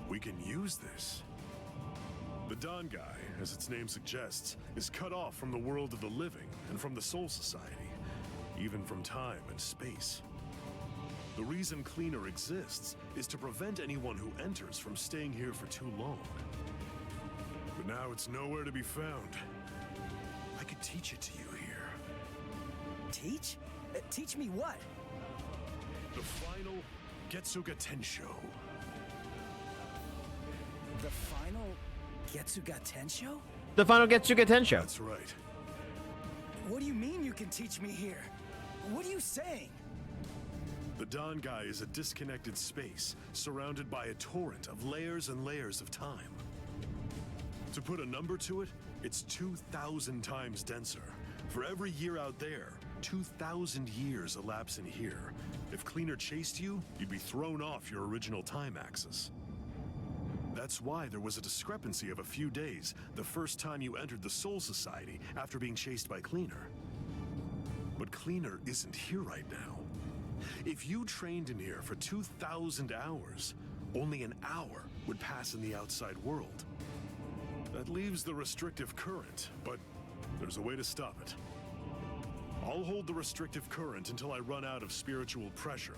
We can use this. The Dawn Guy, as its name suggests, is cut off from the world of the living and from the Soul Society, even from time and space. The reason Cleaner exists is to prevent anyone who enters from staying here for too long. But now it's nowhere to be found. I could teach it to you here. Teach? Teach me what? The final Getsuga Tensho. The final Getsuga Tensho? The final Getsuga Tensho. That's right. What do you mean you can teach me here? What are you saying? The Dawn Guy is a disconnected space, surrounded by a torrent of layers and layers of time. To put a number to it, it's 2,000 times denser. For every year out there, 2,000 years elapse in here. If Cleaner chased you, you'd be thrown off your original time axis. That's why there was a discrepancy of a few days the first time you entered the Soul Society after being chased by Cleaner. But Cleaner isn't here right now. If you trained in here for 2,000 hours, only an hour would pass in the outside world. That leaves the restrictive current, but there's a way to stop it. I'll hold the restrictive current until I run out of spiritual pressure.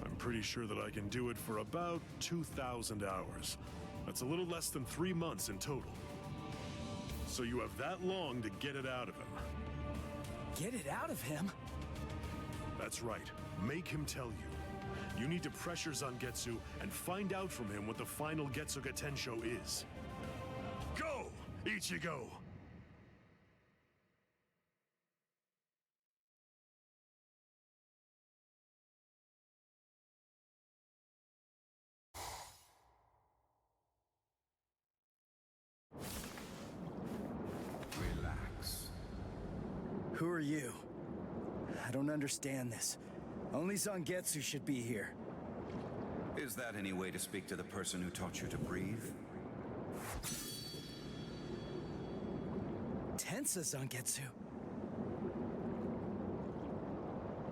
I'm pretty sure that I can do it for about 2,000 hours. That's a little less than 3 months in total. So you have that long to get it out of him. Get it out of him? That's right. Make him tell you. You need to pressure Zangetsu and find out from him what the final Getsuga Tensho is. Go, Ichigo! Relax. Who are you? I don't understand this. Only Zangetsu should be here. Is that any way to speak to the person who taught you to breathe? Tensa Zangetsu.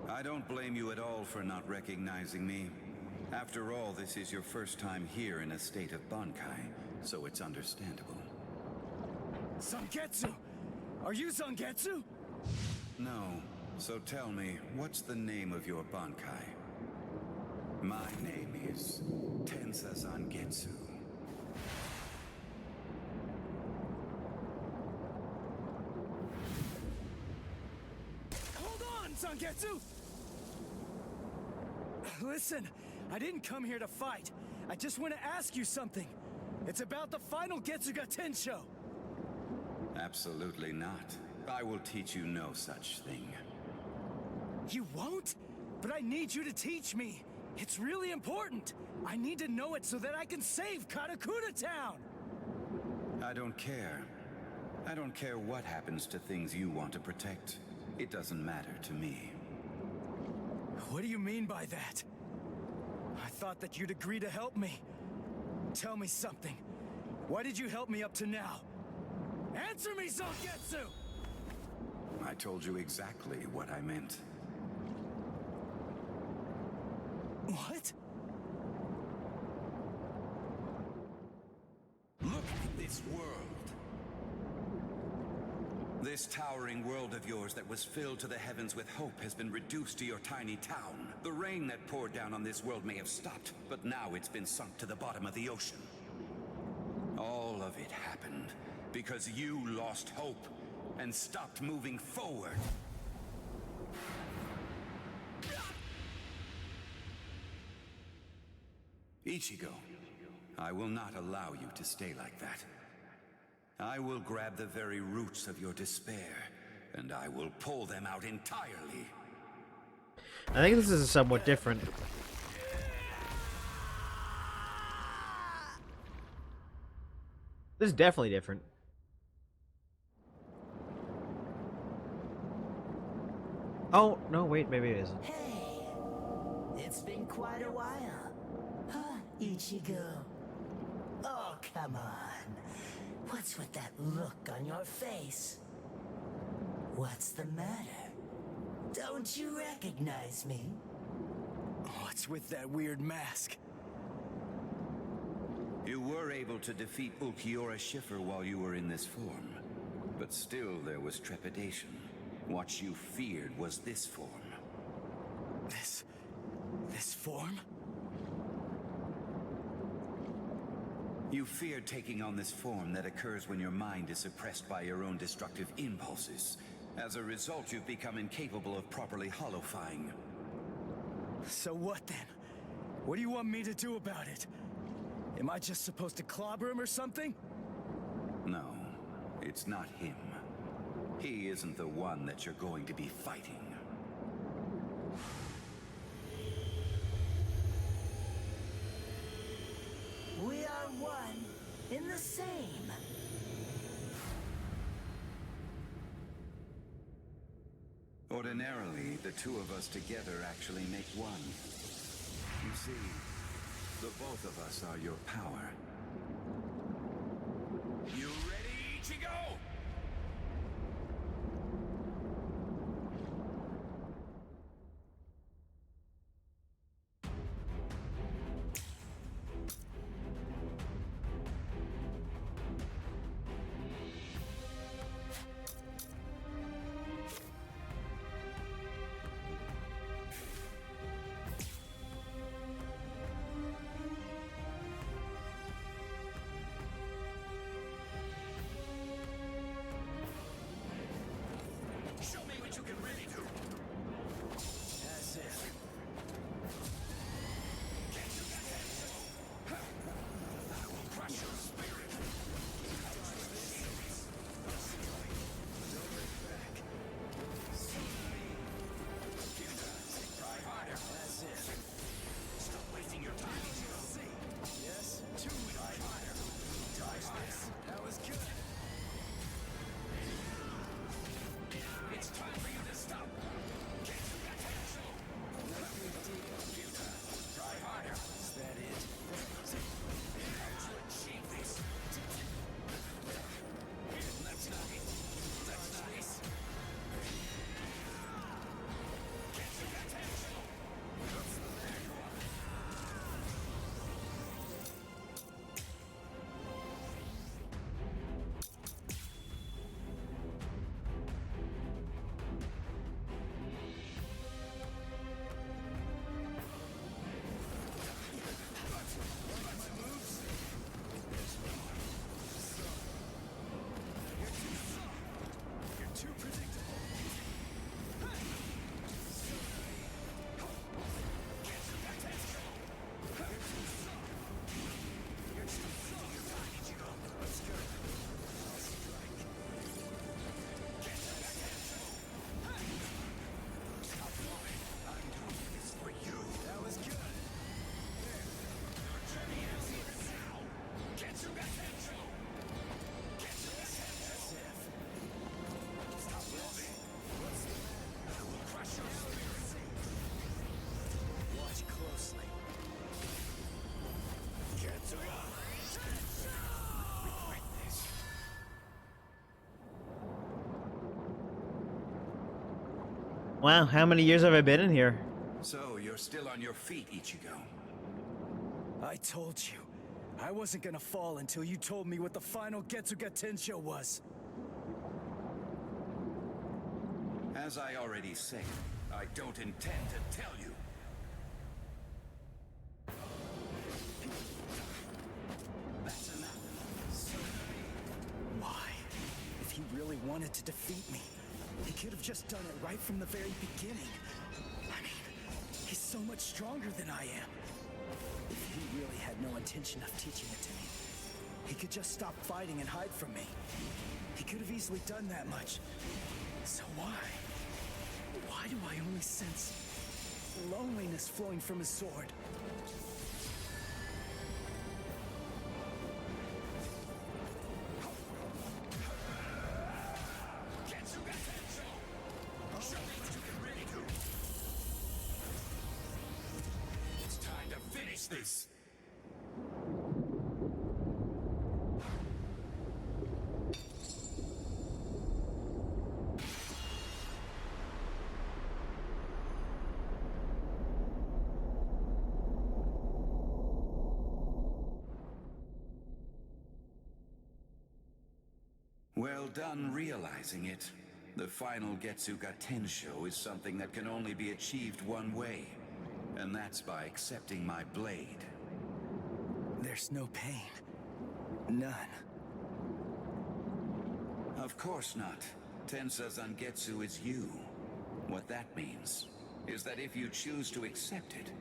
I don't blame you at all for not recognizing me. After all, this is your first time here in a state of Bankai, so it's understandable. Zangetsu! Are you Zangetsu? No. So tell me, what's the name of your Bankai? My name is Tensa Zangetsu. Hold on, Zangetsu! Listen, I didn't come here to fight. I just want to ask you something. It's about the final Getsuga Tensho. Absolutely not. I will teach you no such thing. You won't? But I need you to teach me. It's really important. I need to know it so that I can save Karakura Town. I don't care. I don't care what happens to things you want to protect. It doesn't matter to me. What do you mean by that? I thought that you'd agree to help me. Tell me something. Why did you help me up to now? Answer me, Zangetsu! I told you exactly what I meant. What? Look at this world. This towering world of yours that was filled to the heavens with hope has been reduced to your tiny town. The rain that poured down on this world may have stopped, but now it's been sunk to the bottom of the ocean. All of it happened because you lost hope and stopped moving forward. Ichigo, I will not allow you to stay like that. I will grab the very roots of your despair, and I will pull them out entirely. I think this is somewhat different. This is definitely different. Oh, no, wait, maybe it isn't. Hey, it's been quite a while. Huh, Ichigo? Oh, come on. What's with that look on your face? What's the matter? Don't you recognize me? What's with that weird mask? You were able to defeat Ulquiorra Schiffer while you were in this form. But still there was trepidation. What you feared was this form. This form? You feared taking on this form that occurs when your mind is suppressed by your own destructive impulses. As a result, you've become incapable of properly holofying. So what then? What do you want me to do about it? Am I just supposed to clobber him or something? No, it's not him. He isn't the one that you're going to be fighting. We are one in the same. Ordinarily, the two of us together actually make one. You see, the both of us are your power. You ready, Ichigo? Show me what you can really do. That's it. I will crush your spirit. Try harder. That's it. Stop wasting your time. Yes? Try harder. Try harder. That was good. It's time for you to stop. Get to that potential. No big deal. Try harder. Is that it? How to achieve this? That's nice. That's nice. Get to that potential. There you are. You're too predictable. Get to that potential. You're too wasting your time, Ichigo. Let's go. I'll strike. Get to that potential. Stop moving. I'm doing this for you. That was good. Your journey ends here and now. Get to that potential. Get to that potential. That's it. Stop moving. What's the matter? I will crush your spirit. Watch closely. Get to that regret this. Wow, how many years have I been in here? So, you're still on your feet, Ichigo. I told you. I wasn't gonna fall until you told me what the final Getsuga Tensho was. As I already said, I don't intend to tell you. That's enough. Why? If he really wanted to defeat me, he could have just done it right from the very beginning. I mean, he's so much stronger than I am. If he really had no intention of teaching it to me. He could just stop fighting and hide from me. He could have easily done that much. So why? Why do I only sense loneliness flowing from his sword? It's time to finish this. Well done realizing it. The final Getsuga Tensho is something that can only be achieved one way, and that's by accepting my blade. There's no pain. None. Of course not. Tensa Zangetsu is you. What that means is that if you choose to accept it,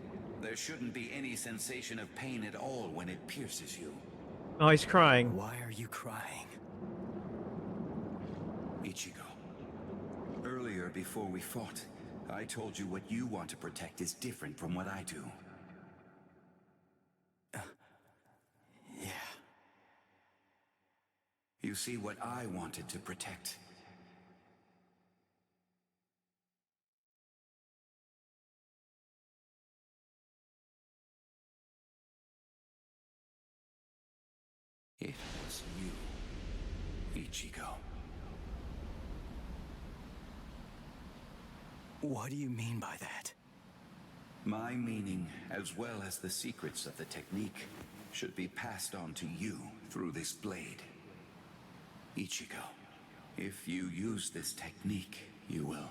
there shouldn't be any sensation of pain at all when it pierces you. Oh, he's crying. Why are you crying? Ichigo, earlier before we fought, I told you what you want to protect is different from what I do. Yeah. You see, what I wanted to protect it was you, Ichigo. What do you mean by that? My meaning, as well as the secrets of the technique, should be passed on to you through this blade. Ichigo, if you use this technique, you will.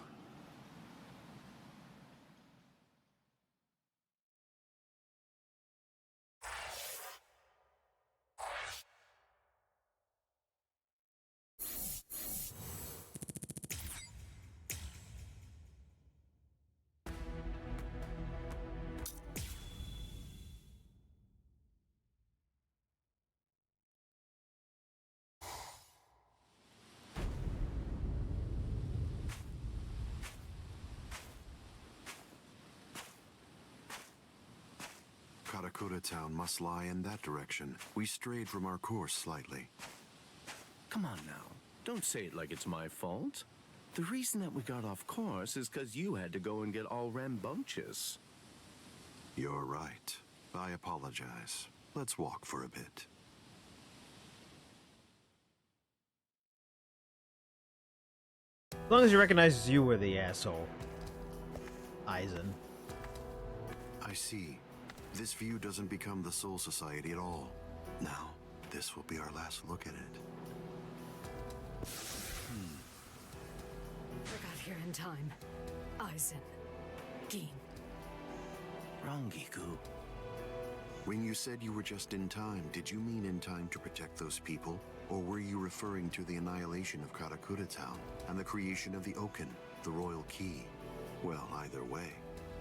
Karakura Town must lie in that direction. We strayed from our course slightly. Come on now. Don't say it like it's my fault. The reason that we got off course is because you had to go and get all rambunctious. You're right. I apologize. Let's walk for a bit. As long as he recognizes you were the asshole. Aizen. I see. This view doesn't become the Soul Society at all. Now, this will be our last look at it. I got here in time. Aizen. Gin. Rangiku. When you said you were just in time, did you mean in time to protect those people? Or were you referring to the annihilation of Karakura Town and the creation of the Oken, the royal key? Well, either way,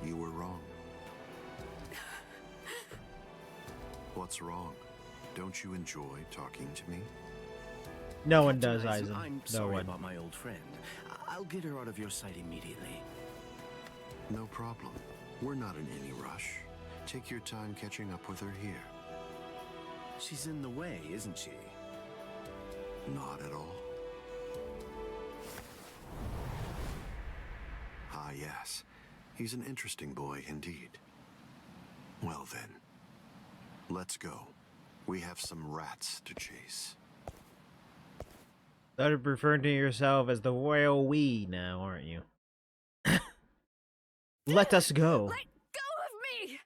you were wrong. What's wrong? Don't you enjoy talking to me? No one does, Captain Aizen. I'm No sorry one. about my old friend. I'll get her out of your sight immediately. No problem. We're not in any rush. Take your time catching up with her here. She's in the way, isn't she? Not at all. Ah, yes. He's an interesting boy indeed. Well then, let's go. We have some rats to chase. Started referring to yourself as the royal we now, aren't you? Let us go. Let go of me!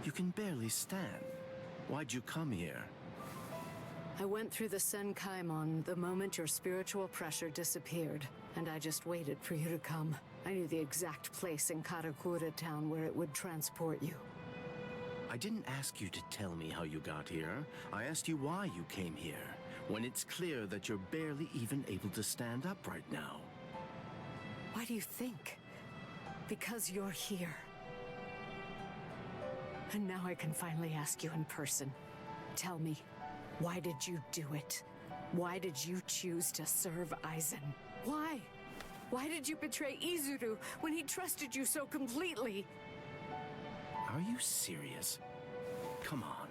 You can barely stand. Why'd you come here? I went through the Senkaimon the moment your spiritual pressure disappeared, and I just waited for you to come. I knew the exact place in Karakura Town where it would transport you. I didn't ask you to tell me how you got here. I asked you why you came here, when it's clear that you're barely even able to stand up right now. Why do you think? Because you're here. And now I can finally ask you in person. Tell me, why did you do it? Why did you choose to serve Aizen? Why? Why did you betray Izuru when he trusted you so completely? Are you serious? Come on.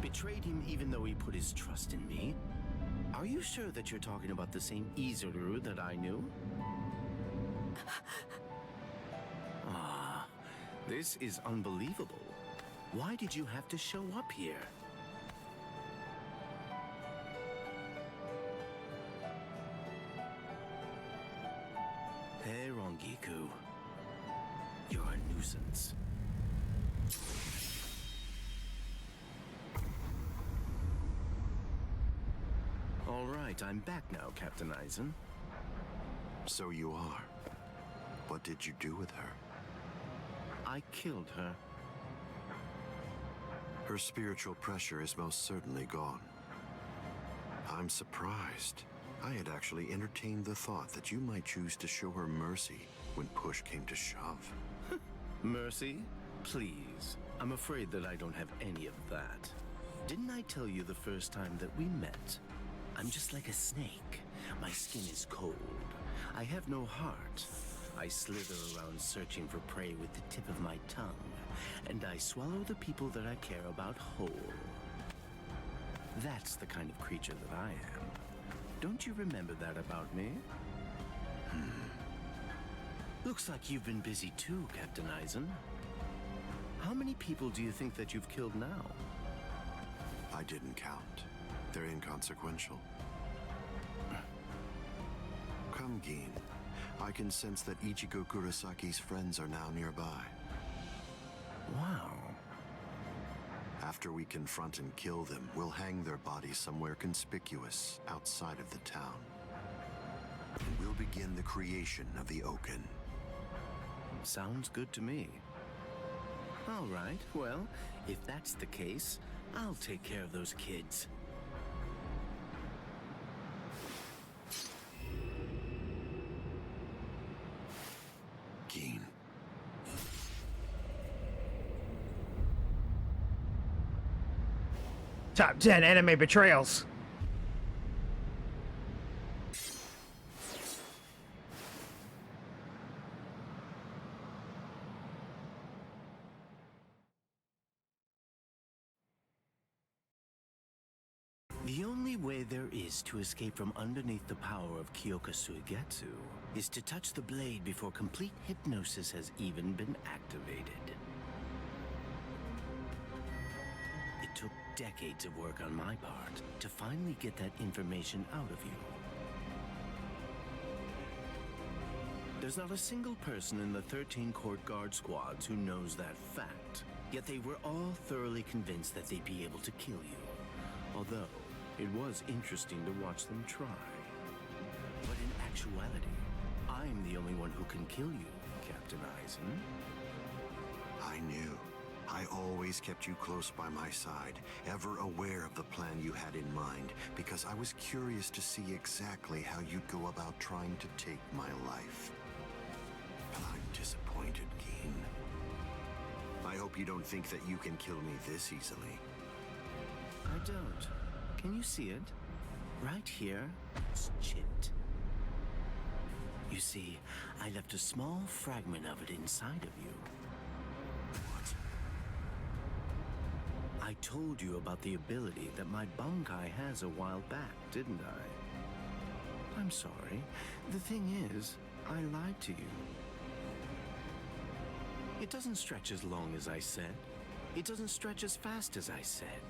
Betrayed him even though he put his trust in me? Are you sure that you're talking about the same Izuru that I knew? Ah, this is unbelievable. Why did you have to show up here? Hey, Rongiku. You're a nuisance. All right, I'm back now, Captain Aizen. So you are. What did you do with her? I killed her. Her spiritual pressure is most certainly gone. I'm surprised. I had actually entertained the thought that you might choose to show her mercy when push came to shove. Mercy? Please. I'm afraid that I don't have any of that. Didn't I tell you the first time that we met? I'm just like a snake. My skin is cold. I have no heart. I slither around searching for prey with the tip of my tongue, and I swallow the people that I care about whole. That's the kind of creature that I am. Don't you remember that about me? Looks like you've been busy too, Captain Aizen. How many people do you think that you've killed now? I didn't count. They're inconsequential. Come, Gin. I can sense that Ichigo Kurosaki's friends are now nearby. Wow. After we confront and kill them, we'll hang their bodies somewhere conspicuous outside of the town. And we'll begin the creation of the Oaken. Sounds good to me. All right, well, if that's the case, I'll take care of those kids. Gin. Top 10 anime betrayals. The only way there is to escape from underneath the power of Kyoka Suigetsu is to touch the blade before complete hypnosis has even been activated. It took decades of work on my part to finally get that information out of you. There's not a single person in the 13 court guard squads who knows that fact, yet they were all thoroughly convinced that they'd be able to kill you. Although, it was interesting to watch them try. But in actuality, I'm the only one who can kill you, Captain Aizen. I knew. I always kept you close by my side, ever aware of the plan you had in mind, because I was curious to see exactly how you'd go about trying to take my life. But I'm disappointed, Gin. I hope you don't think that you can kill me this easily. I don't. Can you see it? Right here, it's chipped. You see, I left a small fragment of it inside of you. What? I told you about the ability that my Bankai has a while back, didn't I? I'm sorry. The thing is, I lied to you. It doesn't stretch as long as I said. It doesn't stretch as fast as I said.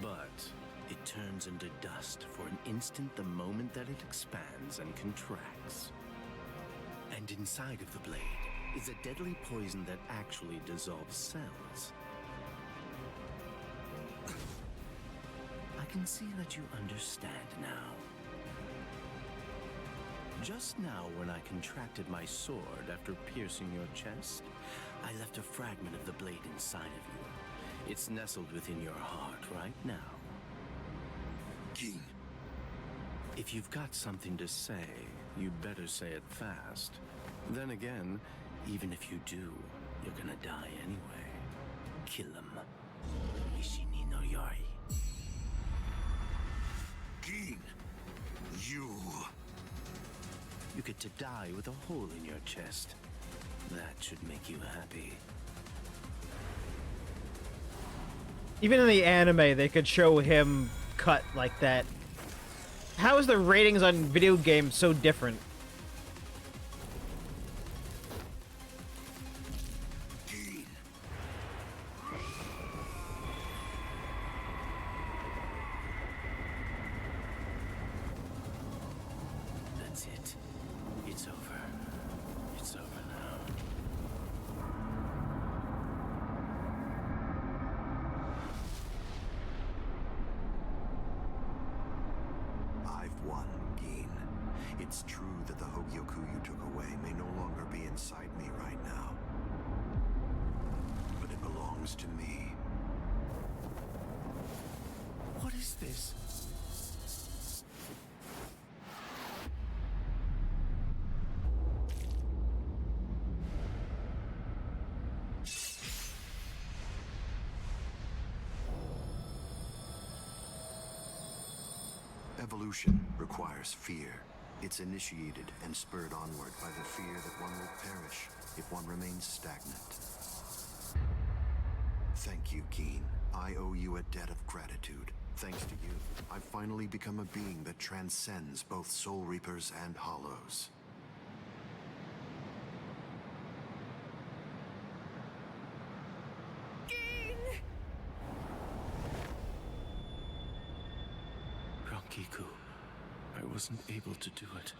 But it turns into dust for an instant the moment that it expands and contracts. And inside of the blade is a deadly poison that actually dissolves cells. I can see that you understand now. Just now, when I contracted my sword after piercing your chest, I left a fragment of the blade inside of you. It's nestled within your heart right now. Gin. If you've got something to say, you better say it fast. Then again, even if you do, you're gonna die anyway. Kill him. Nishini no Yori. Geen, you... You get to die with a hole in your chest. That should make you happy. Even in the anime, they could show him cut like that. How is the ratings on video games so different? That's it. It's over. It's over now. I've won, Geen. It's true that the Hogyoku you took away may no longer be inside me right now. But it belongs to me. What is this? Evolution requires fear. It's initiated and spurred onward by the fear that one will perish if one remains stagnant. Thank you, Geen. I owe you a debt of gratitude. Thanks to you, I've finally become a being that transcends both Soul Reapers and Hollows. Rangiku, I wasn't able to do it.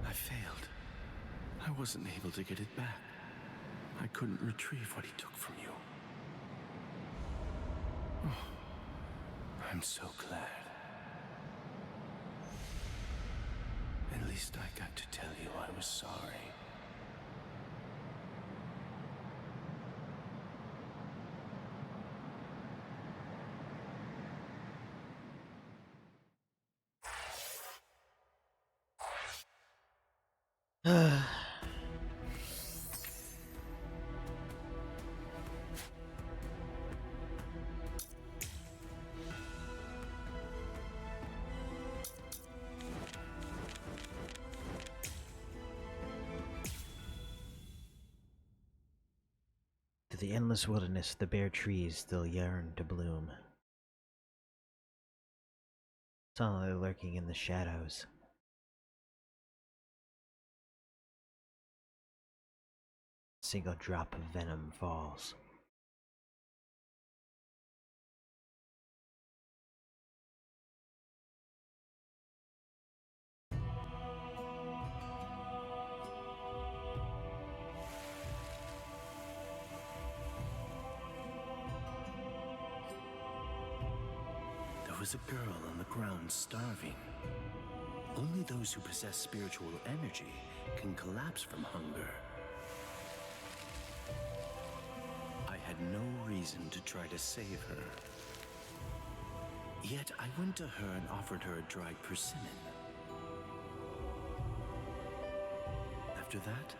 I failed. I wasn't able to get it back. I couldn't retrieve what he took from you. I'm so glad. At least I got to tell you I was sorry. To the endless wilderness, the bare trees still yearn to bloom. Silently lurking in the shadows. A single drop of venom falls. There was a girl on the ground starving. Only those who possess spiritual energy can collapse from hunger. I had no reason to try to save her. Yet I went to her and offered her a dried persimmon. After that,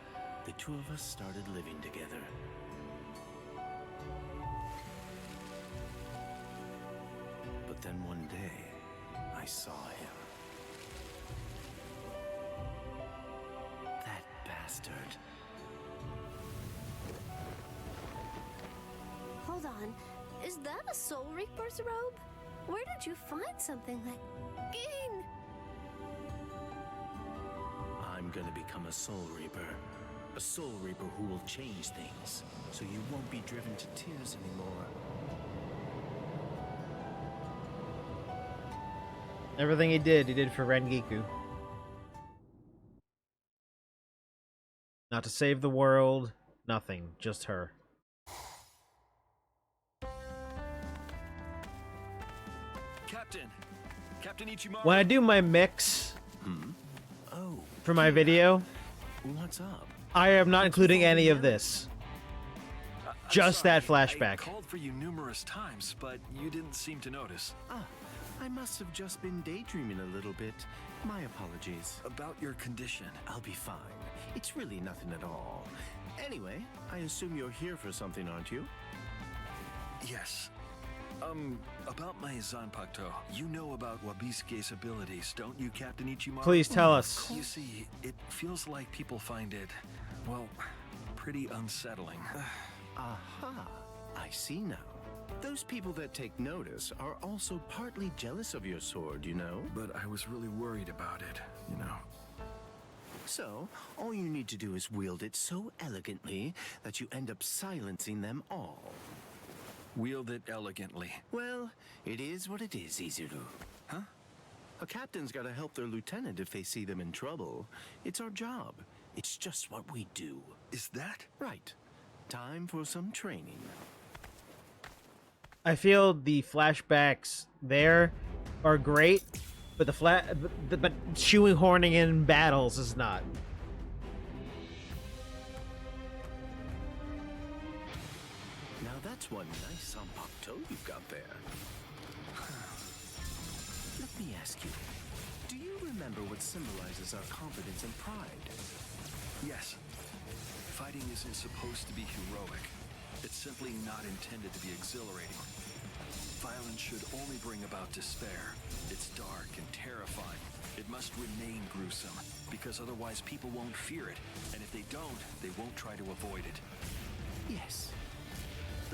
the two of us started living together. But then one day, I saw him. That bastard. Hold on. Is that a Soul Reaper's robe? Where did you find something like... Geen! I'm gonna become a Soul Reaper. A Soul Reaper who will change things, so you won't be driven to tears anymore. Everything he did for Rengiku. Not to save the world, nothing, just her. Captain Ichimaru. When I do my mix Oh, for my video, what's up? I am not including any of this. Just that flashback. I called for you numerous times, but you didn't seem to notice. I must have just been daydreaming a little bit. My apologies. About your condition. I'll be fine. It's really nothing at all. Anyway, I assume you're here for something, aren't you? Yes. About my Zanpakuto. You know about Wabisuke's abilities, don't you, Captain Ichimaru? Please tell us. You see, it feels like people find it, well, pretty unsettling. Aha, I see now. Those people that take notice are also partly jealous of your sword, you know? But I was really worried about it, you know. So, all you need to do is wield it so elegantly that you end up silencing them all. Wield it elegantly. Well, it is what it is, Izuru. Huh? A captain's gotta help their lieutenant if they see them in trouble. It's our job. It's just what we do. Is that? Right. Time for some training. I feel the flashbacks there are great, but but shoehorning in battles is not. Now that's one nice Zanpakuto you've got there. Let me ask you, do you remember what symbolizes our confidence and pride? Yes. Fighting isn't supposed to be heroic. It's simply not intended to be exhilarating. Violence should only bring about despair. It's dark and terrifying. It must remain gruesome, because otherwise people won't fear it. And if they don't, they won't try to avoid it. Yes.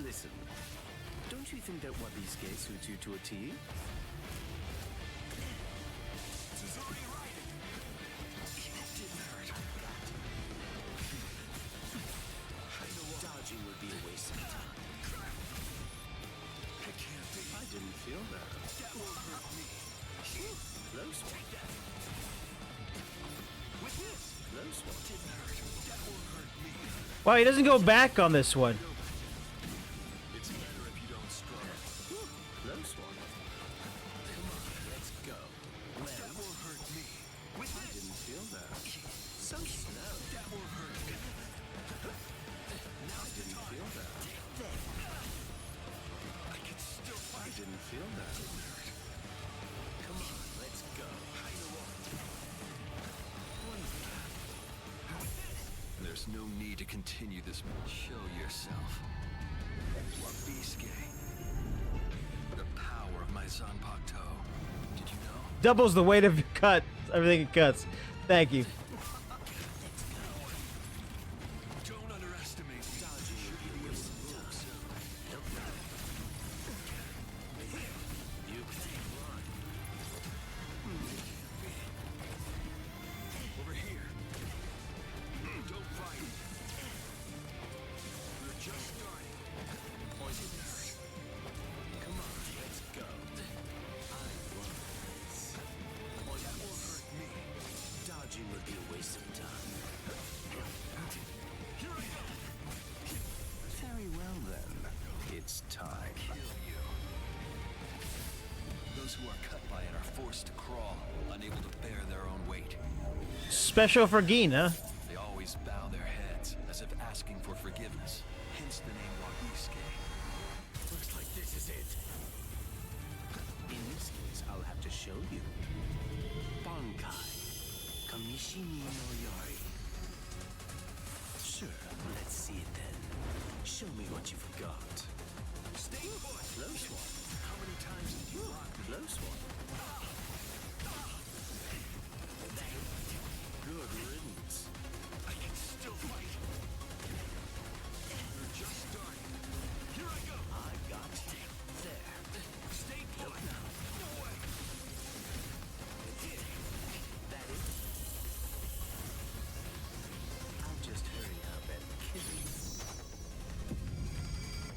Listen, don't you think that Wabisuke suits you to a T? Dodging would be a waste of time. It can't be. I didn't feel that. That won't hurt me. Close one. With this. Close one. Didn't hurt. That won't hurt me. Wow, he doesn't go back on this one. It's better if you don't struggle. Close one. Come on, let's go. Well, that won't hurt me. With I this. didn't feel that. So slow. That won't hurt me. I didn't feel that. I can still I fight. didn't feel that. Come on, let's go. There's no need to continue this. Show yourself. Wabisuke. The power of my Zanpakuto. Did you know? Doubles the weight of your cut. Everything it cuts. Thank you. Don't underestimate me. Dodging should be a waste of time. You can run. Over here. Don't fight. We're just starting. Poison nerd. Come on, let's go. I want this. That won't hurt me. Dodging would be a waste of time. Here I go. Very well then. It's time. Kill you. Those who are cut by it are forced to crawl, unable to bear their own weight. Special for Gin, huh? They always bow their heads, as if asking for forgiveness. Hence the name Wabisuke. Looks like this is it. In this case, I'll have to show you. Bankai. Kamishini no Yari. Sure, let's see it then. Show me what you've got. Stay put. Close one. How many times did you rock me? Close one. Good riddance. I can still fight. We're just starting. Here I go. I got you. There. Stay put. No way. That is. I'll just hurry up and kill you.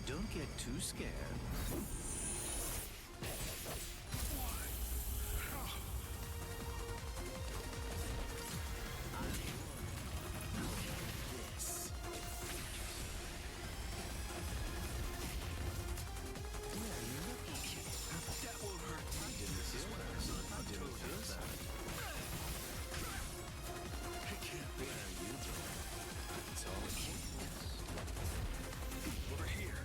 Don't get too scared. This. Where are you looking? That won't hurt me. I didn't feel that. I didn't feel that. It can't be. Where are you going? It's all important. Over here.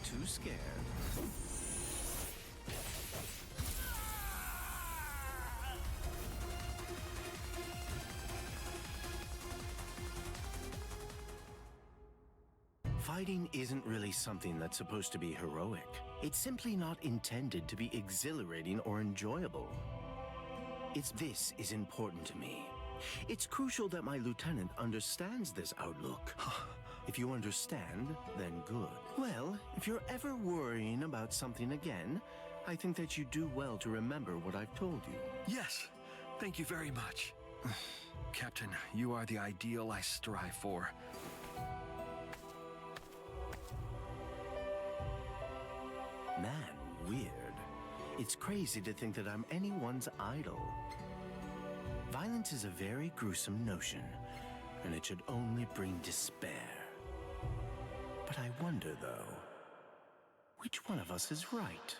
too scared. Fighting isn't really something that's supposed to be heroic. It's simply not intended to be exhilarating or enjoyable. This is important to me. It's crucial that my lieutenant understands this outlook. If you understand, then good. Well, if you're ever worrying about something again, I think that you do well to remember what I've told you. Yes, thank you very much. Captain, you are the ideal I strive for. Man, weird. It's crazy to think that I'm anyone's idol. Violence is a very gruesome notion, and it should only bring despair. But I wonder, though, which one of us is right?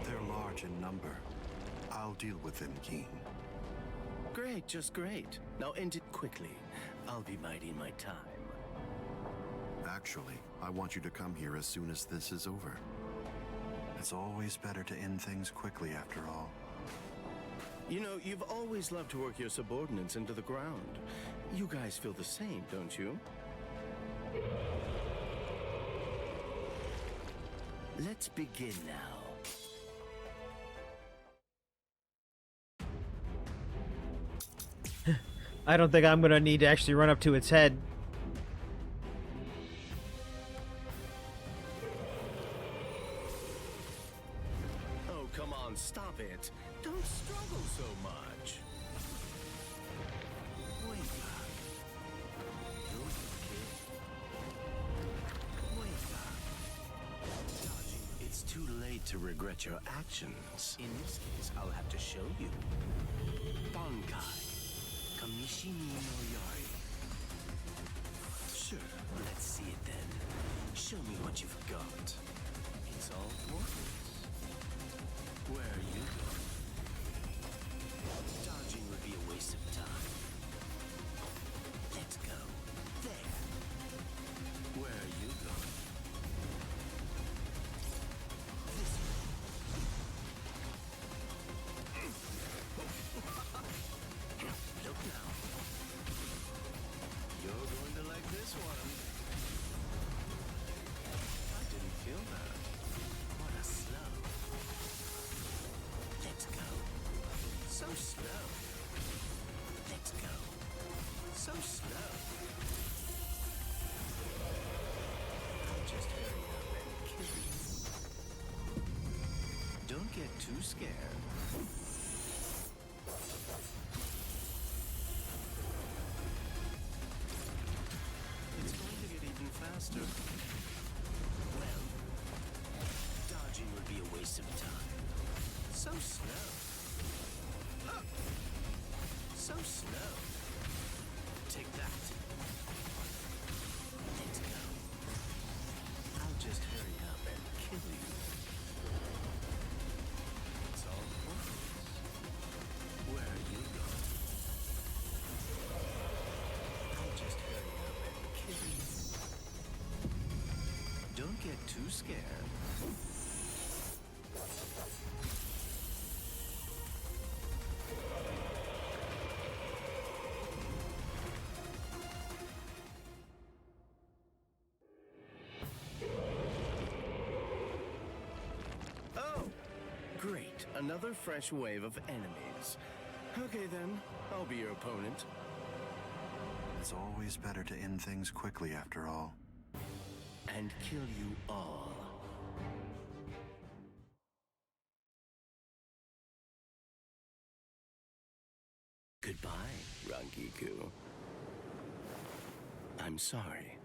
They're large in number. I'll deal with them, Keen. Great, just great. Now end it quickly. I'll be biding my time. Actually, I want you to come here as soon as this is over. It's always better to end things quickly, after all. You know, you've always loved to work your subordinates into the ground. You guys feel the same, don't you? Let's begin now. I don't think I'm gonna need to actually run up to its head. Oh, come on, stop it. Don't struggle so much. Wake up. You're the kid. Wake up. Dodging. It's too late to regret your actions. In this case, I'll have to show you. Bankai. Kamishimi no Yari. Sure, let's see it then. Show me what you've got. It's all worthless. Where are you going? Dodging would be a waste of time. Let's go. There. Where are you going? This way. Look now. You're going to like this one. I didn't feel that. What a slow. Let's go. So slow. Let's go. So slow. I'll just hurry up and kill you. Don't get too scared. It's going to get even faster. Well, dodging would be a waste of time. So slow. Huh. So slow. Take that. Let's go. I'll just hurry up and kill you. It's all worthless. Where are you going? I'll just hurry up and kill you. Don't get too scared. Oh, great. Another fresh wave of enemies. Okay then, I'll be your opponent. It's always better to end things quickly, after all. And kill you all. Goodbye, Rangiku. I'm sorry.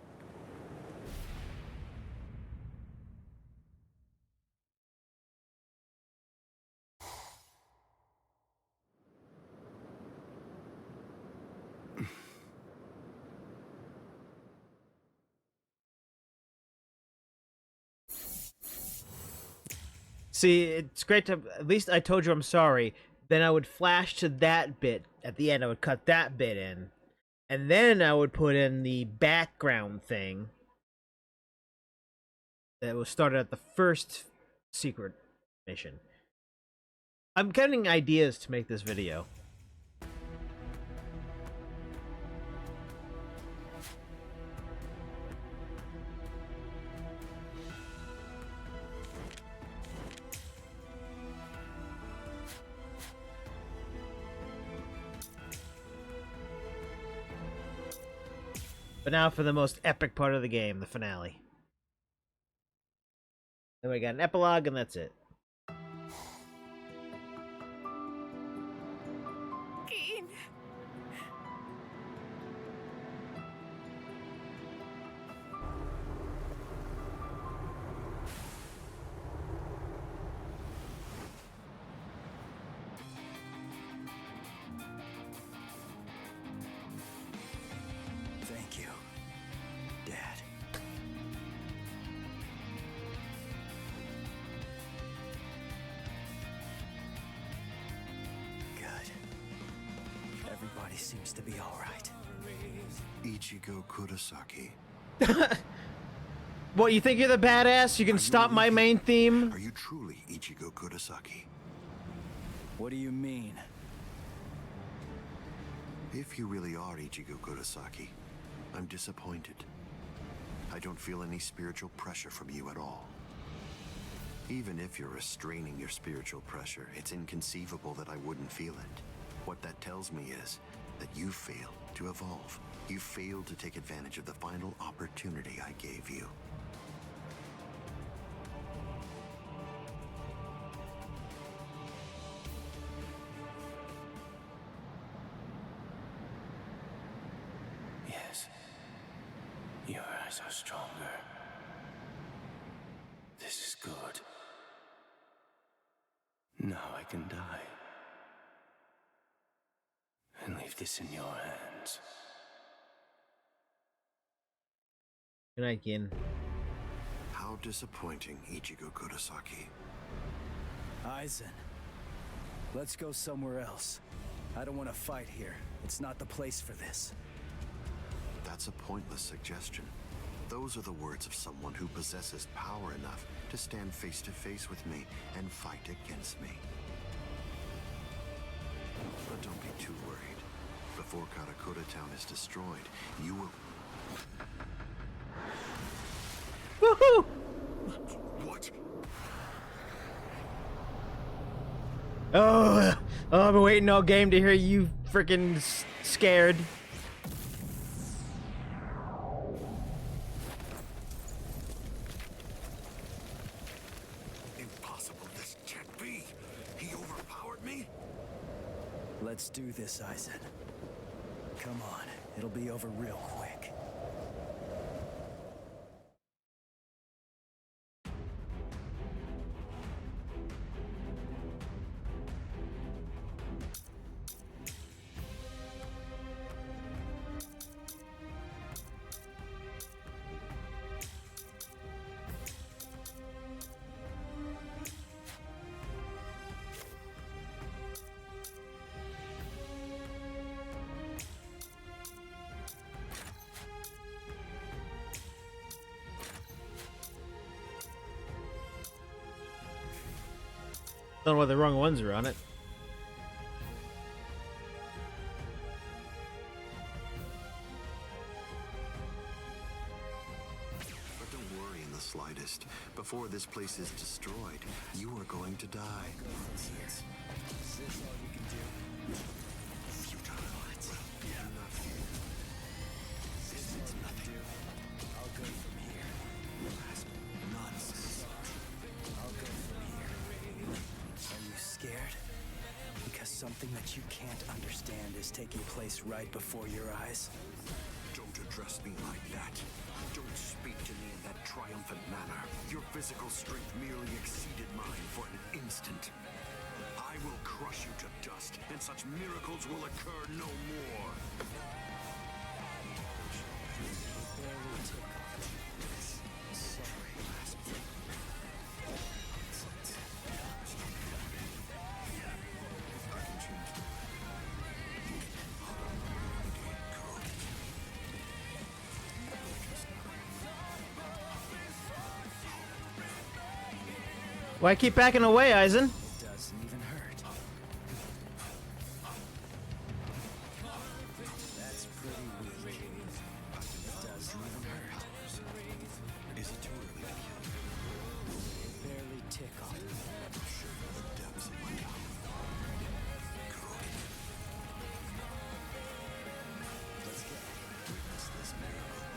See, it's great to at least I told you I'm sorry. Then I would flash to that bit at the end. I would cut that bit in, and then I would put in the background thing that was started at the first secret mission. I'm getting ideas to make this video. But now for the most epic part of the game, the finale. Then we got an epilogue, and that's it. Keen. Thank you, Dad. Good. Everybody seems to be all right. Ichigo Kurosaki. What, you think you're the badass? You can stop my main theme? Are you truly Ichigo Kurosaki? What do you mean? If you really are Ichigo Kurosaki, I'm disappointed. I don't feel any spiritual pressure from you at all. Even if you're restraining your spiritual pressure, it's inconceivable that I wouldn't feel it. What that tells me is that you failed to evolve. You failed to take advantage of the final opportunity I gave you. Yes. Your eyes are stronger. This is good. Now I can die. And leave this in your hands. Good night, Gin. How disappointing, Ichigo Kurosaki. Aizen, let's go somewhere else. I don't want to fight here. It's not the place for this. That's a pointless suggestion. Those are the words of someone who possesses power enough to stand face to face with me and fight against me. But don't be too worried. Before Karakura Town is destroyed, you will... Woohoo! What? Oh, I've been waiting all game to hear you freaking scared. Impossible, this can't be. He overpowered me? Let's do this, Aizen. Come on, it'll be over real quick. Don't know why the wrong ones are on it. But don't worry in the slightest. Before this place is destroyed, you are going to die. Is this all you can do? Futile. Do not fear. This is nothing. I'll go from here. Nonsense. I'll go from here. Are you scared? Because something that you can't understand is taking place right before your eyes? Don't address me like that. Don't speak to me in that triumphant manner. Your physical strength merely exceeded mine for an instant. I will crush you to dust, and such miracles will occur no more. Sorry. Why keep backing away, Aizen? It doesn't even hurt. That's pretty weak. It doesn't even hurt. Is it too early to kill? They barely tickle. The depths of my power. Let's go. Witness this miracle.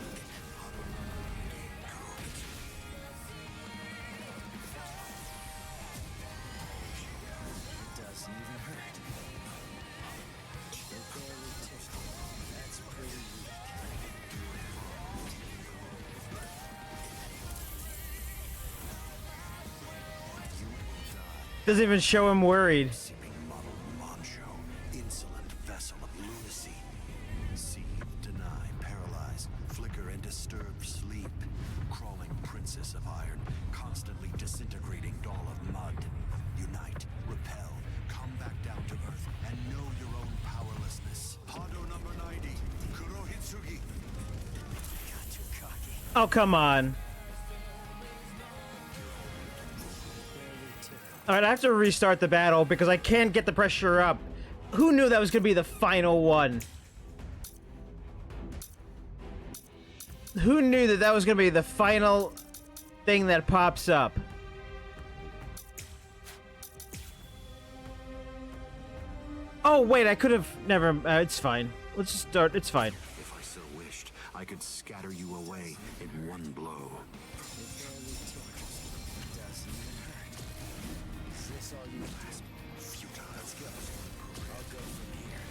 It doesn't even hurt. They barely tickle. That's pretty weak. Doesn't even show him worried. Sipping muddled macho, insolent vessel of lunacy. Seethe, deny, paralyze, flicker and disturb sleep. Crawling princess of iron, constantly disintegrating doll of mud. Unite, repel, come back down to earth, and know your own powerlessness. Hado number 90, Kurohitsugi. Got too cocky. Oh, come on. Alright, I have to restart the battle because I can't get the pressure up. Who knew that was going to be the final one? Who knew that that was going to be the final thing that pops up? Oh, wait, I could have... Never... it's fine. Let's just start. It's fine. If I so wished, I could scatter you away in one blow. It barely tickles. It doesn't even hurt. Is this all you ask? Futile. Let's go. I'll go from here.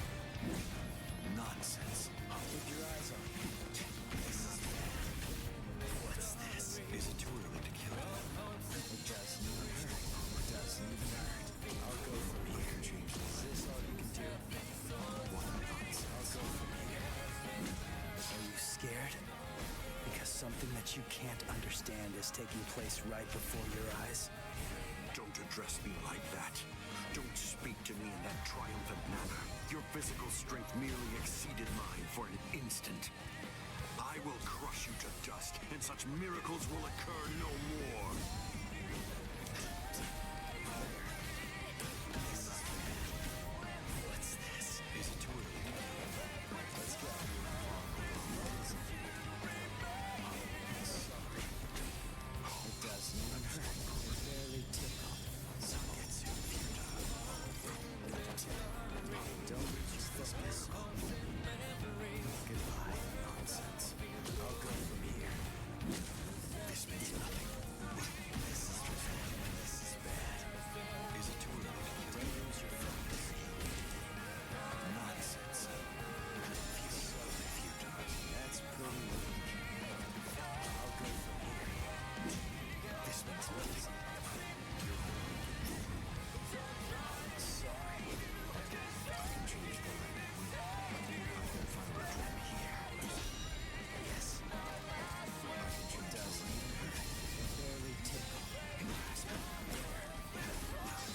Nonsense. Keep your eyes on me. This is bad. What's this? Is it too early to kill? It doesn't even hurt. It doesn't even hurt. I'll go from here. Is this all you can do? What nonsense. I'll go from here. Are you scared? Because something that you can't understand is taking place right before your eyes? Don't address me like that. Don't speak to me in that triumphant manner. Your physical strength merely exceeded mine for an instant. I will crush you to dust, and such miracles will occur no more. What's this? Is it too early to kill? Let's go. Sorry. It doesn't even hurt. It barely tickled. Zangetsu futile. Don't lose focus. Goodbye. Nonsense. I'll go from here. This means nothing. This is bad. Is it too early to kill? Don't lose your focus. Nonsense. Futile. That's pretty weak. I'll go from here. This means nothing. Sorry. I can change the light at will. I can find a gem here. Yes. It doesn't even hurt. It barely tickled.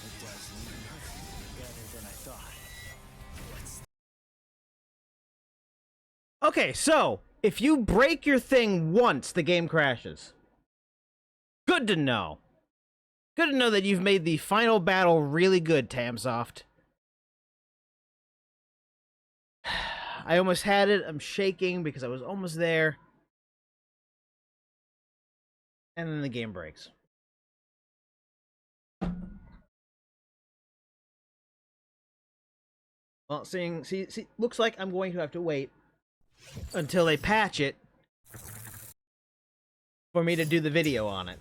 It doesn't even hurt. Better than I thought. What's Okay, so, if you break your thing once, the game crashes. Good to know. Good to know that you've made the final battle really good, Tamsoft. I almost had it. I'm shaking because I was almost there. And then the game breaks. Well, see, looks like I'm going to have to wait until they patch it for me to do the video on it.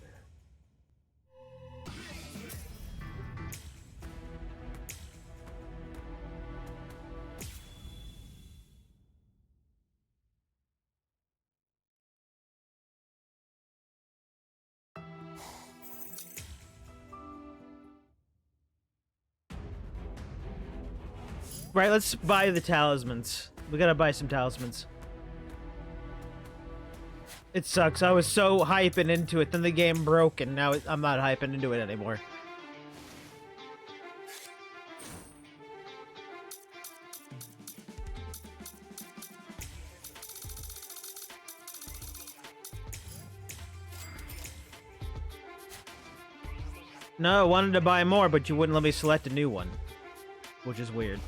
Right, let's buy the talismans. We gotta buy some talismans. It sucks. I was so hyping into it, then the game broke, and now I'm not hyping into it anymore. No, I wanted to buy more, but you wouldn't let me select a new one. Which is weird.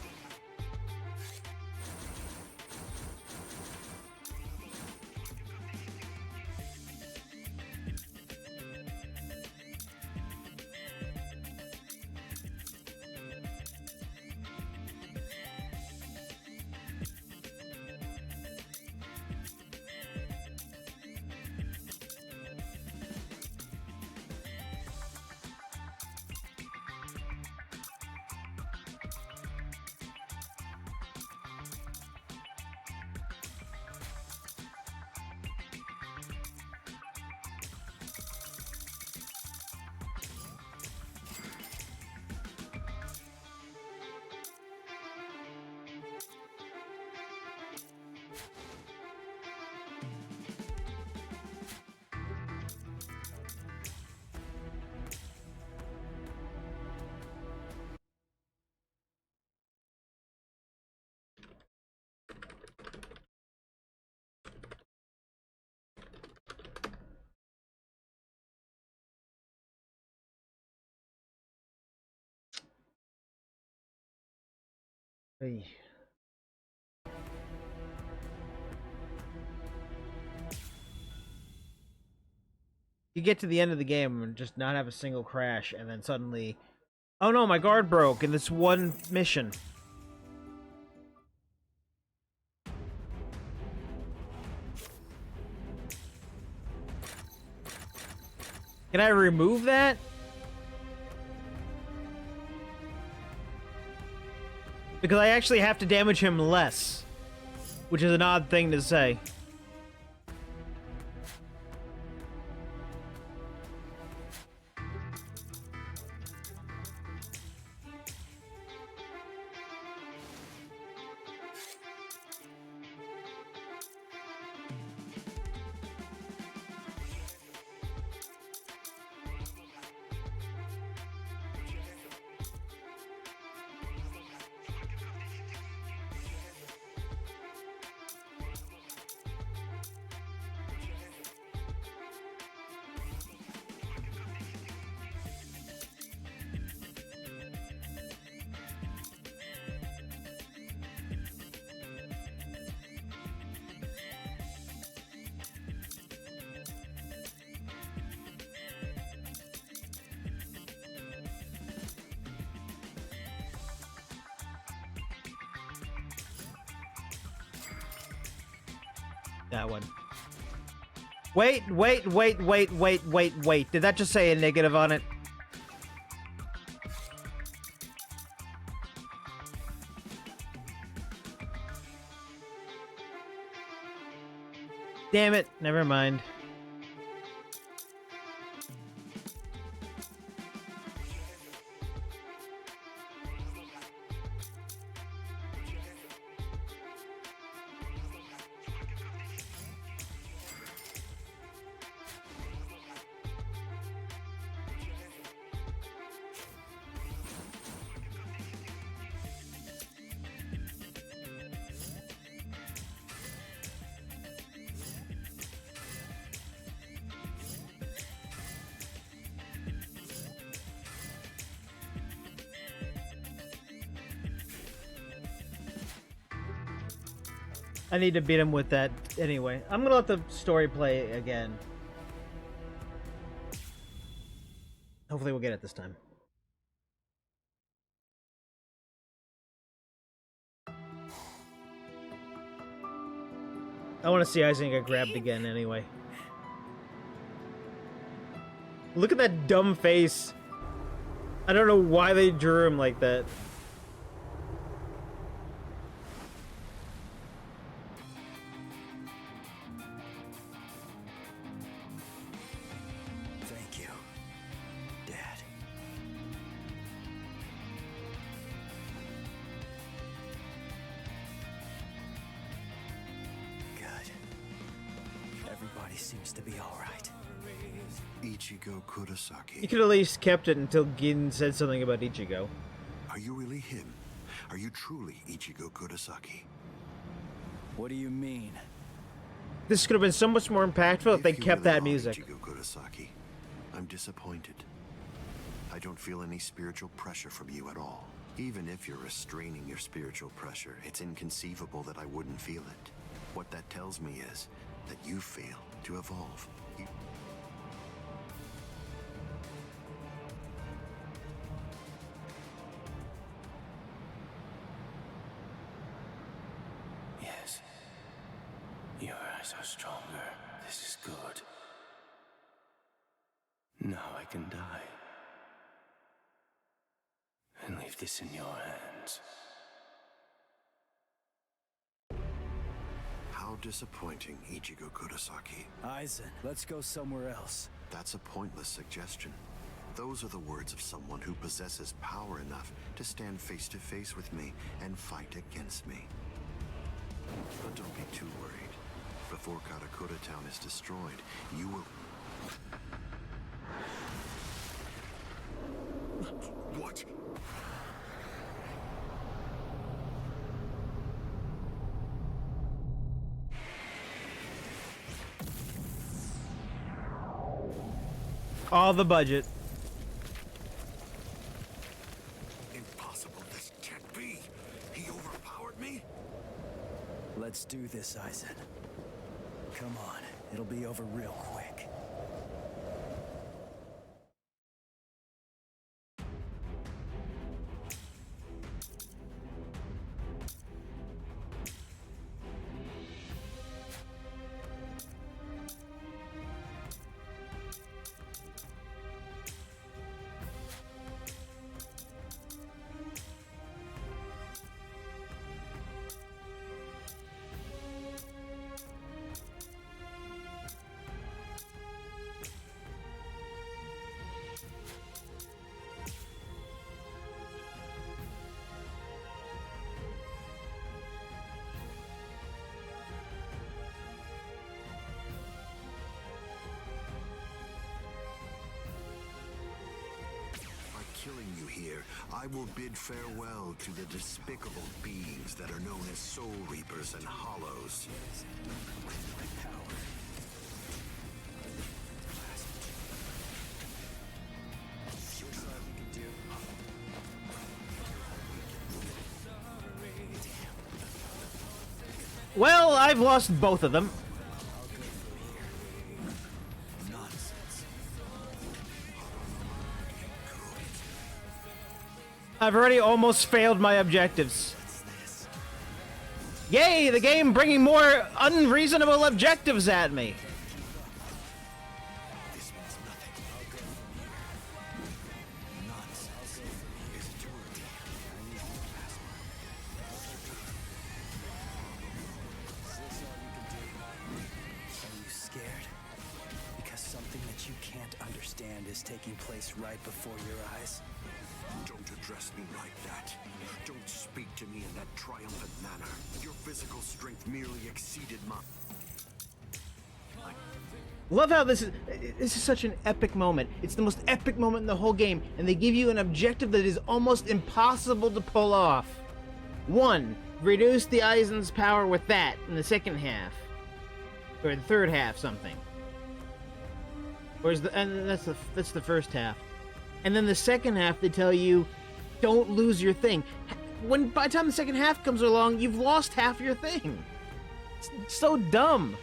Hey. You get to the end of the game and just not have a single crash, and then suddenly, oh no, my guard broke in this one mission. Can I remove that? Because I actually have to damage him less, which is an odd thing to say. That one. Wait. Did that just say a negative on it? Damn it. Never mind. I need to beat him with that anyway. I'm gonna let the story play again. Hopefully we'll get it this time. I want to see Isaac get grabbed again anyway. Look at that dumb face. I don't know why they drew him like that. Thank you, Dad. Good. Everybody seems to be all right. Ichigo Kurosaki. You could at least kept it until Gin said something about Ichigo. Are you really him? Are you truly Ichigo Kurosaki? What do you mean? This could have been so much more impactful if they kept that music. Ichigo Kurosaki, I'm disappointed. I don't feel any spiritual pressure from you at all. Even if you're restraining your spiritual pressure, it's inconceivable that I wouldn't feel it. What that tells me is that you fail to evolve. Yes. Your eyes are stronger. This is good. Now I can die. And leave this in your hands. How disappointing, Ichigo Kurosaki. Aizen, let's go somewhere else. That's a pointless suggestion. Those are the words of someone who possesses power enough to stand face to face with me and fight against me. But don't be too worried. Before Karakura Town is destroyed, you will... What? All the budget. Impossible, this can't be. He overpowered me? Let's do this, Aizen. Come on, it'll be over real quick. Killing you here, I will bid farewell to the despicable beings that are known as Soul Reapers and Hollows. Well, I've lost both of them. I've already almost failed my objectives. Yay, the game bringing more unreasonable objectives at me. Taking place right before your eyes. Don't address me like that. Don't speak to me in that triumphant manner. Your physical strength merely exceeded mine. Love how this is such an epic moment. It's the most epic moment in the whole game, and they give you an objective that is almost impossible to pull off. 1. Reduce the Aizen's power with that in the second half. Or the third half, something. And that's the first half. And then the second half, they tell you, don't lose your thing. By the time the second half comes along, you've lost half your thing. It's so dumb.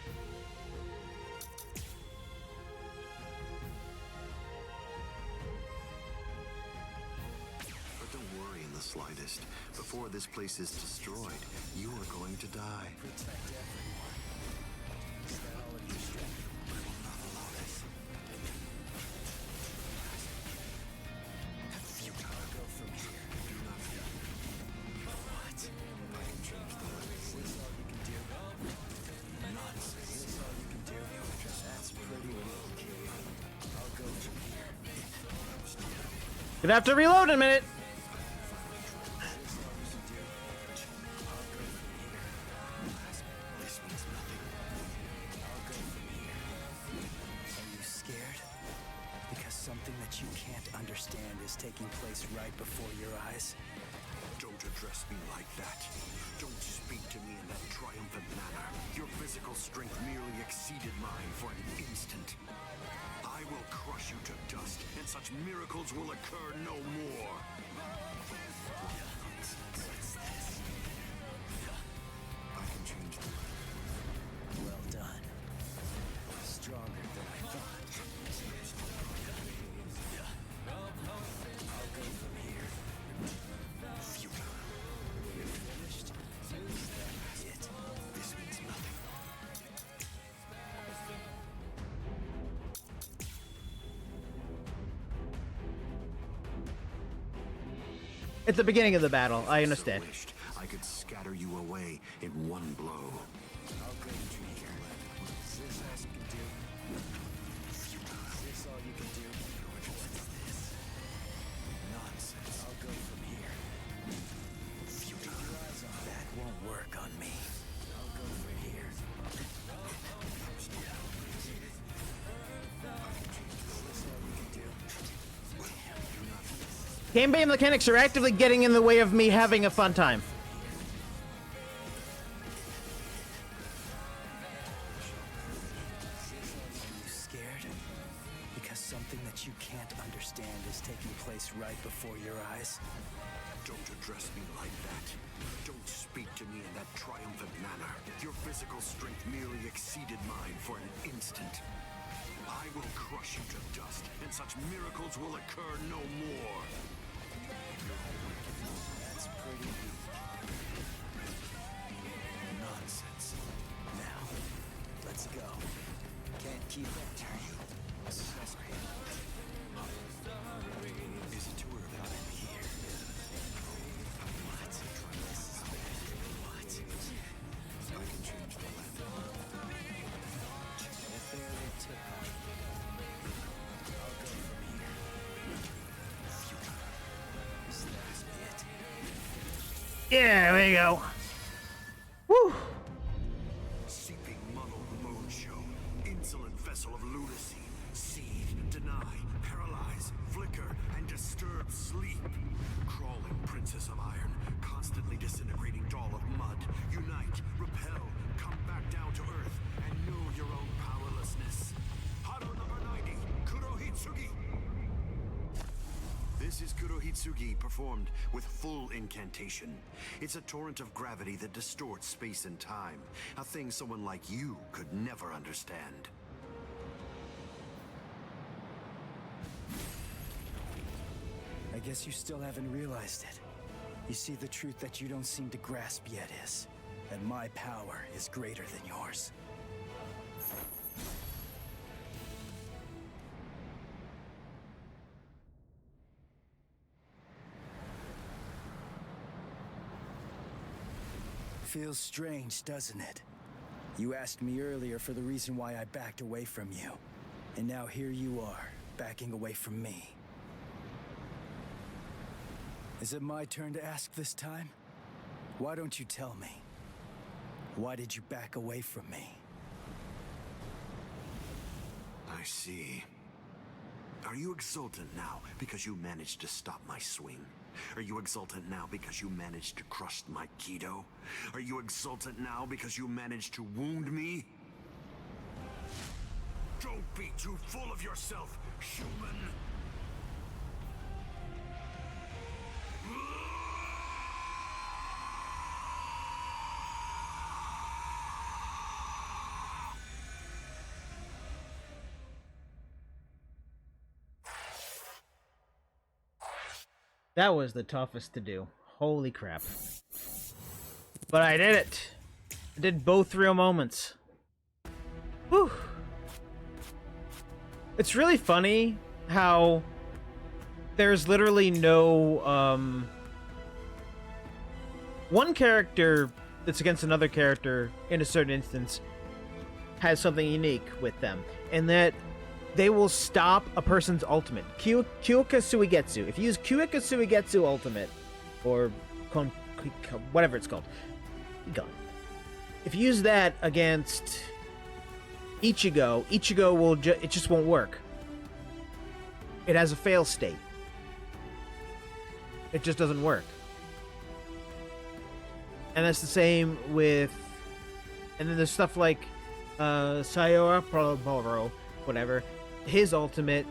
But don't worry in the slightest. Before this place is destroyed, you are going to die. Gonna have to reload in a minute. Are you scared? Because something that you can't understand is taking place right before your eyes. Don't address me like that. Don't speak to me in that triumphant manner. Your physical strength merely exceeded mine for an instant. I will crush crush you to dust, and such miracles will occur no more. I can change them. Well done. Stronger than I thought. I'll go from here. Futile. You're finished? That's it. This means nothing. It's the beginning of the battle. I understand. So wished I could scatter you away in one blow. I'll go from here. Is this all you can do? Is this all you can do? What's this? Nonsense. I'll go from here. Keep your eyes on that. Won't work on me. I'll go from here. Is this all you can do? Game mechanics are actively getting in the way of me having a fun time. Are you scared? Because something that you can't understand is taking place right before your eyes? Don't address me like that. Don't speak to me in that triumphant manner. Your physical strength merely exceeded mine for an instant. I will crush you to dust, and such miracles will occur no more. That's pretty weak. Nonsense. Now, let's go. Can't keep after you. Sorry. Is it too early? I'm here. What? What? I can change the land. If they're the tip off, I'll go from here. Is that it? Yeah, there you go. Woo! Seeping muddled moonshow, insolent vessel of lunacy, seed, deny, paralyze, flicker, and disturb sleep. Crawling princess of iron, constantly disintegrating doll of mud. Unite, repel, come back down to earth, and know your own powerlessness. Hado number 90, Kurohitsugi. This is Kurohitsugi performed with full incantation. It's a torrent of gravity that distorts space and time, a thing someone like you could never understand. I guess you still haven't realized it. You see, the truth that you don't seem to grasp yet is that my power is greater than yours. Feels strange, doesn't it? You asked me earlier for the reason why I backed away from you. And now here you are, backing away from me. Is it my turn to ask this time? Why don't you tell me? Why did you back away from me? I see. Are you exultant now because you managed to stop my swing? Are you exultant now because you managed to crush my Kido? Are you exultant now because you managed to wound me? Don't be too full of yourself, human! That was the toughest to do. Holy crap. But I did it. I did both real moments. Whew. It's really funny how there's literally no, one character that's against another character in a certain instance has something unique with them, and that they will stop a person's ultimate. Kyuka Suigetsu. If you use Kyuka Suigetsu ultimate, or whatever it's called, gun. If you use that against Ichigo, Ichigo will it just won't work. It has a fail state. It just doesn't work. And that's the same with, and then there's stuff like Sayora Proboro, whatever. His ultimate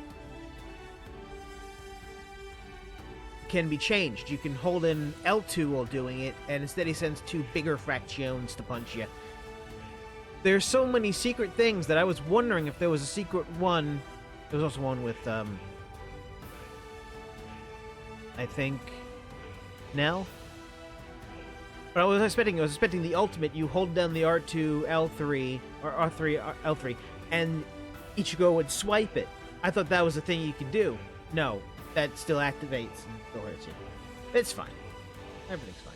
can be changed. You can hold in L2 while doing it, and instead he sends 2 bigger fractions to punch you. There's so many secret things that I was wondering if there was a secret one. There was also one with, I think, Nell? But I was expecting the ultimate. You hold down the R2, L3, or R3, L3, and Ichigo would swipe it. I thought that was a thing you could do. No, that still activates and still hurts you. It's fine. Everything's fine.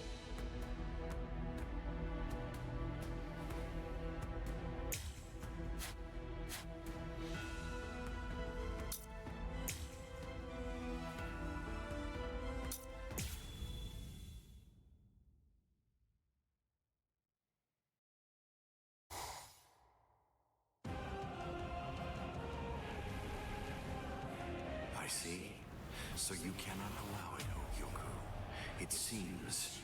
I see. So you cannot allow it, Yoku. It seems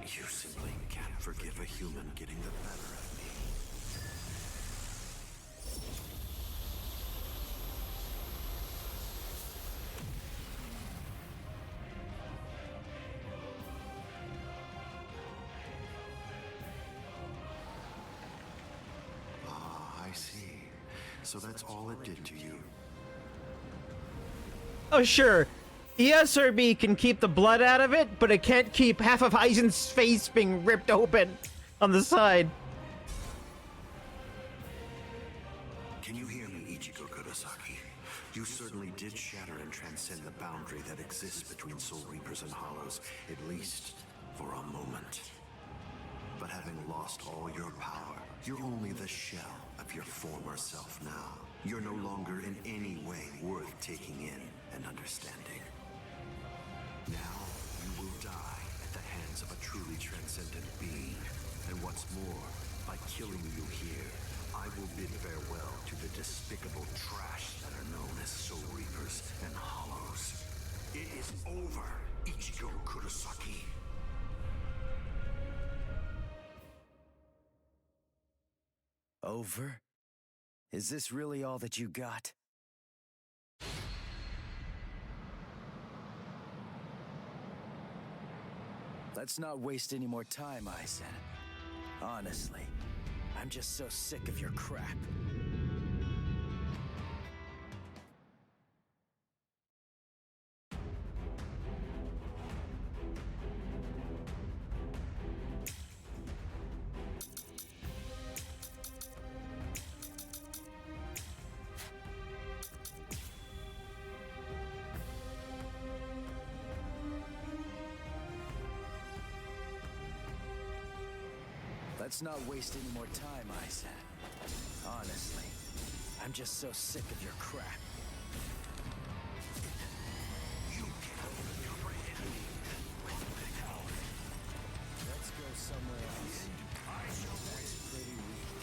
you simply can't forgive a human getting the better of me. Ah, I see. So that's all it did to you. Oh, sure. ESRB can keep the blood out of it, but it can't keep half of Aizen's face being ripped open on the side. Can you hear me, Ichigo Kurosaki? You certainly did shatter and transcend the boundary that exists between Soul Reapers and Hollows, at least for a moment. But having lost all your power, you're only the shell of your former self now. You're no longer in any way worth taking in and understanding. Now, you will die at the hands of a truly transcendent being. And what's more, by killing you here, I will bid farewell to the despicable trash that are known as Soul Reapers and Hollows. It is over, Ichigo Kurosaki. Over? Is this really all that you got? Let's not waste any more time, Aizen. Honestly, I'm just so sick of your crap. Let's not waste any more time, Aizen. Honestly, I'm just so sick of your crap. Let's go somewhere else. That's pretty weak.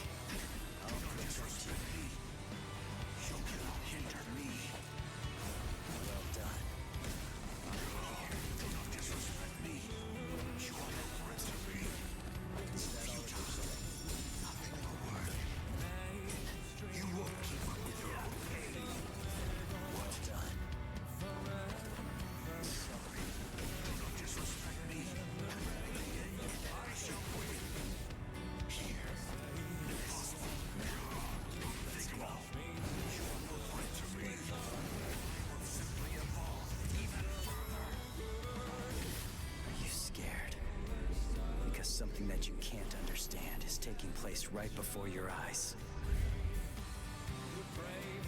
I'll protect you. You cannot hinder me. Well done. Do not disrespect me. You are no threat to me. Is that all you say? Nothing will work. You won't keep up with your own game. Well done. Sorry. Do not disrespect me. I shall win. Here. Impossible. Think about me. You are no threat to me. I will simply evolve even further. Are you scared? Because something that you can't understand is taking place right before your eyes.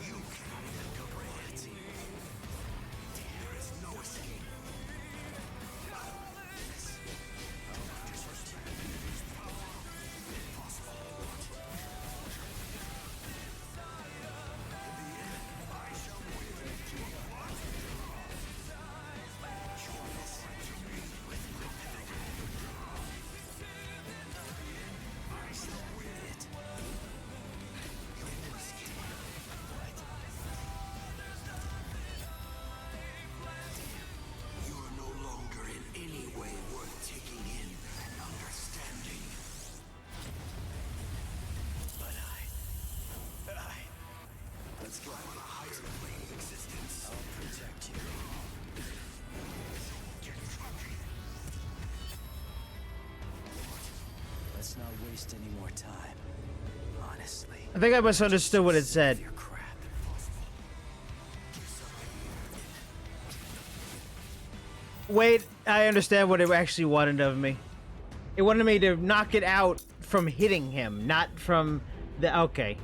You cannot even comprehend it. There is no escape. Disrespect is power. Impossible. In the end, I shall win to a blood draw. You are no threat to me. I shall win. Let's not waste any more time. Honestly. I think I misunderstood what it said. Wait, I understand what it actually wanted of me. It wanted me to knock it out from hitting him, not from the... Okay.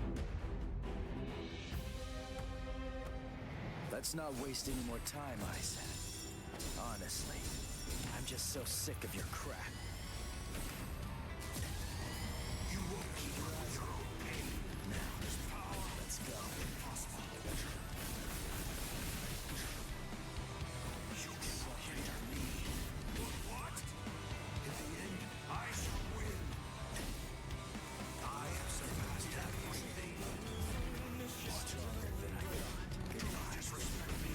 Let's not waste any more time, Aizen. Honestly, I'm just so sick of your crap. You won't keep up your own pain. Now, let's go. You cannot hinder me. But what? In the end, I shall win. I have surpassed everything. Stronger than I thought. Disrespect me.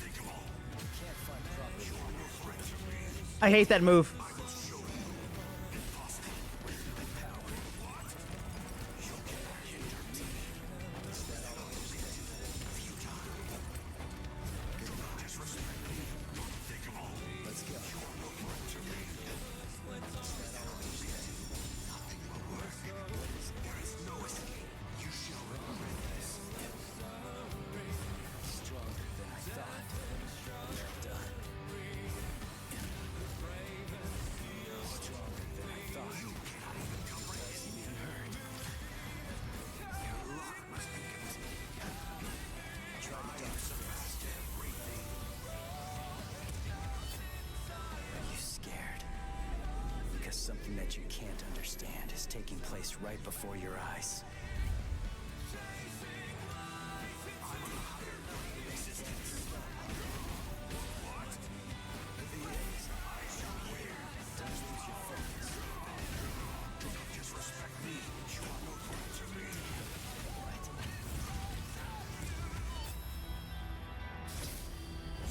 Think of all. Can't find proper. You are no threat to me. I hate that move. I will show you. Impossible. Power. What? You cannot hinder me. Is that all you can do? Futile. Disrespect me. Think of all. Let's go. You are no threat to me. Is that all you can do? Nothing will work. There is no escape. You shall regret this. Stronger than I thought. Well done. Stronger than I thought. You cannot even comprehend. Doesn't even hurt. Your luck must be complete. Try to have surpassed everything. Are you scared? Because something that you can't understand is taking place right before your eyes. Disrespect me. You are no threat to me.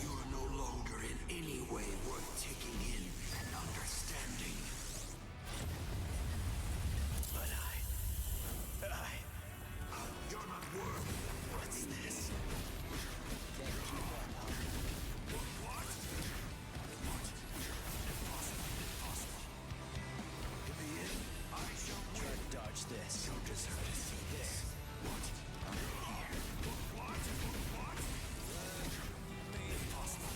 You are no longer in any way worth taking in and understanding. But you're not worthy. What's this? Can't keep up, huh? What? Impossible. In the end, I shall try to dodge this. You deserve to see this. What? I'm here. What? Impossible.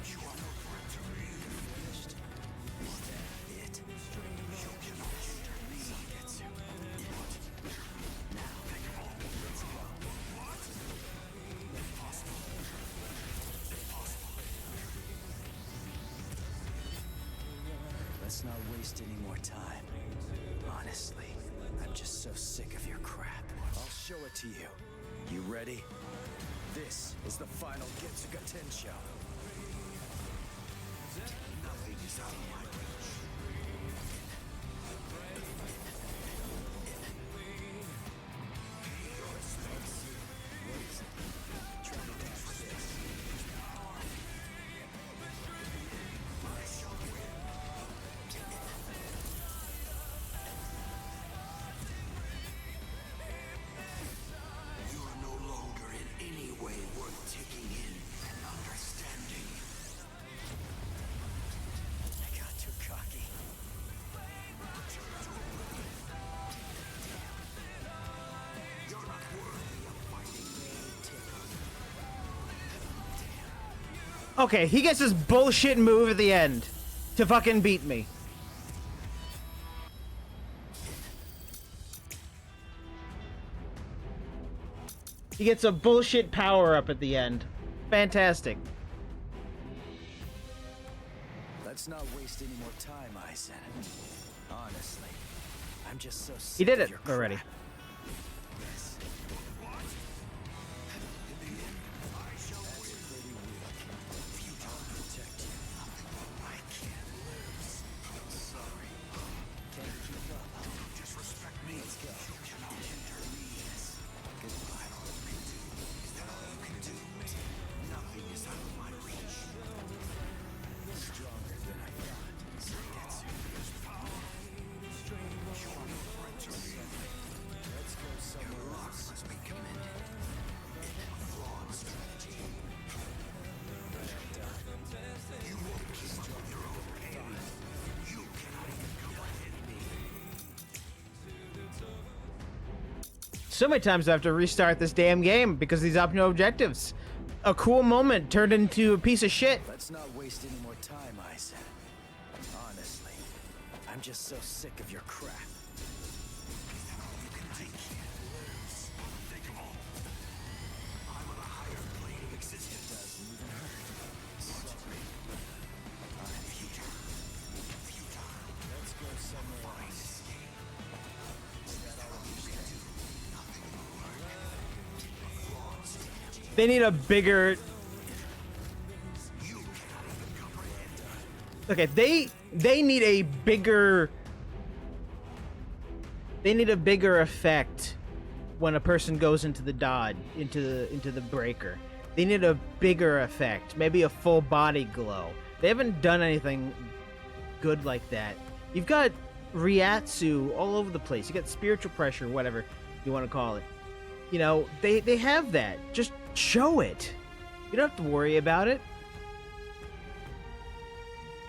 You are no threat to me. Finished. Is that it? You cannot hinder me. Zangetsu. What? Now, let's go. What? Impossible. Let's not waste any more time. Honestly, I'm just so sick of your crap. I'll show it to you. You ready? This is the final Getsuga Tensho. Nothing is out of my reach. Pay your respects. What is it? Try to dodge this. I shall win. You are no longer in any way worth taking in and understanding. I got too cocky. You're not worthy of fighting me. Okay, he gets this bullshit move at the end to fucking beat me. He gets a bullshit power up at the end. Fantastic. Let's not waste any more time, Aizen. Honestly, I'm just so sick He did of it your already. crap. Yes. What? In the end, I shall win. That's pretty weak. I'll protect you. I can't lose. I'm sorry. Can't keep up. Disrespect me. Let's go. You cannot hinder me. Yes. Goodbye. All you can do. Is that all you can do? Nothing is out of my reach. Stronger than I thought. Zangetsu. You are no threat to me. So many times I have to restart this damn game because of these optional objectives. A cool moment turned into a piece of shit. Let's not waste any more time, Aizen. Honestly, I'm just so sick of your crap. They need a bigger... Okay, they need a bigger... They need a bigger effect when a person goes into the dodge, into the breaker. They need a bigger effect, maybe a full body glow. They haven't done anything good like that. You've got Ryatsu all over the place. You got spiritual pressure, whatever you want to call it. You know, they have that. Just show it. You don't have to worry about it.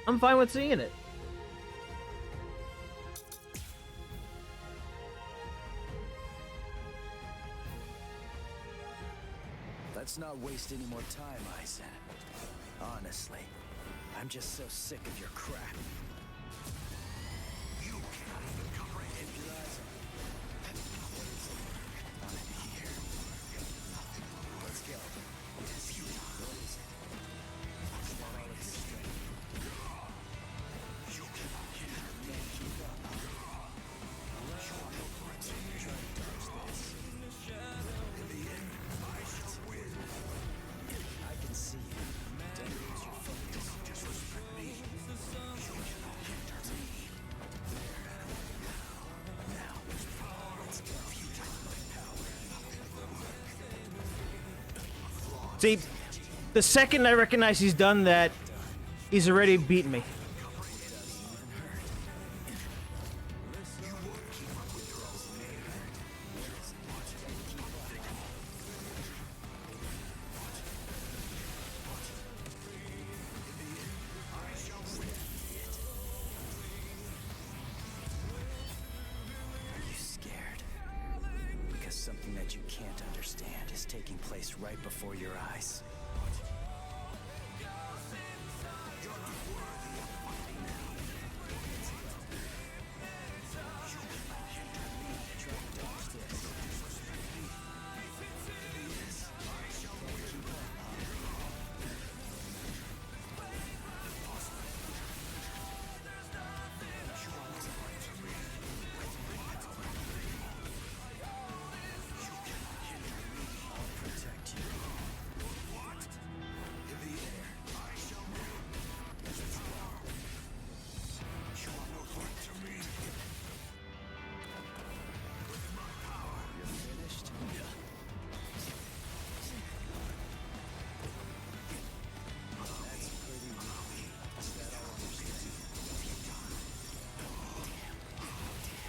I'm fine with seeing it. Let's not waste any more time, Aizen. Honestly, I'm just so sick of your crap. You cannot even comprehend your eyes on here. Let's go. Yes, you what is it? Is that all of your strength? You cannot keep up. You are no threat to me. Try to dodge this. In the end, I shall win. I can see you. Don't lose your focus. Just respect me. You cannot hinder me. Now, let's go. You take my power. See, the second I recognize he's done that, he's already beaten me. Are you scared? Because something that you can't understand is taking place right before your eyes.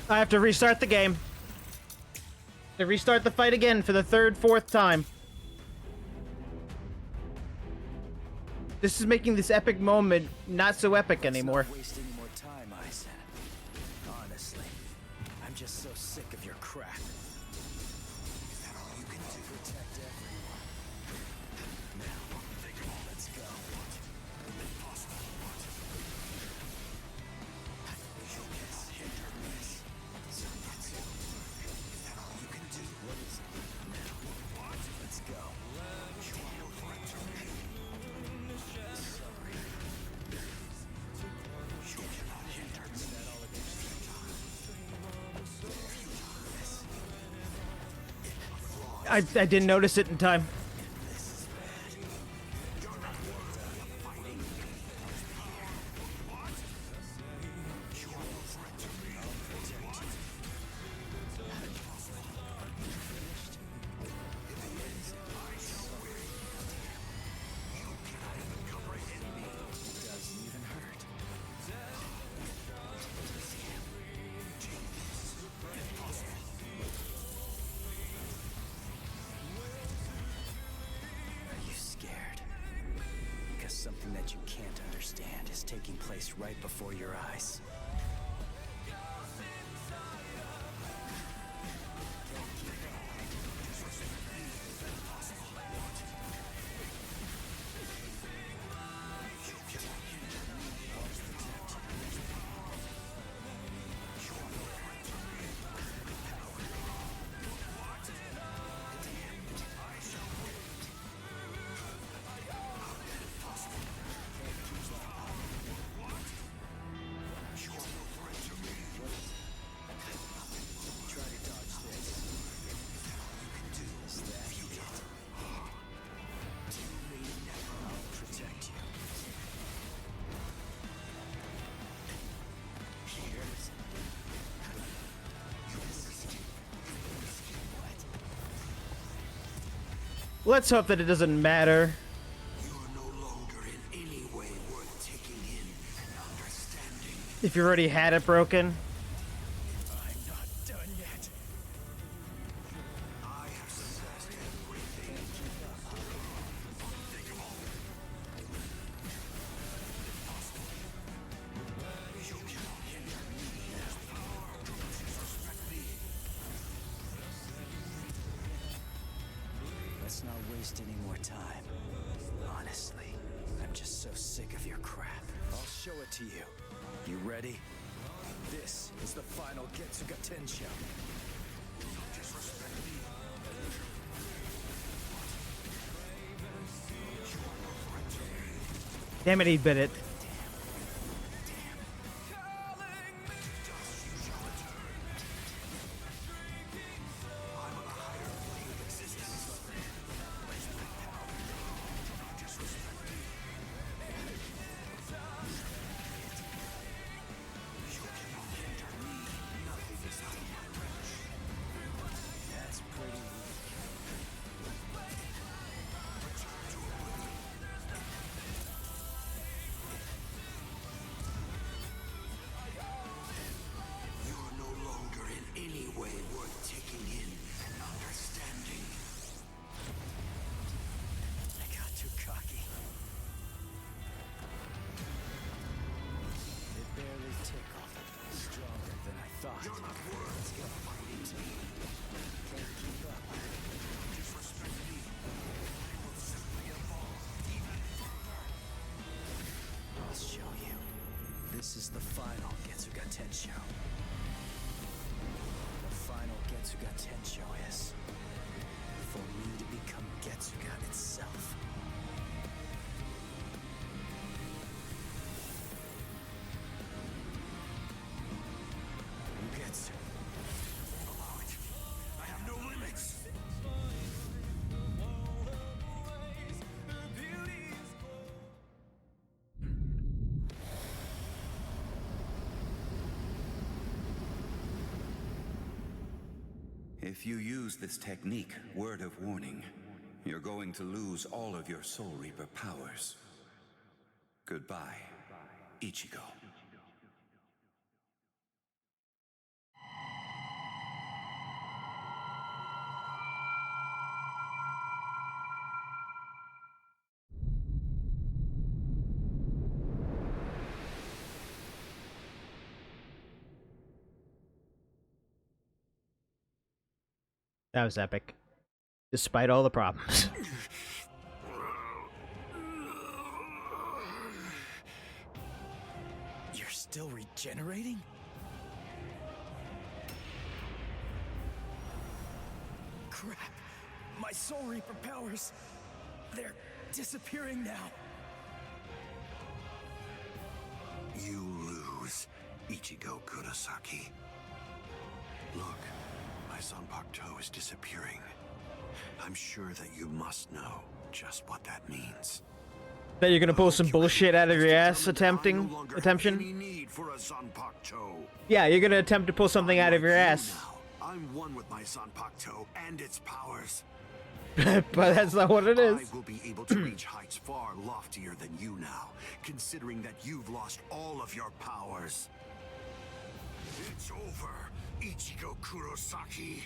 I have to restart the game. To restart the fight again for the third, fourth time. This is making this epic moment not so epic anymore. Let's not waste any more time, Aizen. Honestly, I'm just so sick of your crap. Is that all you can do? Protect everyone. Now, let's go. Impossible. You cannot hinder this. Is that all you can do? What is it? Now, let's go. You are no threat to me. Sorry. You cannot hinder me. Is that all of your strength? I didn't notice it in time. Are you scared? Because something that you can't understand is taking place right before your eyes. Let's hope that it doesn't matter. If you already had it broken. I'm not done yet. Let's not waste any more time. Honestly, I'm just so sick of your crap. I'll show it to you. You ready? This is the final Getsuga Tensho. Damn it, he bit it. That's pretty weak. You're no longer in any way worth taking in and understanding. I got too cocky. It barely tickled. Stronger than I thought. You're not worth your fighting team. Can't keep up. Disrespect me. I will simply evolve even further. I'll show you. This is the final Getsuga Tensho. The final Getsuga Tensho is for me to become Getsuga itself. Ugetsu. Allow it. I have no limits. If you use this technique, word of warning, you're going to lose all of your Soul Reaper powers. Goodbye, Ichigo. That was epic. Despite all the problems. You're still regenerating? Crap! My Soul Reaper powers! They're disappearing now! You lose, Ichigo Kurosaki. Look, my Zanpakuto is disappearing. I'm sure that you must know just what that means. That you're gonna pull some bullshit out of your ass attempting? Any need for a Zanpakuto. Yeah, you're gonna attempt to pull something out of your ass. I'm one with my Zanpakuto and its powers. But that's not what it is. I will be able to reach heights far loftier than you now, considering that you've lost all of your powers. It's over, Ichigo Kurosaki.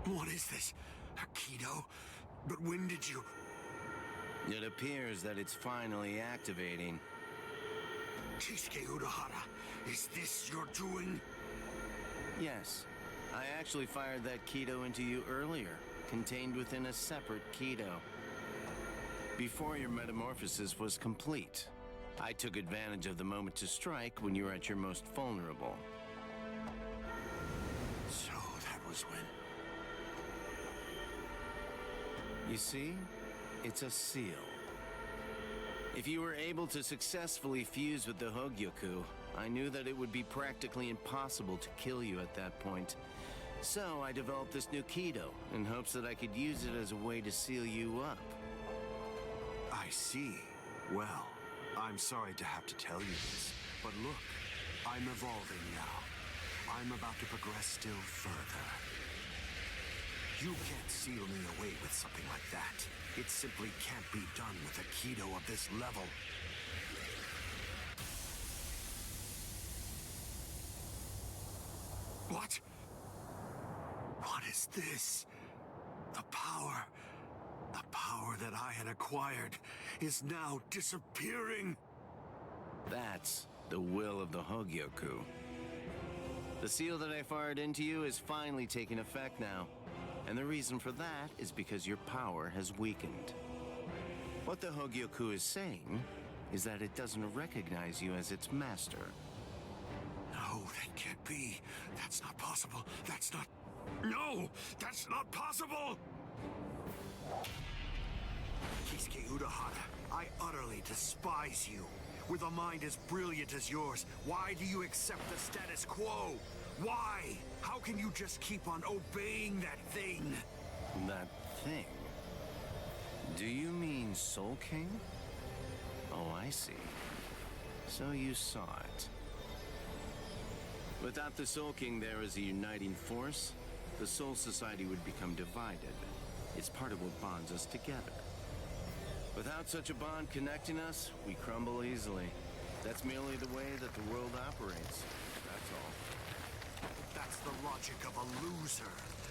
What is this? Aikido? But when did you... It appears that it's finally activating. Kisuke Urahara, is this your doing? Yes. I actually fired that Kido into you earlier, contained within a separate Kido. Before your metamorphosis was complete, I took advantage of the moment to strike when you were at your most vulnerable. So that was when... You see? It's a seal. If you were able to successfully fuse with the Hogyoku, I knew that it would be practically impossible to kill you at that point. So I developed this new Kido in hopes that I could use it as a way to seal you up. I see. Well, I'm sorry to have to tell you this, but look, I'm evolving now. I'm about to progress still further. You can't seal me away with something like that. It simply can't be done with a Kido of this level. What? What is this? The power that I had acquired is now disappearing. That's the will of the Hogyoku. The seal that I fired into you is finally taking effect now. And the reason for that is because your power has weakened. What the Hogyoku is saying is that it doesn't recognize you as its master. No, that can't be. That's not possible. That's not... No! That's not possible! Kisuke Urahara, I utterly despise you. With a mind as brilliant as yours, why do you accept the status quo? Why? How can you just keep on obeying that thing? That thing? Do you mean Soul King? Oh, I see. So you saw it. Without the Soul King there as a uniting force, the Soul Society would become divided. It's part of what bonds us together. Without such a bond connecting us, we crumble easily. That's merely the way that the world operates. That's all. That's the logic of a loser.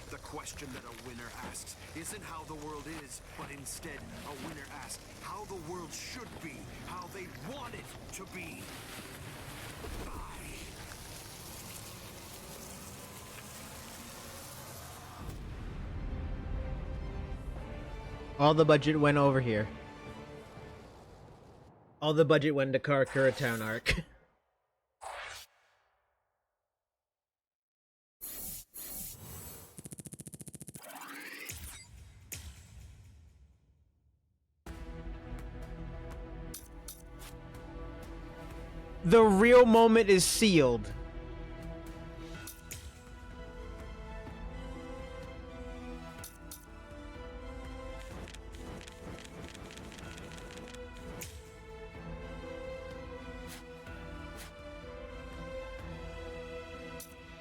The question that a winner asks isn't how the world is, but instead a winner asks how the world should be, how they want it to be. All the budget went over here. All the budget went to Karakura Town arc. The real moment is sealed.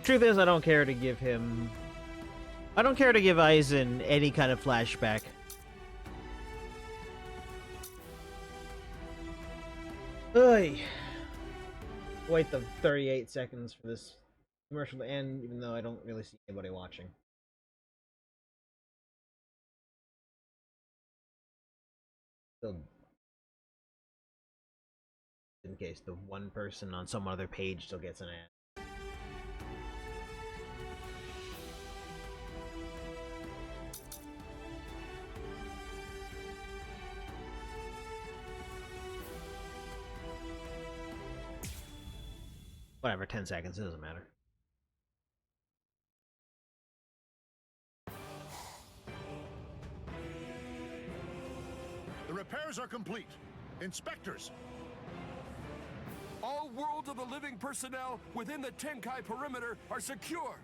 Truth is, I don't care to give him... I don't care to give Aizen any kind of flashback. Oy. Wait the 38 seconds for this commercial to end, even though I don't really see anybody watching. Still, in case the one person on some other page still gets an ad. Whatever, 10 seconds, it doesn't matter. The repairs are complete. Inspectors! All World of the Living personnel within the Tenkai perimeter are secure.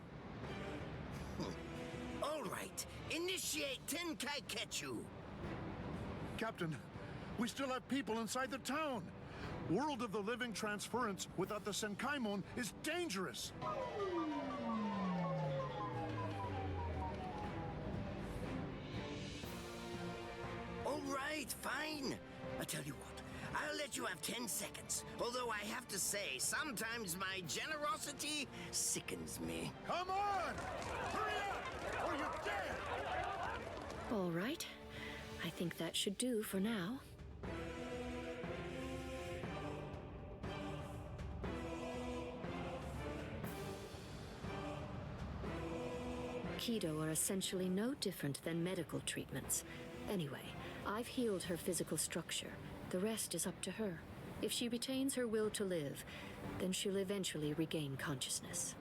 All right, initiate Tenkai Ketchu. Captain, we still have people inside the town. World of the Living transference without the Senkaimon is dangerous. All right, fine. I tell you what, I'll let you have 10 seconds. Although I have to say, sometimes my generosity sickens me. Come on! Hurry up, or you're dead! All right. I think that should do for now. Kido are essentially no different than medical treatments. Anyway, I've healed her physical structure. The rest is up to her. If she retains her will to live, then she'll eventually regain consciousness.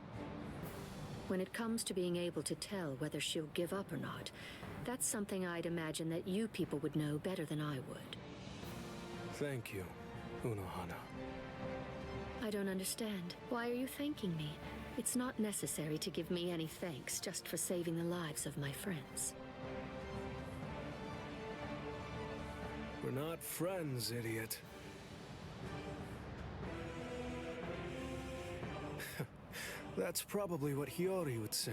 When it comes to being able to tell whether she'll give up or not, that's something I'd imagine that you people would know better than I would. Thank you, Unohana. I don't understand. Why are you thanking me? It's not necessary to give me any thanks just for saving the lives of my friends. We're not friends, idiot. That's probably what Hiyori would say.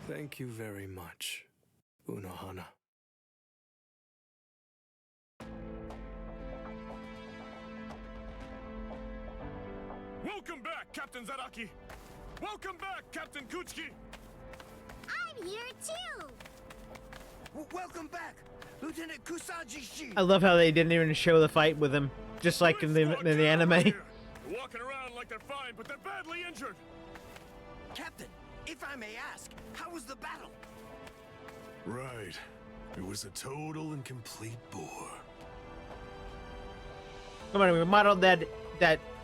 Thank you very much, Unohana. Welcome back, Captain Zaraki! Welcome back, Captain Kuchiki! I'm here too! Welcome back, Lieutenant Kusaji-shi! I love how they didn't even show the fight with him, just like in the anime. Walking around like they're fine, but they're badly injured! Captain, if I may ask, how was the battle? Right. It was a total and complete bore. Come on, we modeled that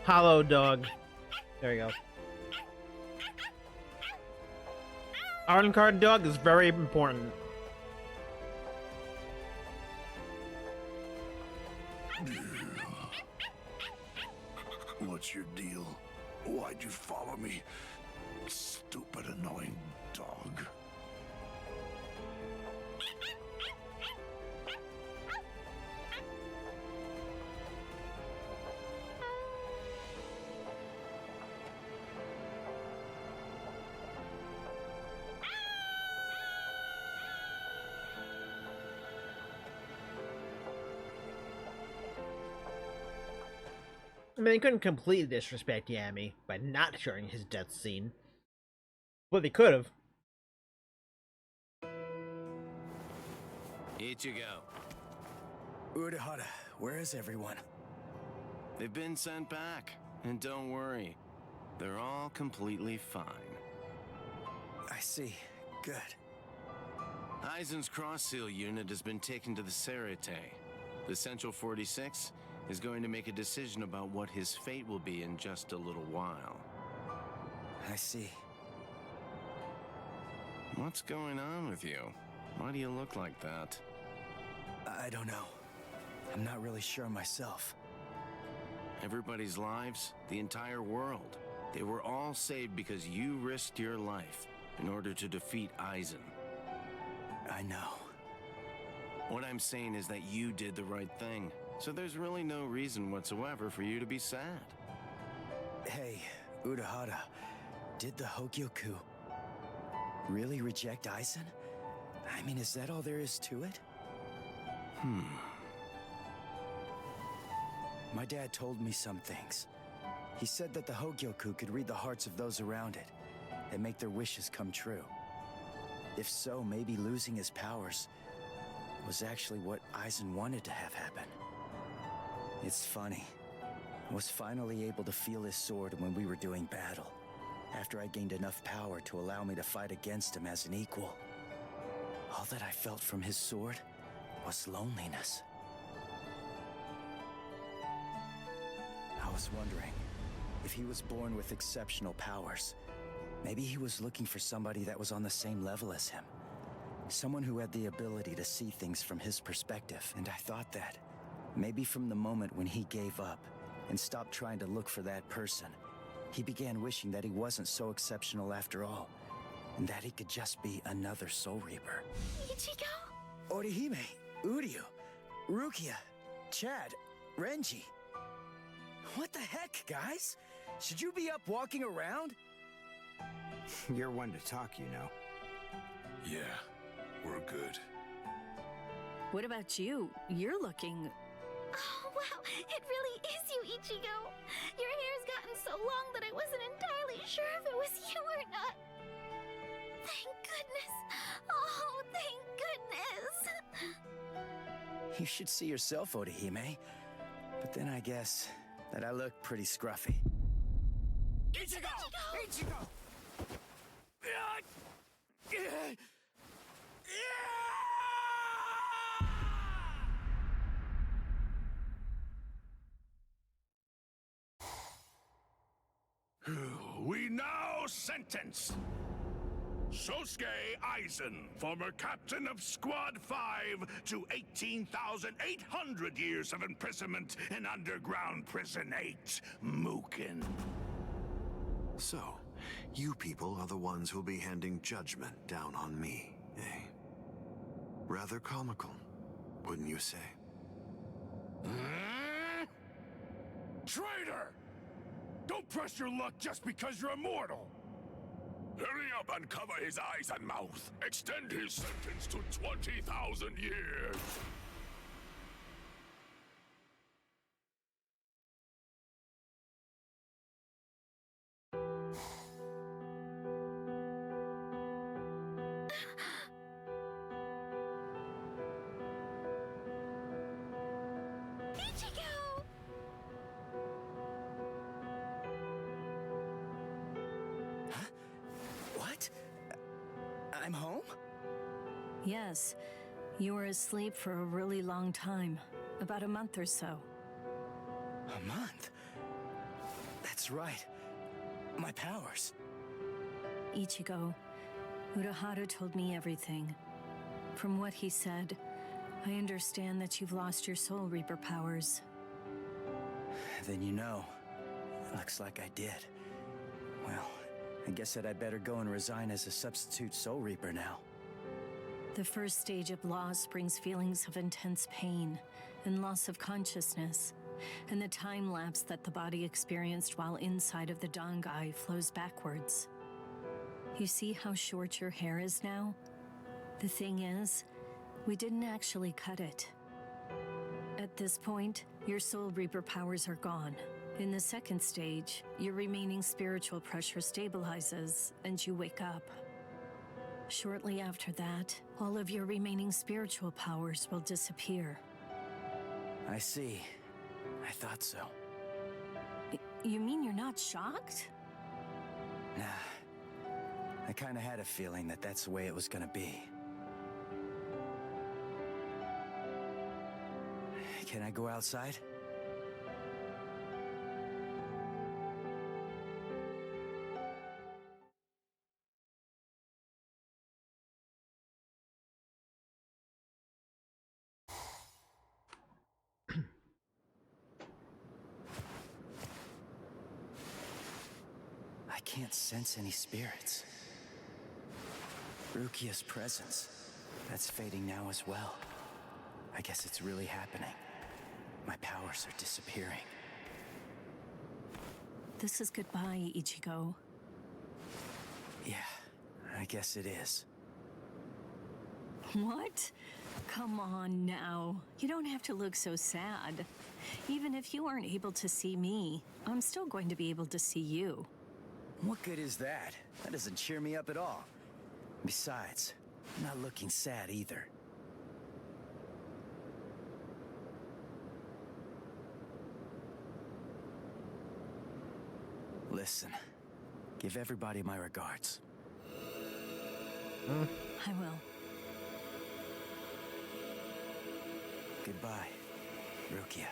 hollow dog. There you go. Iron card dog is very important. What's your deal? Why'd you follow me? Stupid, annoying dog. I mean, they couldn't completely disrespect Yami by not showing his death scene. But they could have. Ichigo. Urahara, where is everyone? They've been sent back. And don't worry, they're all completely fine. I see. Good. Aizen's cross-seal unit has been taken to the Serete. The Central 46 is going to make a decision about what his fate will be in just a little while. I see. What's going on with you? Why do you look like that? I don't know. I'm not really sure myself. Everybody's lives, the entire world, they were all saved because you risked your life in order to defeat Aizen. I know. What I'm saying is that you did the right thing, so there's really no reason whatsoever for you to be sad. Hey, Urahara, did the Hogyoku really reject Aizen? I mean, is that all there is to it? My dad told me some things. He said that the Hogyoku could read the hearts of those around it and make their wishes come true. If so, maybe losing his powers was actually what Aizen wanted to have happen. It's funny. I was finally able to feel his sword when we were doing battle, after I gained enough power to allow me to fight against him as an equal. All that I felt from his sword was loneliness. I was wondering if he was born with exceptional powers. Maybe he was looking for somebody that was on the same level as him. Someone who had the ability to see things from his perspective. And I thought that maybe from the moment when he gave up and stopped trying to look for that person, he began wishing that he wasn't so exceptional after all, and that he could just be another Soul Reaper. Ichigo? Orihime, Uryu, Rukia, Chad, Renji. What the heck, guys? Should you be up walking around? You're one to talk, you know. Yeah, we're good. What about you? You're looking... Oh, wow, it really is you, Ichigo. Your hair's gotten so long that I wasn't entirely sure if it was you or not. Thank goodness. Oh, thank goodness. You should see yourself, Orihime. But then I guess that I look pretty scruffy. Ichigo! Ichigo! We now sentence Sosuke Aizen, former captain of Squad 5, to 18,800 years of imprisonment in Underground Prison 8, Mukin. So, you people are the ones who'll be handing judgment down on me, eh? Rather comical, wouldn't you say? Traitor! Don't press your luck just because you're immortal! Hurry up and cover his eyes and mouth. Extend his sentence to 20,000 years. Ichigo! What? I'm home? Yes. You were asleep for a really long time. About a month or so. A month? That's right. My powers. Ichigo, Urahara told me everything. From what he said, I understand that you've lost your Soul Reaper powers. Then you know. Looks like I did. Well, I guess that I'd better go and resign as a substitute Soul Reaper now. The first stage of loss brings feelings of intense pain and loss of consciousness, and the time lapse that the body experienced while inside of the Dangai flows backwards. You see how short your hair is now? The thing is, we didn't actually cut it. At this point, your Soul Reaper powers are gone. In the second stage, your remaining spiritual pressure stabilizes and you wake up. Shortly after that, all of your remaining spiritual powers will disappear. I see. I thought so. You mean you're not shocked? Nah. I kinda had a feeling that that's the way it was gonna be. Can I go outside? I can't sense any spirits. Rukia's presence, that's fading now as well. I guess it's really happening. My powers are disappearing. This is goodbye, Ichigo. Yeah, I guess it is. What? Come on now. You don't have to look so sad. Even if you aren't able to see me, I'm still going to be able to see you. What good is that? That doesn't cheer me up at all. Besides, I'm not looking sad either. Listen, give everybody my regards. I will. Goodbye, Rukia.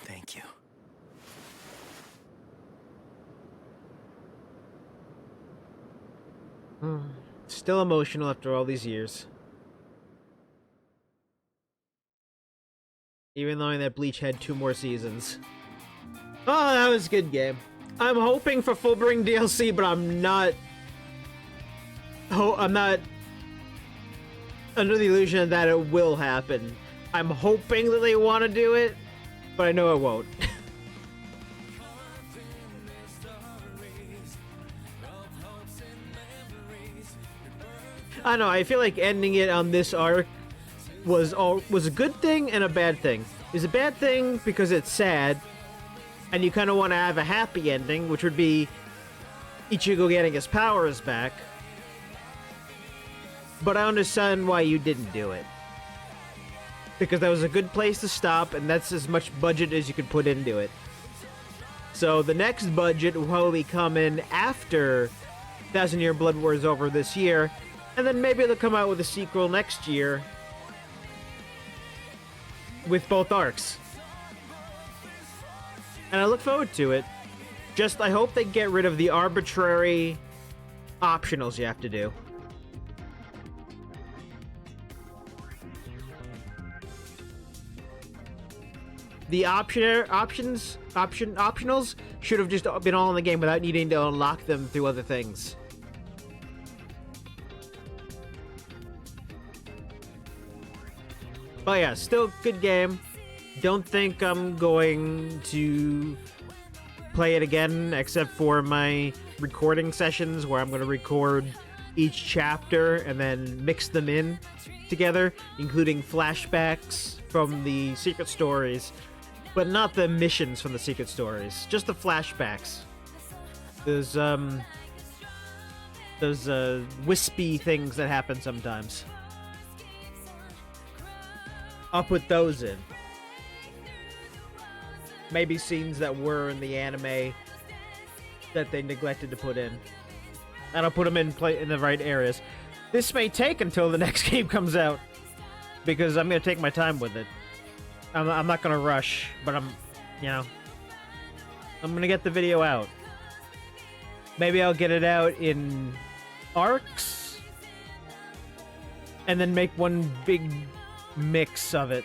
Thank you. Still emotional after all these years. Even knowing that Bleach had 2 more seasons. Oh, that was a good game. I'm hoping for Fullbring DLC, but I'm not... I'm not under the illusion that it will happen. I'm hoping that they want to do it, but I know it won't. I don't know, I feel like ending it on this arc was a good thing and a bad thing. It's a bad thing because it's sad, and you kind of want to have a happy ending, which would be Ichigo getting his powers back. But I understand why you didn't do it. Because that was a good place to stop, and that's as much budget as you could put into it. So the next budget will probably come in after 1,000 Year Blood War is over this year, and then maybe they'll come out with a sequel next year with both arcs. And I look forward to it. Just, I hope they get rid of the arbitrary optionals you have to do. The optionals should have just been all in the game without needing to unlock them through other things. But yeah, still good game. Don't think I'm going to play it again, except for my recording sessions where I'm going to record each chapter and then mix them in together, including flashbacks from the secret stories, but not the missions from the secret stories, just the flashbacks. Those wispy things that happen sometimes. I'll put those in. Maybe scenes that were in the anime that they neglected to put in. And I'll put them in the right areas. This may take until the next game comes out, because I'm going to take my time with it. I'm not going to rush, but I'm going to get the video out. Maybe I'll get it out in arcs, and then make one big mix of it.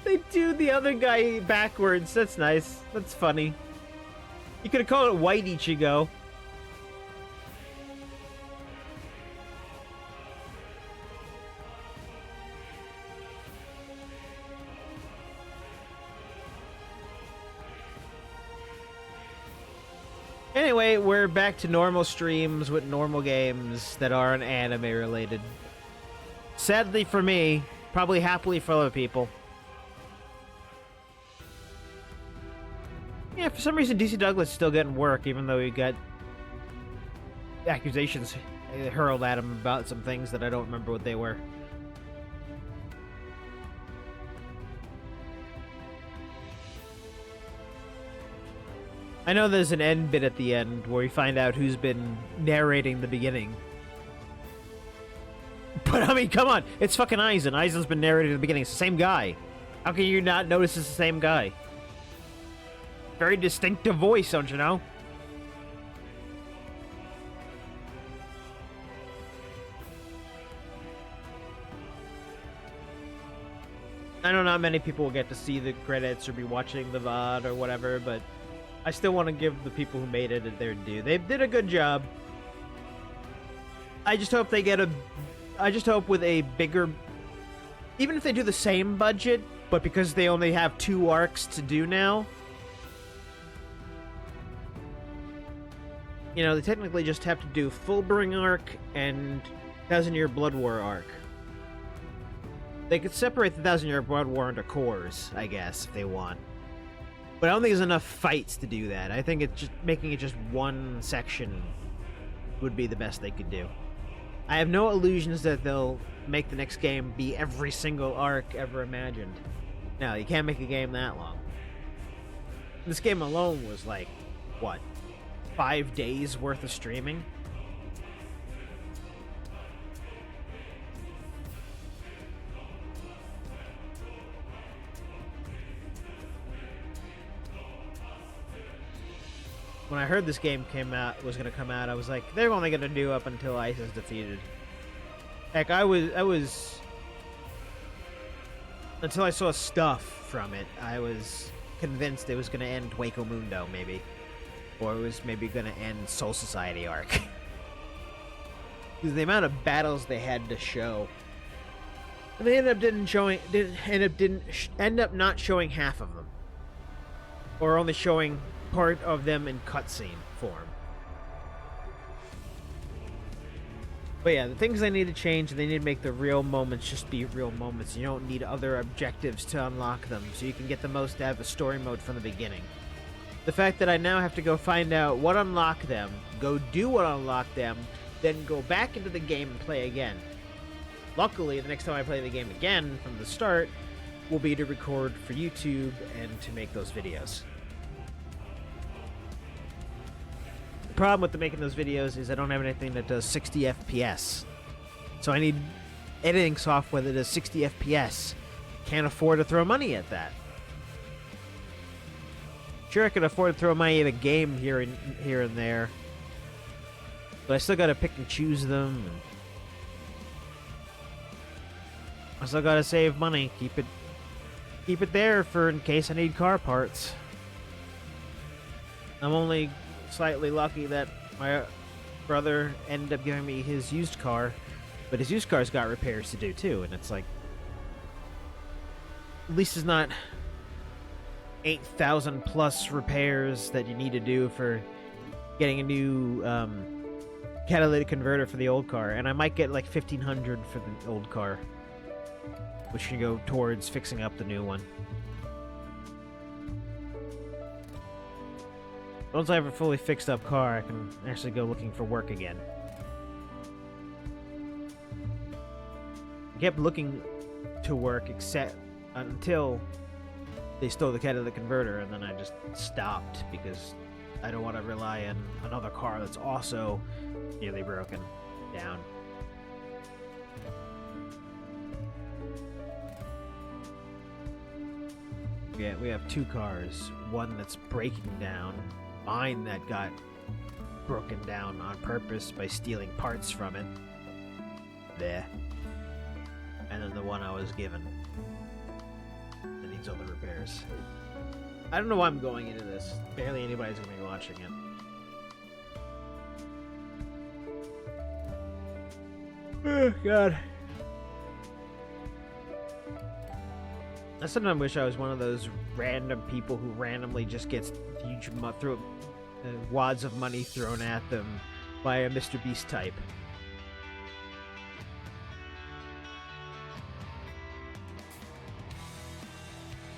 They do the other guy backwards. That's nice. That's funny. You could have called it White Ichigo. Anyway, we're back to normal streams with normal games that aren't anime related. Sadly for me, probably happily for other people. Yeah, for some reason DC Douglas is still getting work, even though he got accusations hurled at him about some things that I don't remember what they were. I know there's an end bit at the end where we find out who's been narrating the beginning. But I mean, come on, it's fucking Aizen. Aizen's been narrating the beginning. It's the same guy. How can you not notice it's the same guy? Very distinctive voice, don't you know? I know not many people will get to see the credits or be watching the VOD or whatever, but I still want to give the people who made it their due. They did a good job. I just hope they get I just hope with a bigger... Even if they do the same budget, but because they only have 2 arcs to do now... You know, they technically just have to do Fullbring arc and 1000-Year Blood War arc. They could separate the 1000-Year Blood War into cores, I guess, if they want. But I don't think there's enough fights to do that. I think it's just making it just one section would be the best they could do. I have no illusions that they'll make the next game be every single arc ever imagined. No, you can't make a game that long. This game alone was like, what, 5 days worth of streaming? When I heard this game was going to come out, I was like, they're only going to do up until Ice is defeated. Heck, I was until I saw stuff from it, I was convinced it was going to end Waco Mundo, maybe. Or it was maybe going to end Soul Society arc. Because the amount of battles they had to show. And they ended up not showing half of them. Or only showing part of them in cutscene form. But yeah, the things they need to change, they need to make the real moments just be real moments. You don't need other objectives to unlock them, so you can get the most out of the story mode from the beginning. The fact that I now have to go find out what unlocked them, go do what unlocked them, then go back into the game and play again. Luckily, the next time I play the game again from the start will be to record for YouTube and to make those videos. problem with making those videos is I don't have anything that does 60 FPS. So I need editing software that does 60 FPS. Can't afford to throw money at that. Sure, I could afford to throw money at a game here and there, but I still gotta pick and choose them. And I still gotta save money. Keep it there for in case I need car parts. I'm only slightly lucky that my brother ended up giving me his used car, but his used car's got repairs to do too, and it's like, at least it's not 8,000 plus repairs that you need to do for getting a new catalytic converter for the old car, and I might get like 1,500 for the old car, which can go towards fixing up the new one. Once I have a fully fixed up car, I can actually go looking for work again. I kept looking to work except until they stole the catalytic converter, and then I just stopped because I don't want to rely on another car that's also nearly broken down. Yeah, we have two cars. One that's breaking down. Mine that got broken down on purpose by stealing parts from it. There. And then the one I was given. That needs all the repairs. I don't know why I'm going into this. Barely anybody's going to be watching it. Oh, God. I sometimes wish I was one of those random people who randomly just gets huge wads of money thrown at them by a Mr. Beast type.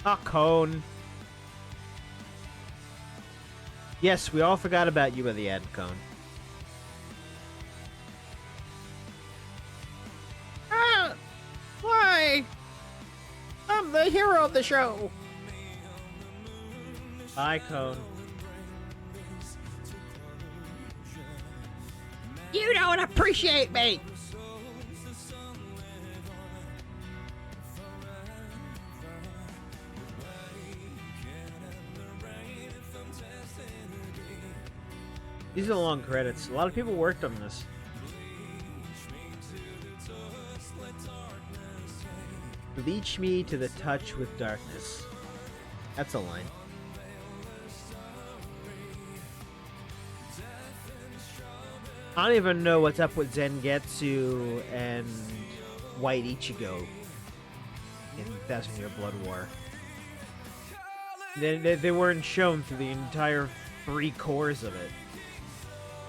Ah, Cone. Yes, we all forgot about you at the end, Cone. Ah! Why? I'm the hero of the show! Bye, Cone. You don't appreciate me! These are the long credits. A lot of people worked on this. Leech me to the touch with darkness. That's a line. I don't even know what's up with Zangetsu and White Ichigo in 1,000 Year Blood War. They weren't shown through the entire 3 cores of it.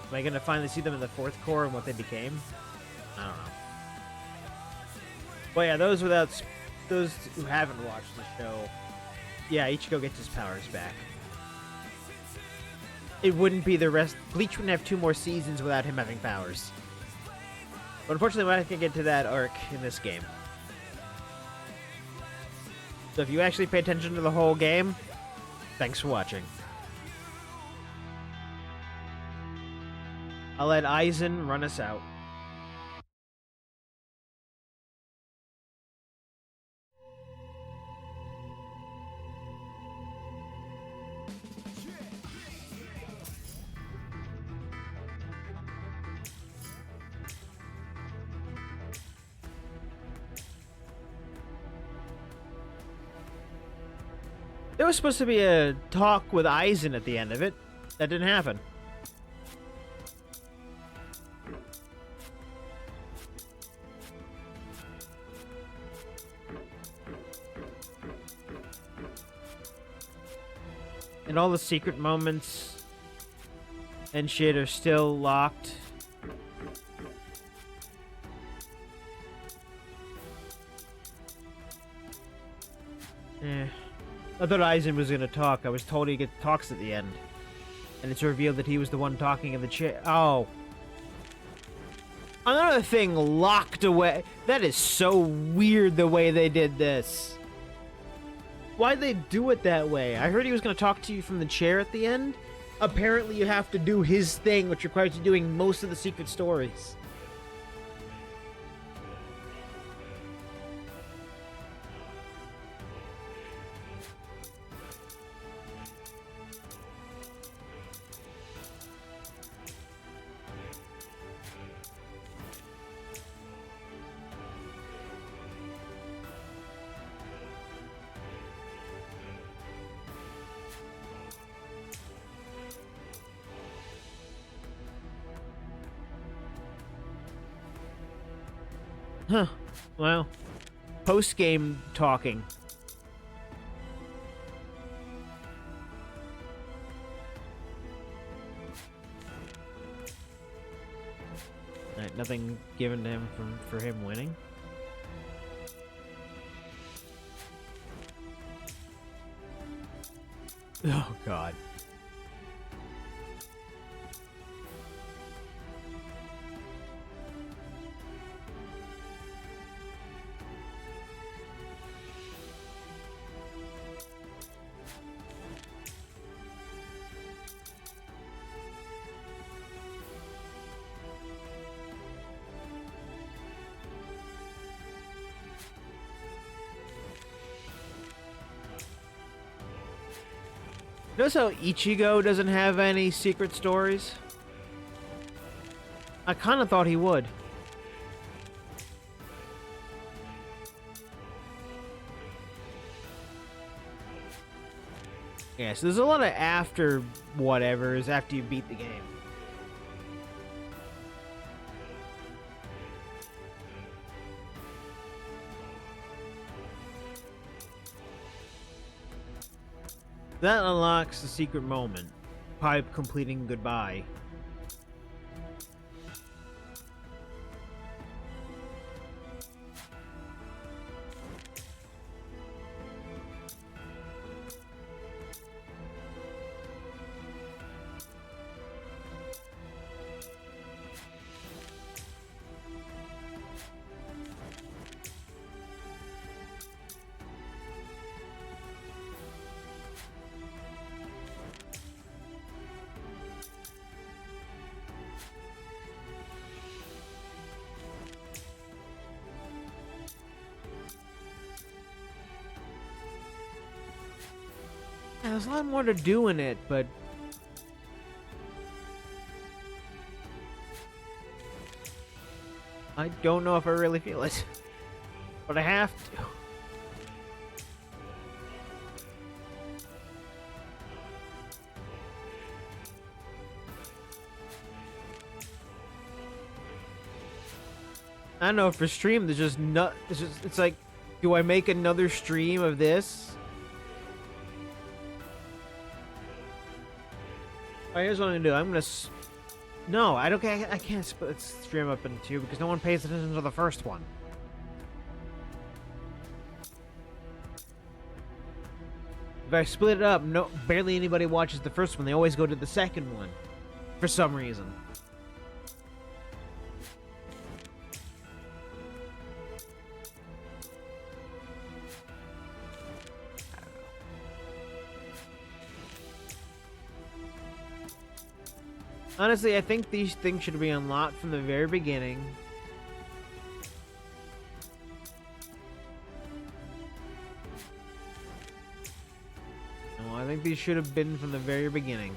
Am I going to finally see them in the 4th core and what they became? I don't know. But yeah, those who haven't watched the show, yeah, Ichigo gets his powers back. It wouldn't be the rest. Bleach wouldn't have 2 more seasons without him having powers. But unfortunately, we're not going to get to that arc in this game. So if you actually pay attention to the whole game, thanks for watching. I'll let Aizen run us out. There was supposed to be a talk with Aizen at the end of it. That didn't happen. And all the secret moments and shit are still locked. I thought Aizen was gonna talk. I was told he talks at the end. And it's revealed that he was the one talking in the chair. Oh. Another thing locked away. That is so weird the way they did this. Why'd they do it that way? I heard he was gonna talk to you from the chair at the end, apparently you have to do his thing, which requires you doing most of the secret stories. Huh. Well, post-game talking. Alright, nothing given to him for him winning. Oh, God. Notice how Ichigo doesn't have any secret stories? I kind of thought he would. Yeah, so there's a lot of after whatevers after you beat the game. That unlocks the secret moment. Pipe completing goodbye. There's a lot more to do in it, but I don't know if I really feel it. But I have to. I don't know, for stream there's just not it's like, do I make another stream of this? Alright, here's what I'm gonna do. I'm gonna no, I don't. I can't split stream up into two because no one pays attention to the first one. If I split it up, barely anybody watches the first one. They always go to the second one, for some reason. Honestly, I think these things should be unlocked from the very beginning. No, I think these should have been from the very beginning.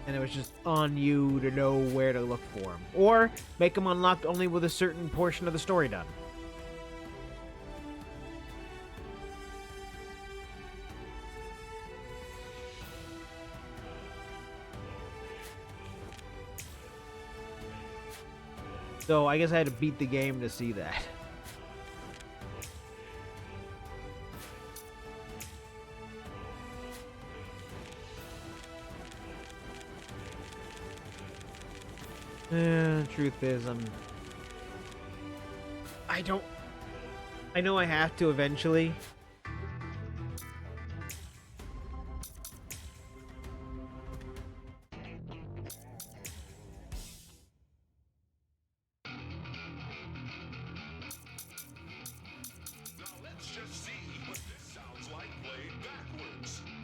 And it was just on you to know where to look for them. Or make them unlocked only with a certain portion of the story done. So I guess I had to beat the game to see that. Truth is, I know I have to eventually.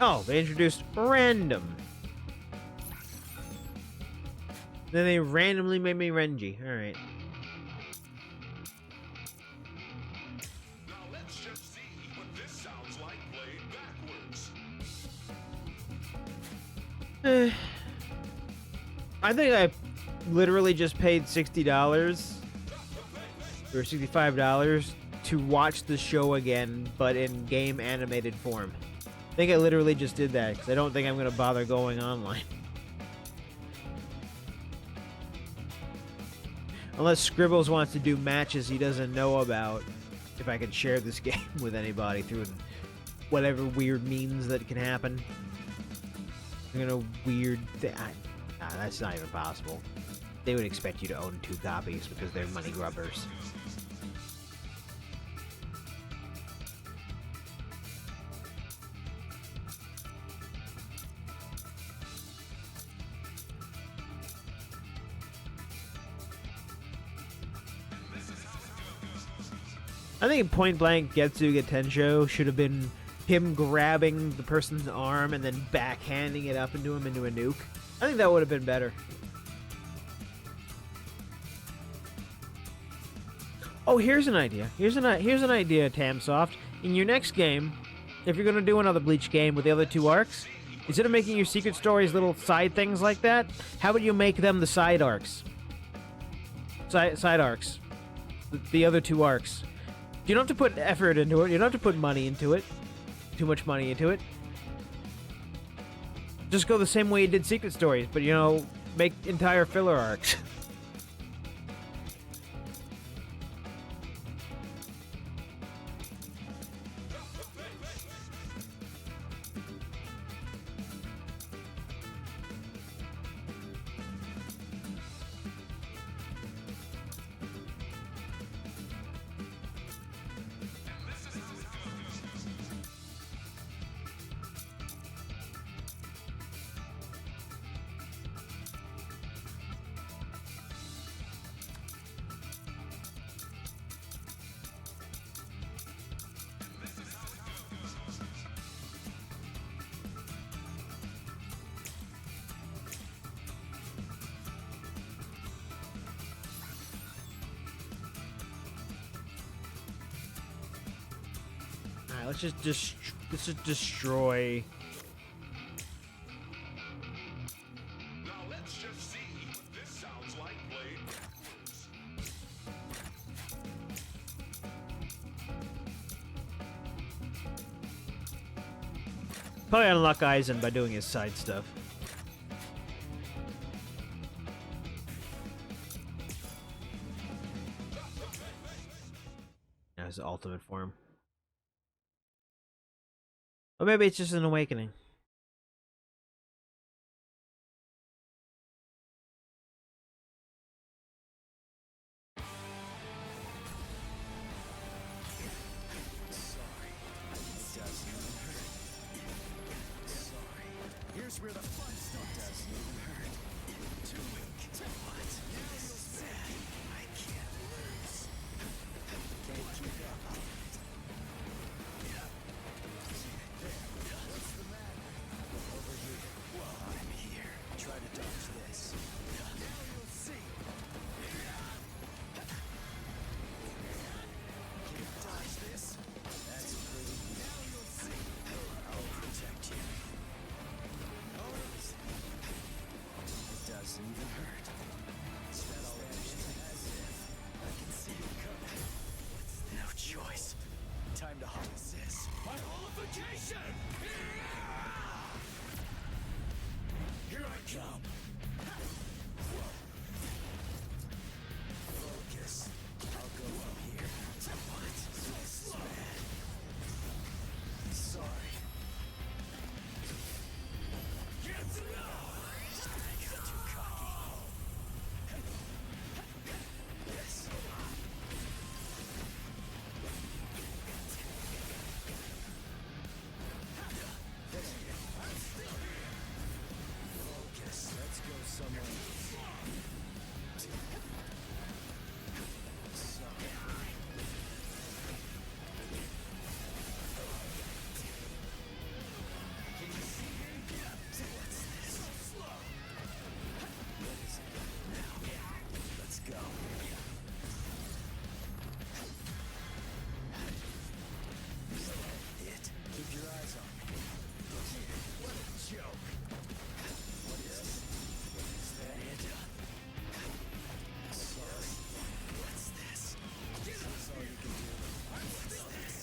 Oh, they introduced random. Then they randomly made me Renji. Alright. Now let's just see what this sounds like played backwards. I think I literally just paid $60 or $65 to watch the show again, but in game animated form. I think I literally just did that because I don't think I'm going to bother going online. Unless Scribbles wants to do matches he doesn't know about, if I can share this game with anybody through whatever weird means that can happen. You know, weird thing. Nah, that's not even possible. They would expect you to own 2 copies because they're money grubbers. I think Point Blank Getsuga Tensho should have been him grabbing the person's arm and then backhanding it up into him into a nuke. I think that would have been better. Oh, here's an idea. Here's an idea, Tamsoft. In your next game, if you're gonna do another Bleach game with the other 2 arcs, instead of making your secret stories little side things like that, how about you make them the side arcs? Side arcs. The other 2 arcs. You don't have to put effort into it. You don't have to put money into it. Too much money into it. Just go the same way you did secret stories, but, you know, make entire filler arcs. Alright, let's just destroy. Now let's just see what this sounds like played backwards. Probably unlock Aizen by doing his side stuff. Now his ultimate form. Or maybe it's just an awakening. Here's where the fun starts. Doesn't even hurt. Too weak. What? I can't lose. Can't keep up. What's the matter?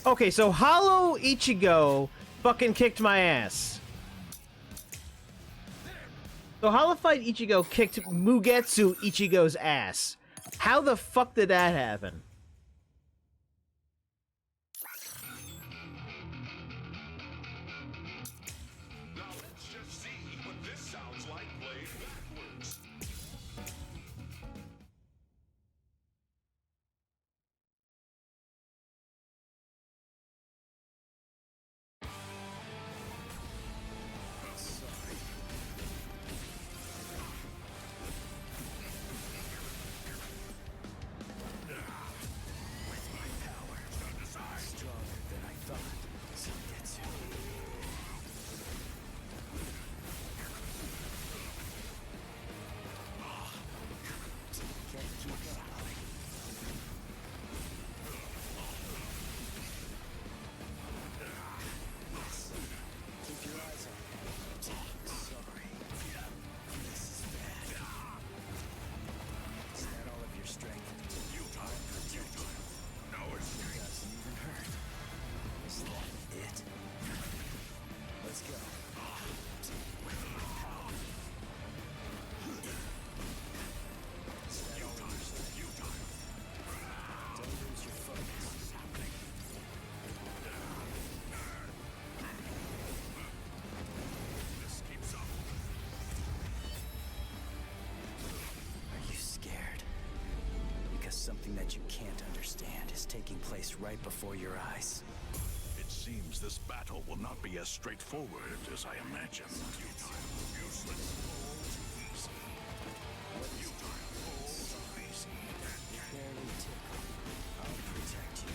Okay, so Hollow Ichigo fucking kicked my ass. So Hollow Fight Ichigo kicked Mugetsu Ichigo's ass. How the fuck did that happen? Now let's just see what this sounds like played backwards. Something that you can't understand is taking place right before your eyes. It seems this battle will not be as straightforward as I imagined. Useless. Barely tickle. I'll protect you.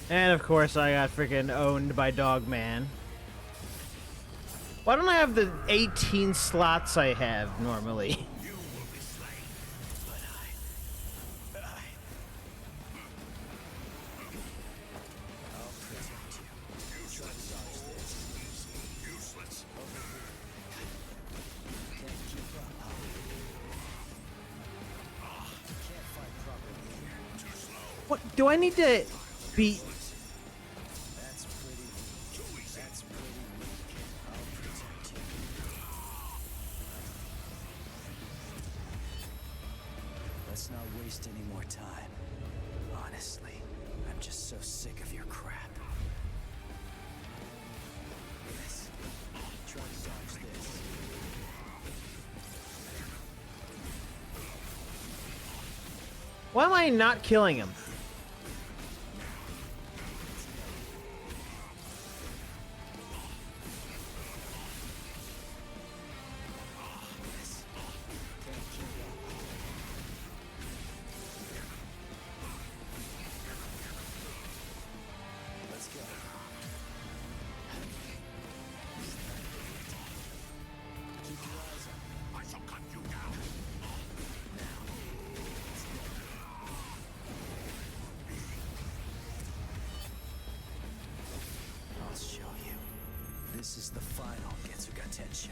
And of course I got freaking owned by Dogman. Why don't I have the 18 slots I have normally? What do I need to be? Let's not waste any more time. Honestly, I'm just so sick of your crap. Yes. Try to dodge this. Why am I not killing him? Let's go. Keep your eyes on. I shall cut you down. This is the final Getsuga Tensho.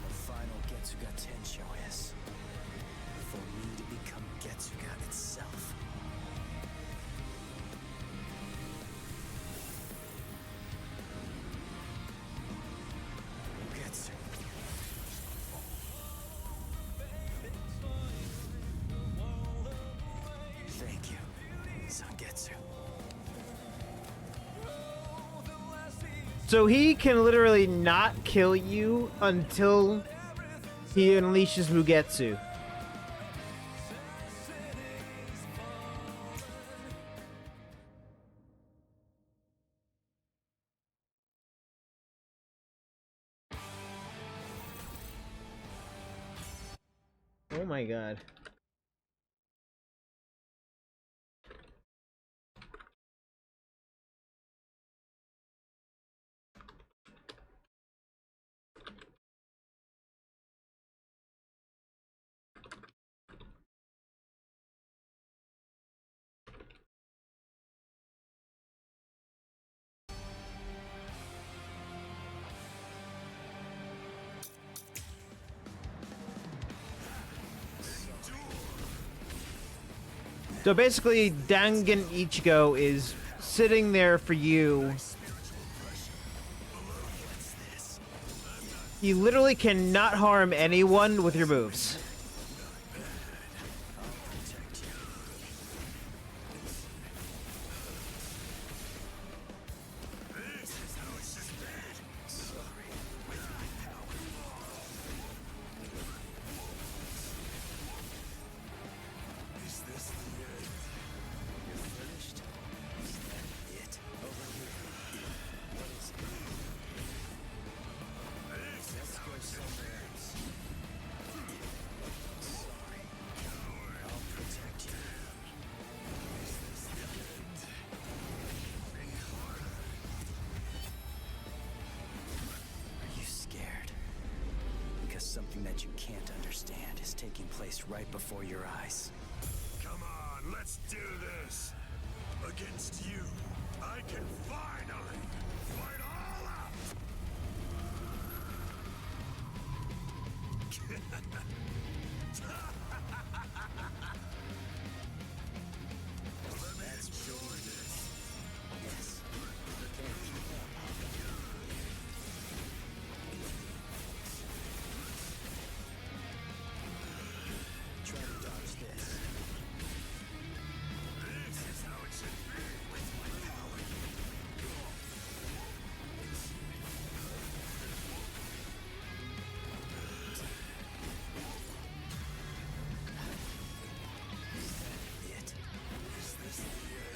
The final Getsuga Tensho is for me to become Getsuga itself. Getsu. Thank you, Zangetsu. So he can literally not kill you until he unleashes Mugetsu. Oh my god. So basically, Dangan Ichigo is sitting there for you. You literally cannot harm anyone with your moves. Something that you can't understand is taking place right before your eyes. Come on, let's do this. Against you, I can finally fight all out. Let's enjoy this. Yes. Try to dodge this. This is how it should be with my power. Is this the end?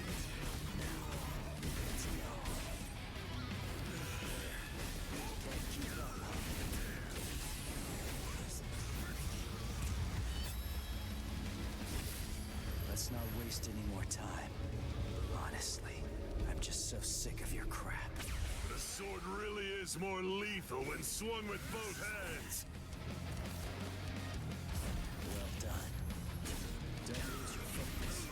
Let's go. Keep up. Let's not waste any more time. Honestly, I'm just so sick of your crap. The sword really is more lethal when swung with both hands. Well done. Don't lose your focus.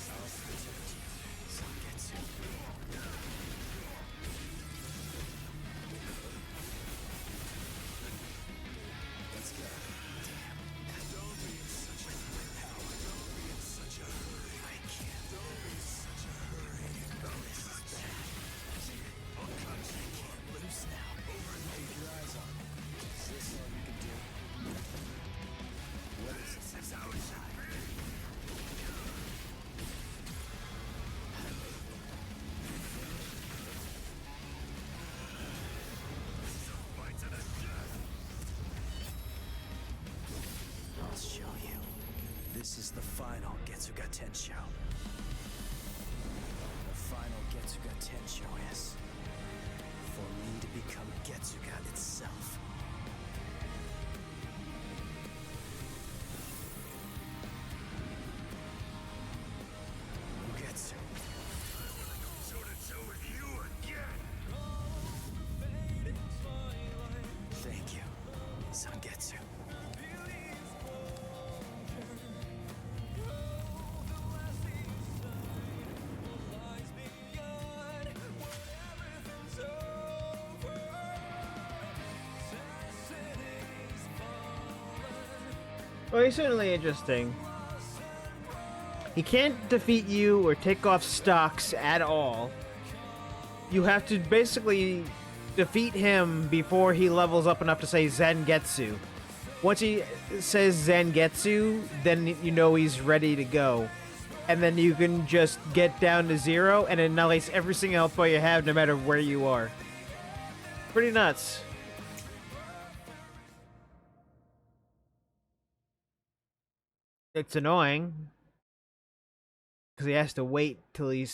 I'll protect you, Zangetsu. Let's go. Don't be in such a power. Don't be in such a hurry. I can't. Don't be in such a hurry. This is bad. I'll cut you. I can't lose now. Keep your eyes on me. Is this all you can do? What is This is how it should be. This is a fight to the death. I'll show you. This is the final Getsuga Tensho. The final Getsuga Tensho is for me to become Getsuga itself. Mugetsu. Toe-to-toe with you again. Thank you, Zangetsu. Well, he's certainly interesting. He can't defeat you or take off stocks at all. You have to basically defeat him before he levels up enough to say Zangetsu. Once he says Zangetsu, then you know he's ready to go. And then you can just get down to 0 and annihilate every single health bar you have no matter where you are. Pretty nuts. It's annoying. Because he has to wait till you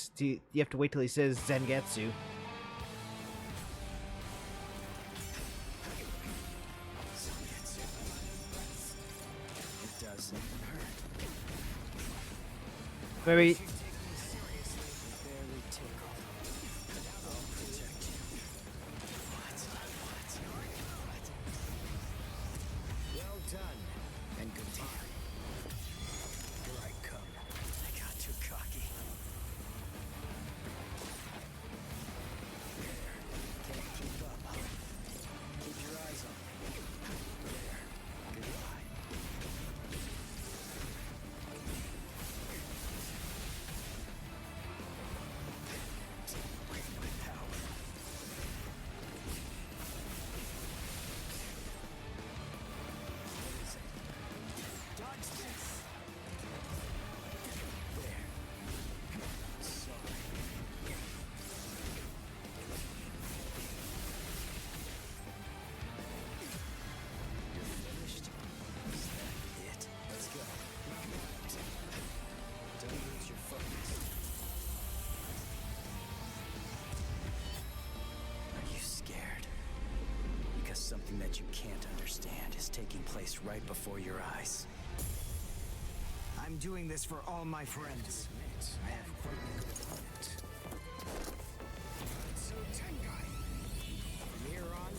have to wait till he says Zangetsu. It doesn't hurt. Maybe. Well done, and goodbye. Here I come. I got too cocky. Can't keep up, huh? Keep your eyes on me. There. Goodbye. My power. Dodge this! There. Sorry. You're finished? Is that it? Let's go. Don't lose your focus. Are you scared? Because something that you can't understand is taking place right before your eyes. I'm doing this for all my friends. I have quite a good opponent. So Tengai. From here on,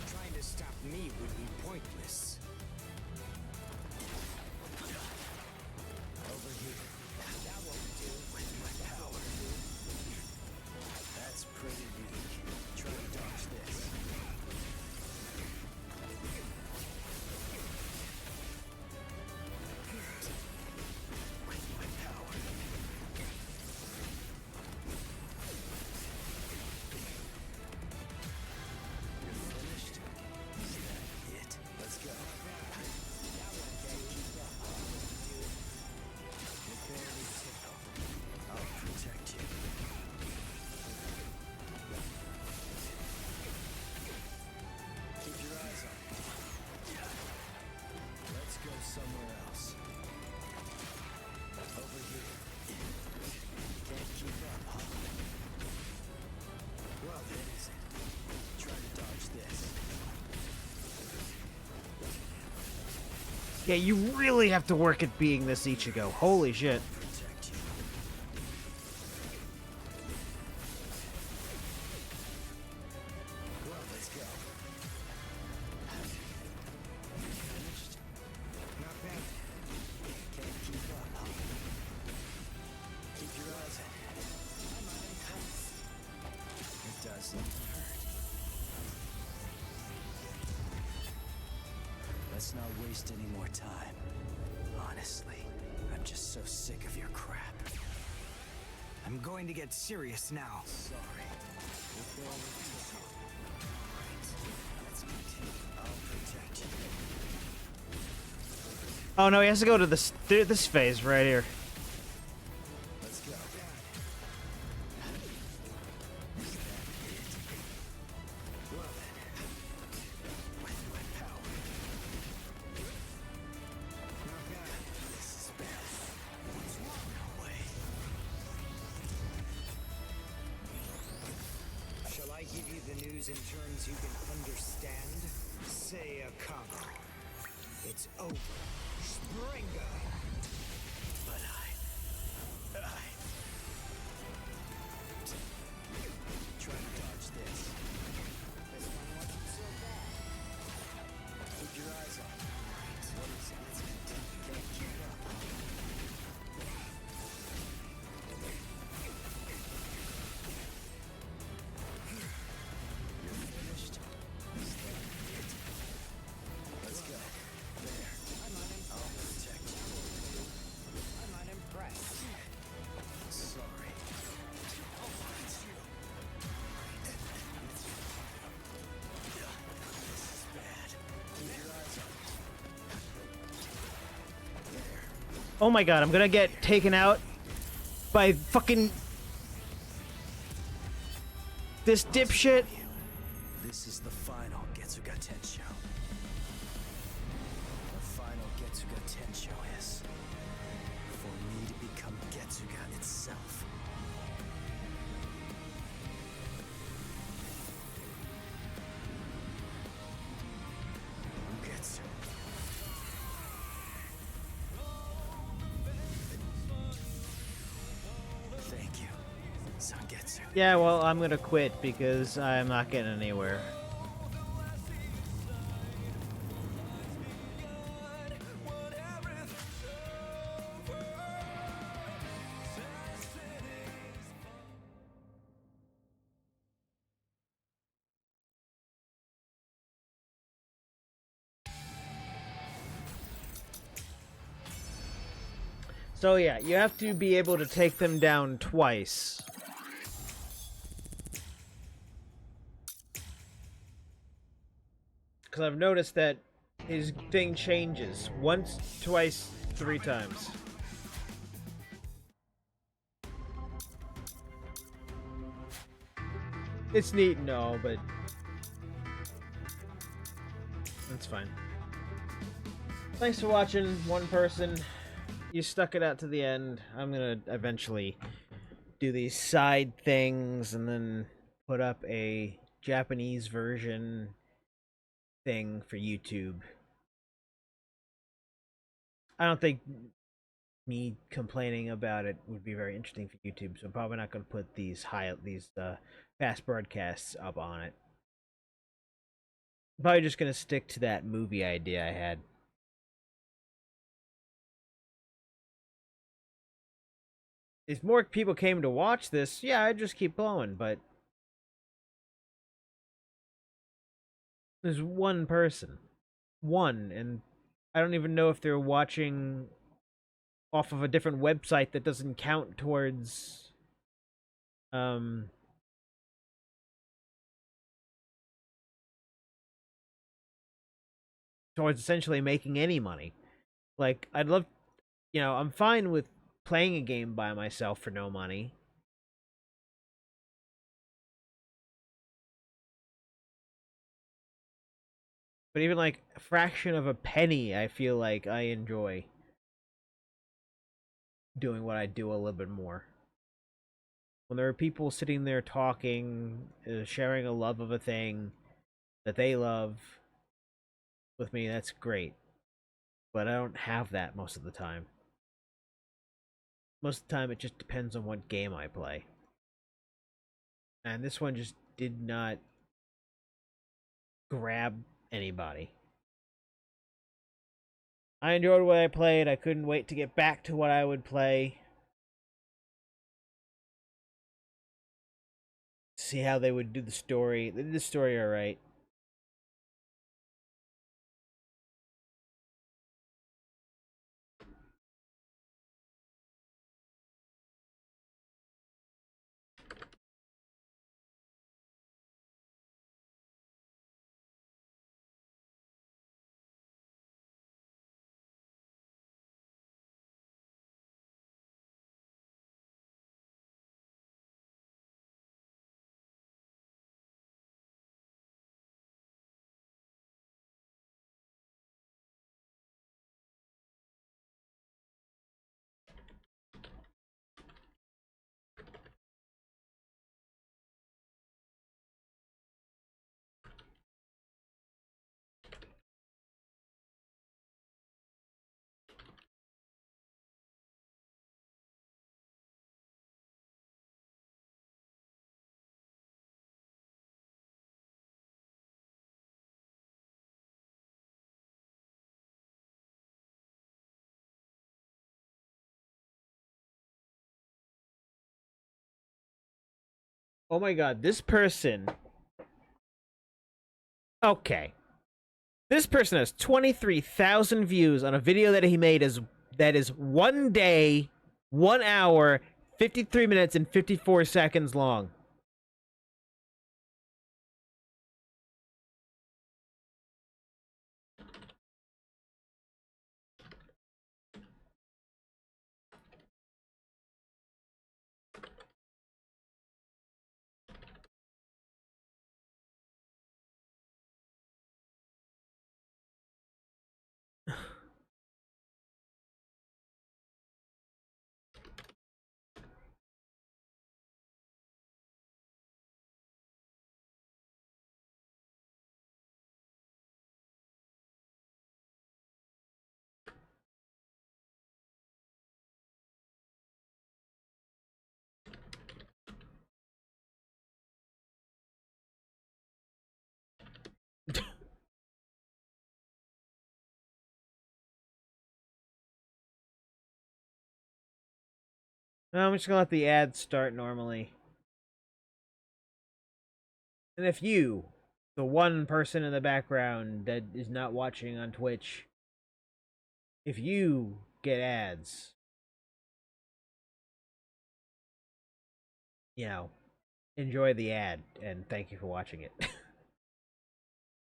trying to stop me would be pointless. Over here. That won't do. With my power. That's pretty weak. Try to dodge this. With my power. You're finished? Is that it? Let's go. That one can't keep up. You barely tickle. I'll protect you. Keep your eyes on me. Let's go somewhere else. Over here. Can't keep up, huh? Well, that isn't. Try to dodge this. Yeah, you really have to work at being this Ichigo. Holy shit. Protect you. Well, let's go. Finished? Not bad. Can't keep up, huh? Keep your eyes on it. It doesn't hurt. Let's not waste any more time. Honestly, I'm just so sick of your crap. I'm going to get serious now. Sorry. We're going to Alright, let's continue. I'll protect you. Oh no, he has to go to this phase right here. Let's go. Well then, with my power. Not bad. This is bad. What's wrong? No way. Shall I give you the news in terms you can understand? Say a comma. It's over. Springer! But try to dodge this. This one wasn't so bad. Keep your eyes on it. What is it? Let's continue. Can't keep up. You're finished? Is that it? Let's go. There. I'll Oh my god, I'm gonna get taken out by fucking this dipshit. This is the final Getsuga Tensho. The final Getsuga Tensho is for me to become Getsuga itself. Getsu. Thank you, Sangetsu. Yeah, well, I'm gonna quit because I'm not getting anywhere. So yeah, you have to be able to take them down twice. Because I've noticed that his thing changes. Once, twice, 3 times. It's neat and all, but that's fine. Thanks for watching, one person. You stuck it out to the end. I'm gonna eventually do these side things and then put up a Japanese version thing for YouTube. I don't think me complaining about it would be very interesting for YouTube, so I'm probably not going to put these fast broadcasts up on it. Probably just going to stick to that movie idea I had. If more people came to watch this, yeah, I'd just keep blowing, but there's one person. One, and I don't even know if they're watching off of a different website that doesn't count towards towards essentially making any money. Like, I'd love, I'm fine with playing a game by myself for no money. But even like a fraction of a penny, I feel like I enjoy doing what I do a little bit more. When there are people sitting there talking, sharing a love of a thing that they love with me, that's great. But I don't have that most of the time. Most of the time, it just depends on what game I play. And this one just did not grab anybody. I enjoyed what I played. I couldn't wait to get back to what I would play. See how they would do the story. They did the story alright. Oh my god, this person... Okay. This person has 23,000 views on a video that he made that is 1 day, 1 hour, 53 minutes, and 54 seconds long. No, I'm just gonna let the ads start normally. And if you, the one person in the background that is not watching on Twitch, if you get ads, you know, enjoy the ad and thank you for watching it.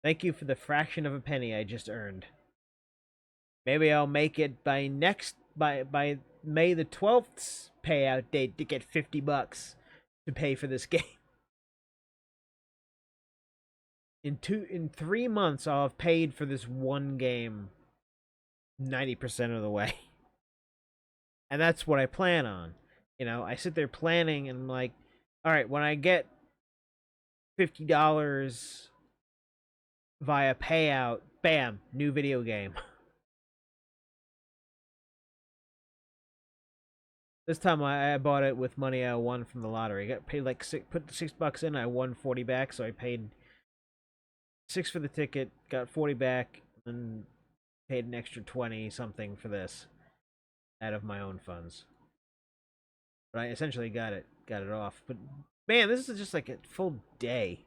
Thank you for the fraction of a penny I just earned. Maybe I'll make it by May the 12th's payout date to get $50 to pay for this game. In 3 months I'll have paid for this one game 90% of the way. And that's what I plan on. You know, I sit there planning and I'm like, all right, when I get $50 via payout, bam, new video game. This time I bought it with money I won from the lottery. I got paid like put $6 in, I won 40 back, so I paid 6 for the ticket, got 40 back, and paid an extra 20 something for this out of my own funds. But I essentially got it off. But man, this is just like a full day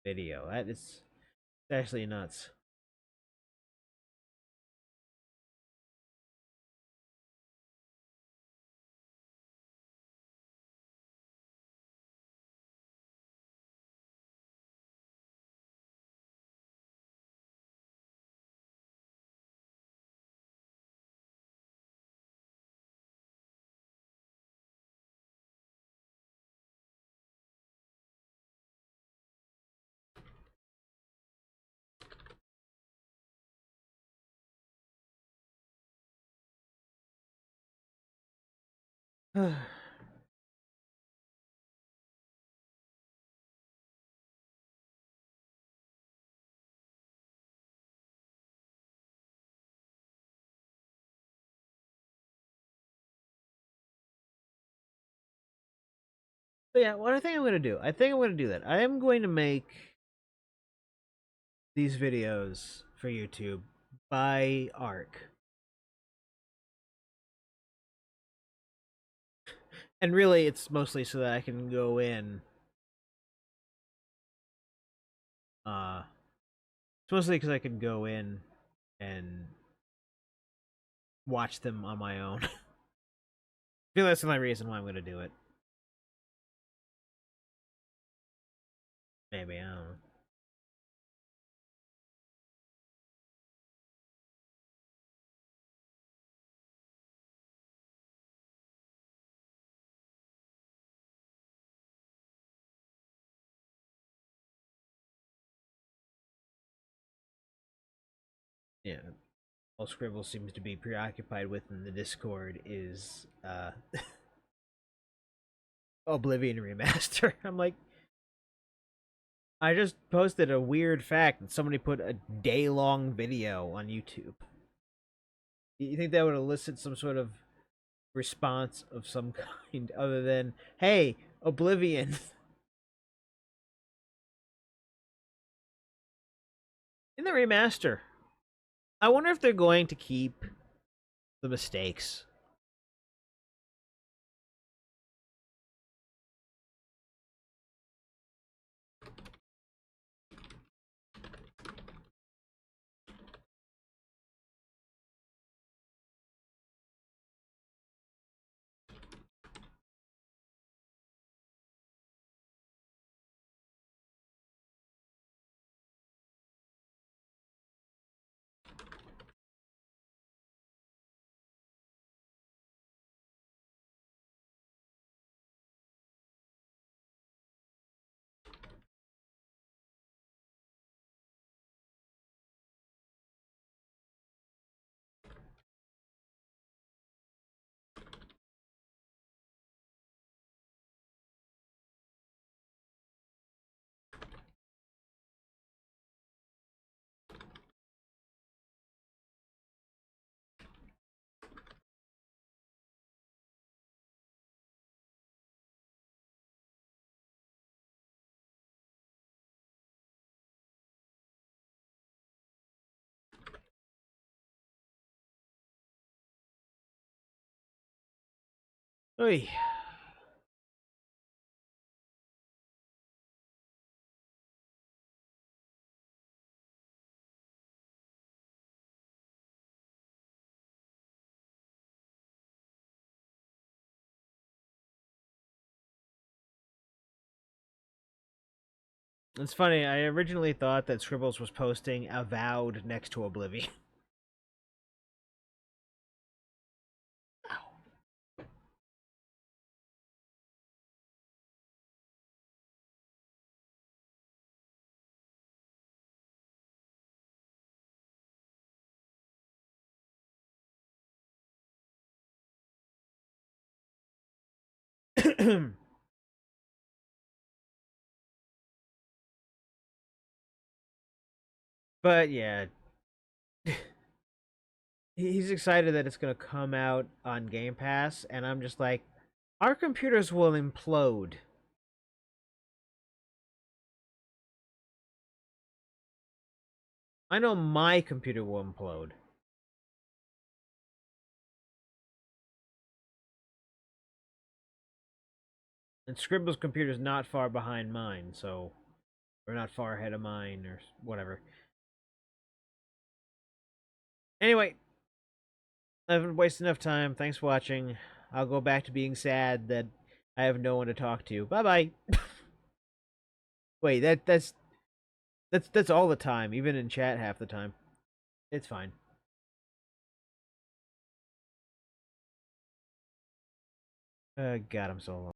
video. That is actually nuts. So yeah, what I think I'm gonna do, I think I'm gonna do that. I am going to make these videos for YouTube by arc. And really, it's mostly so that I can go in. It's mostly because I can go in and watch them on my own. I feel that's the only reason why I'm gonna do it. Maybe, I don't know. Yeah. All Scribble seems to be preoccupied with in the Discord is Oblivion Remaster. I'm like, I just posted a weird fact that somebody put a day-long video on YouTube. You think that would elicit some sort of response of some kind other than, hey, Oblivion? In the remaster, I wonder if they're going to keep the mistakes. Oy. It's funny, I originally thought that Scribbles was posting Avowed next to Oblivion. But yeah, he's excited that it's going to come out on Game Pass, and I'm just like, our computers will implode. I know my computer will implode. And Scribble's computer's not far behind mine, so... Or not far ahead of mine, or whatever. Anyway, I've wasted enough time. Thanks for watching. I'll go back to being sad that I have no one to talk to. Bye-bye! Wait, that's all the time, even in chat half the time. It's fine. God, I'm so alone.